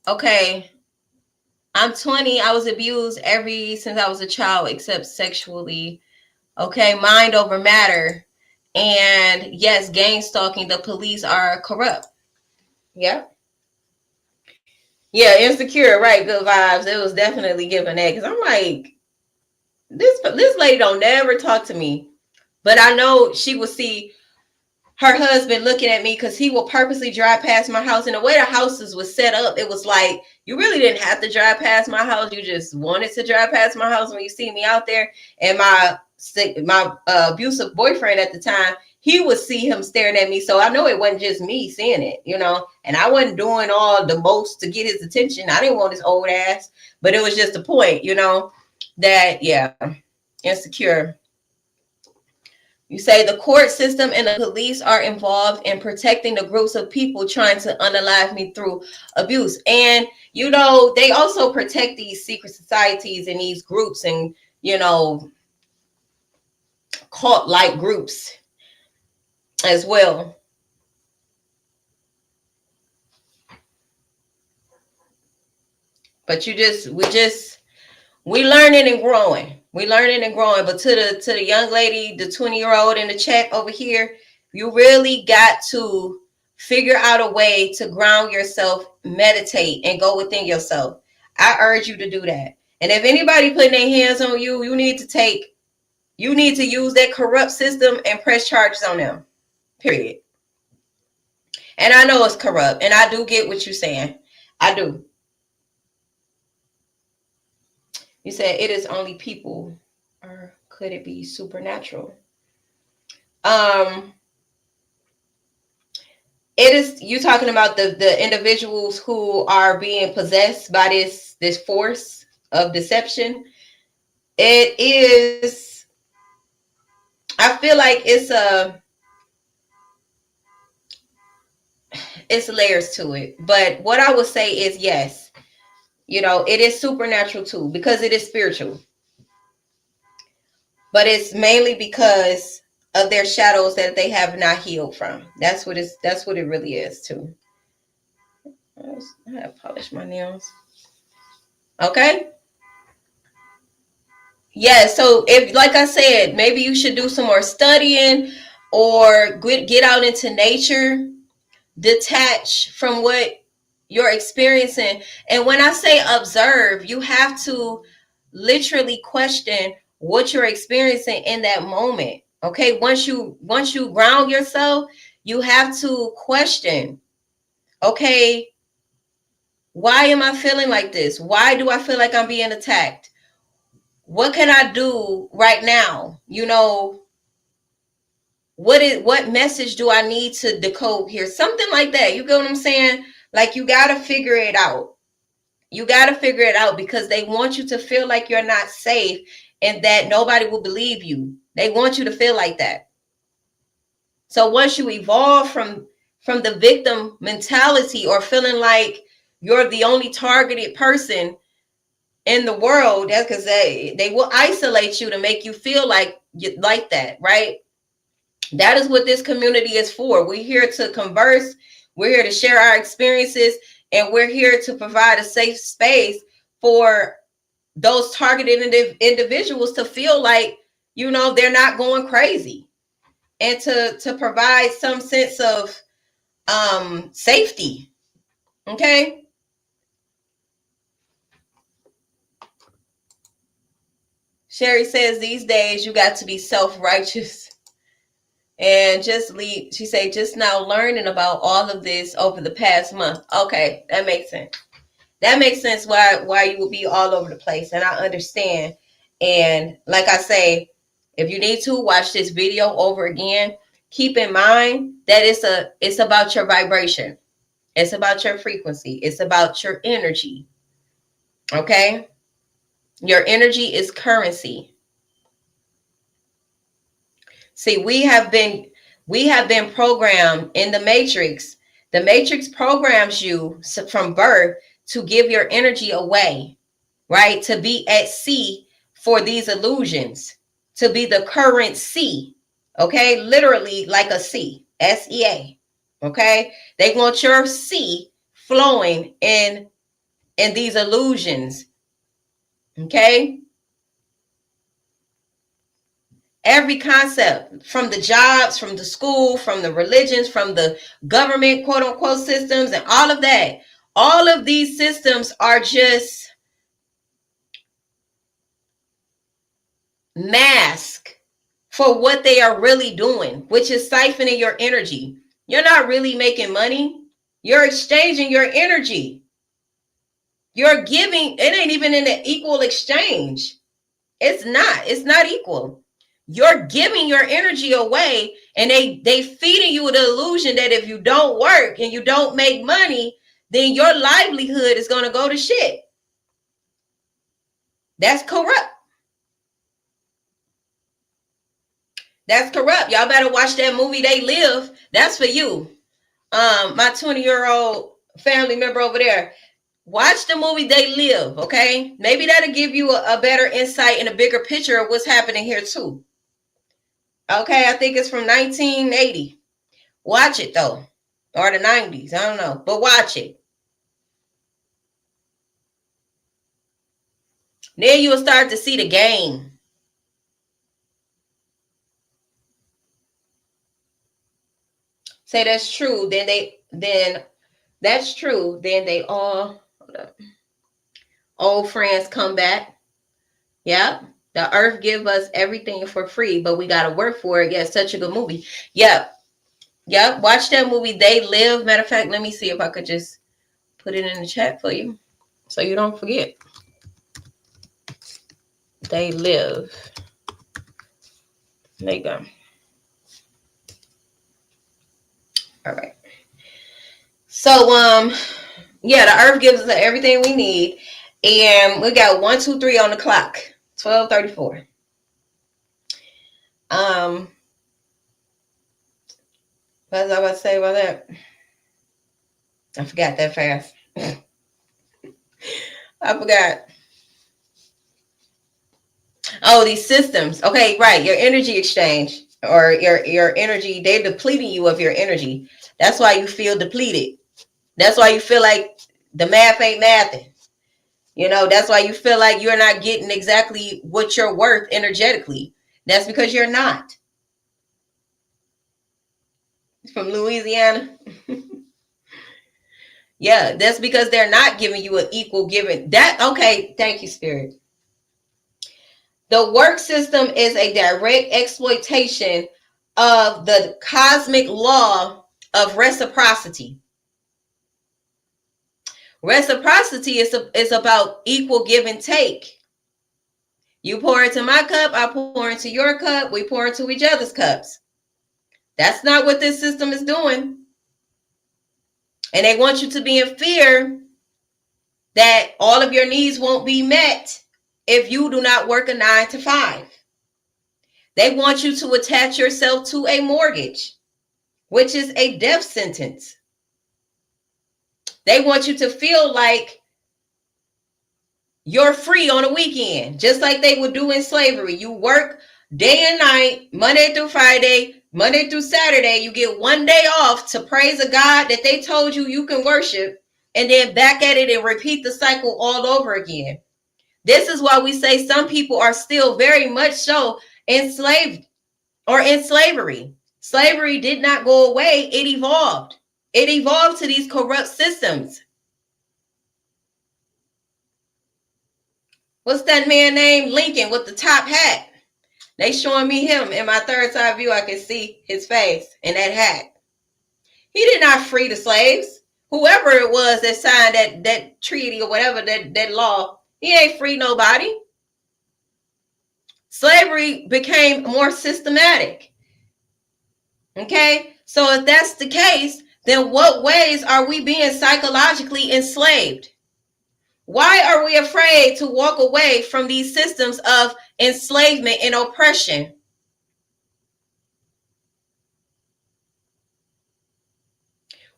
okay, I'm 20. I was abused since I was a child, except sexually. Okay, mind over matter. And yes, gang stalking. The police are corrupt. Yep. Yeah, insecure, right? Good vibes. It was definitely giving that because I'm like, this lady don't never talk to me, but I know she will see her husband looking at me because he will purposely drive past my house. And the way the houses was set up, it was like you really didn't have to drive past my house. You just wanted to drive past my house when you see me out there. And my abusive boyfriend at the time, he would see him staring at me. So I know it wasn't just me seeing it, and I wasn't doing all the most to get his attention. I didn't want his old ass, but it was just a point, that, yeah, insecure. You say the court system and the police are involved in protecting the groups of people trying to unalive me through abuse. And, they also protect these secret societies and these groups and, cult-like groups as well. But we learning and growing. We learning and growing. But to the young lady, the 20-year-old in the chat over here, you really got to figure out a way to ground yourself, meditate, and go within yourself. I urge you to do that. And if anybody putting their hands on you, you need to use that corrupt system and press charges on them. Period. And I know it's corrupt, and I do get what you're saying. I do. You said it is only people, or could it be supernatural? It is you talking about the individuals who are being possessed by this force of deception. It is, I feel like it's layers to it. But what I would say is yes, it is supernatural too, because it is spiritual. But it's mainly because of their shadows that they have not healed from. That's what it really is too. I have polished my nails. Okay. Yeah, so if, like I said, maybe you should do some more studying or get out into nature, detach from what you're experiencing. And when I say observe, you have to literally question what you're experiencing in that moment. Okay? Once you ground yourself, you have to question, okay, why am I feeling like this? Why do I feel like I'm being attacked? What can I do right now? What message do I need to decode here? Something like that. You get what I'm saying? Like, you got to figure it out. You got to figure it out, because they want you to feel like you're not safe and that nobody will believe you. They want you to feel like that. So once you evolve from the victim mentality, or feeling like you're the only targeted person in the world, that's because they will isolate you to make you feel like that, right? That is what this community is for. We're here to converse. We're here to share our experiences, and we're here to provide a safe space for those targeted individuals to feel like, they're not going crazy, and to provide some sense of safety. Okay. Sherry says these days you got to be self-righteous and just leave. She said just now learning about all of this over the past month. Okay, that makes sense. That makes sense why you will be all over the place, and I understand. And like I say, if you need to watch this video over again, keep in mind that it's about your vibration. It's about your frequency. It's about your energy. Okay? Your energy is currency. See, we have been programmed in the matrix. The matrix programs you from birth to give your energy away, right? To be at sea for these illusions, to be the current sea. Okay? Literally like a sea. SEA. Okay? They want your sea flowing in these illusions. Okay? Every concept, from the jobs, from the school, from the religions, from the government, quote unquote, systems, and all of that. All of these systems are just mask for what they are really doing, which is siphoning your energy. You're not really making money. You're exchanging your energy. You're giving, it ain't even in an equal exchange. It's not equal. You're giving your energy away, and they feeding you the illusion that if you don't work and you don't make money, then your livelihood is going to go to shit. That's corrupt. That's corrupt. Y'all better watch that movie They Live. That's for you. My 20-year-old family member over there. Watch the movie They Live, okay? Maybe that'll give you a better insight and a bigger picture of what's happening here too. Okay, I think it's from 1980. Watch it though. Or the 90s. I don't know. But watch it. Then you'll start to see the game. Say that's true. Then that's true. Then they all old friends come back. Yep. The earth give us everything for free, but we gotta work for it. Yeah, such a good movie. Yep. Yep. Watch that movie They Live. Matter of fact, let me see if I could just put it in the chat for you so you don't forget. They Live. There you go. All right. So yeah, the earth gives us everything we need, and we got 1, 2, 3 on the clock. 12:34. What was I about to say about that? I forgot that fast. I forgot. Oh, these systems. Okay, right. Your energy exchange or your energy, they're depleting you of your energy. That's why you feel depleted. That's why you feel like the math ain't mathing. You know, that's why you feel like you're not getting exactly what you're worth energetically. That's because you're not. From Louisiana. Yeah, that's because they're not giving you an equal giving. That okay, thank you, Spirit. The work system is a direct exploitation of the cosmic law of reciprocity. Reciprocity is about equal give and take. You pour into my cup, I pour into your cup, we pour into each other's cups. That's not what this system is doing. And they want you to be in fear that all of your needs won't be met if you do not work a 9 to 5. They want you to attach yourself to a mortgage, which is a death sentence. They want you to feel like you're free on a weekend, just like they would do in slavery. You work day and night, Monday through Friday, Monday through Saturday. You get one day off to praise a God that they told you you can worship, and then back at it and repeat the cycle all over again. This is why we say some people are still very much so enslaved or in slavery. Slavery did not go away. It evolved. It evolved to these corrupt systems. What's that man named Lincoln with the top hat? They showing me him in my third side view. I can see his face in that hat. He did not free the slaves. Whoever it was that signed that treaty or whatever, that law, he ain't free nobody. Slavery became more systematic. Okay, so if that's the case, then what ways are we being psychologically enslaved? Why are we afraid to walk away from these systems of enslavement and oppression?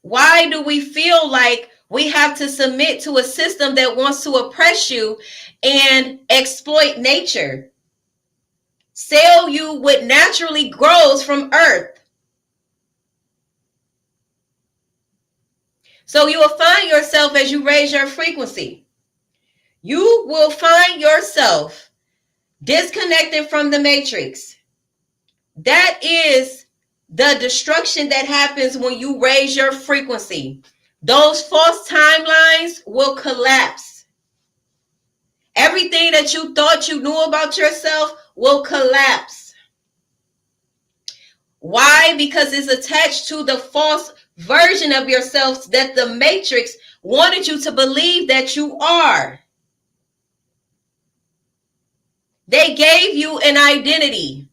Why do we feel like we have to submit to a system that wants to oppress you and exploit nature? Sell you what naturally grows from earth. So you will find yourself as you raise your frequency. You will find yourself disconnected from the matrix. That is the destruction that happens when you raise your frequency. Those false timelines will collapse. Everything that you thought you knew about yourself will collapse. Why? Because it's attached to the false version of yourself that the matrix wanted you to believe that you are. They gave you an identity.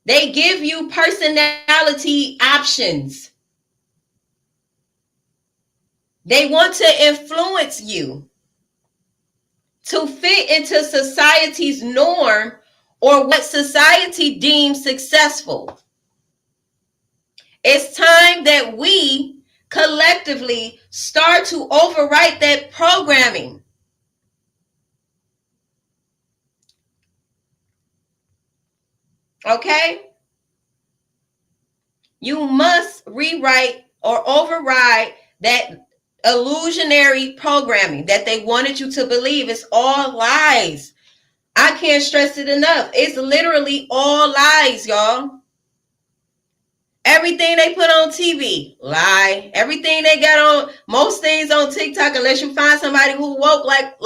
They give you personality options. They want to influence you to fit into society's norm or what society deems successful. It's time that we collectively start to overwrite that programming. Okay? You must rewrite or override that illusionary programming that they wanted you to believe is all lies. I can't stress it enough. It's literally all lies, y'all. Everything they put on TV, lie. Everything they got on, most things on TikTok, unless you find somebody who woke like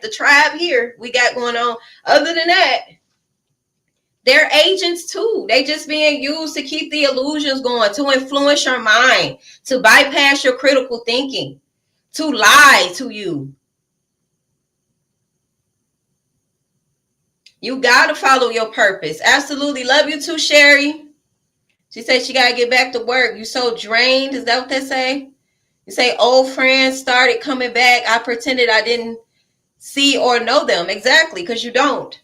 the tribe here we got going on. Other than that, they're agents too. They just being used to keep the illusions going, to influence your mind, to bypass your critical thinking, to lie to you. You got to follow your purpose. Absolutely. Love you too, Sherry. She said she got to get back to work. You so drained. Is that what they say? You say old friends started coming back. I pretended I didn't see or know them. Exactly, because you don't.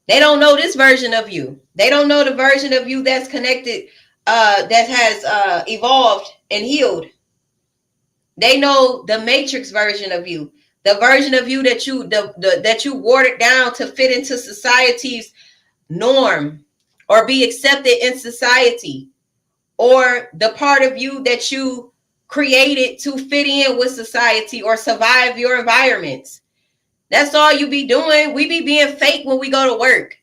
They don't know this version of you. They don't know the version of you that's connected, that has evolved and healed. They know the matrix version of you, the version of you that that you watered down to fit into society's norm or be accepted in society, or the part of you that you created to fit in with society or survive your environments. That's all you be doing. We be being fake when we go to work.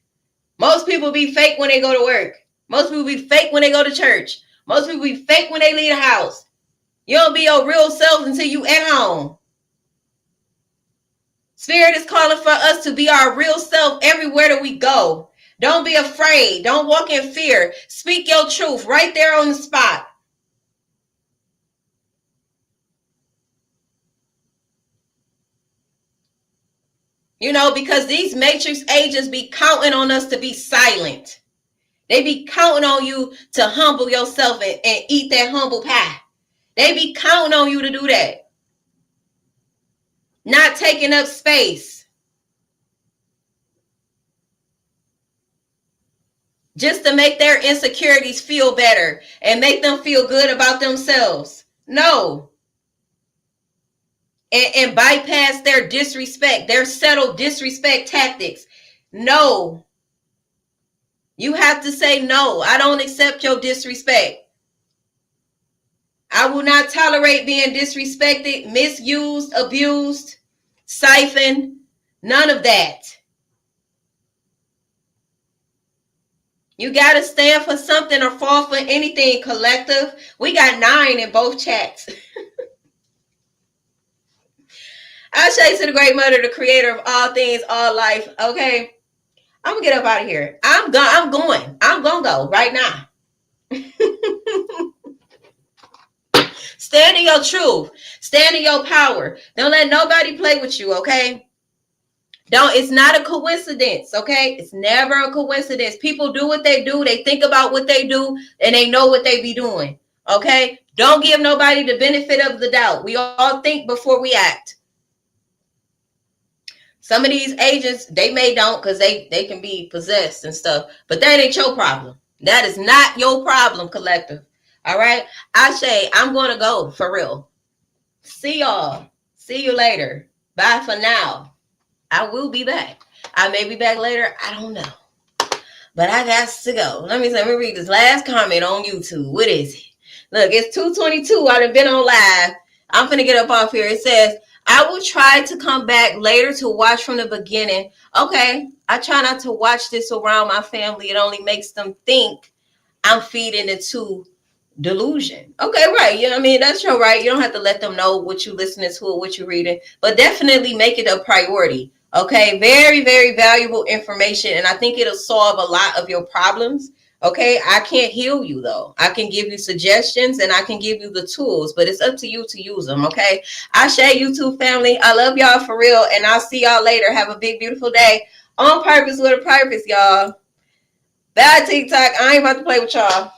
Most people be fake when they go to work. Most people be fake when they go to church. Most people be fake when they leave the house. You don't be your real self until you at home. Spirit is calling for us to be our real self everywhere that we go. Don't be afraid. Don't walk in fear. Speak your truth right there on the spot. You know, because these matrix agents be counting on us to be silent. They be counting on you to humble yourself and eat that humble pie. They be counting on you to do that. Not taking up space. Just to make their insecurities feel better and make them feel good about themselves. No. And bypass their disrespect, their settled disrespect tactics. No. You have to say, no, I don't accept your disrespect. I will not tolerate being disrespected, misused, abused, siphoned, none of that. You got to stand for something or fall for anything, collective. We got 9 in both chats. I say to the great mother, the creator of all things, all life. Okay, I'm going to get up out of here. I'm going to go right now. Stand in your truth. Stand in your power. Don't let nobody play with you, okay? It's not a coincidence, okay? It's never a coincidence. People do what they do. They think about what they do, and they know what they be doing, okay? Don't give nobody the benefit of the doubt. We all think before we act. Some of these agents, they don't because they can be possessed and stuff, but that ain't your problem. That is not your problem, collective. All right? I say I'm going to go for real. See y'all. See you later. Bye for now. I will be back. I may be back later. I don't know. But I got to go. Let me read this last comment on YouTube. What is it? Look, it's 2:22. I've been on live. I'm finna get up off here. It says, I will try to come back later to watch from the beginning. Okay. I try not to watch this around my family. It only makes them think I'm feeding into delusion. Okay, right. You know what I mean? That's your right. You don't have to let them know what you're listening to or what you're reading, but definitely make it a priority. Okay, very, very valuable information, and I think it'll solve a lot of your problems. Okay, I can't heal you though. I can give you suggestions and I can give you the tools, but it's up to you to use them. Okay, I share YouTube family. I love y'all for real, and I'll see y'all later. Have a big, beautiful day on purpose with a purpose, y'all. Bye, TikTok. I ain't about to play with y'all.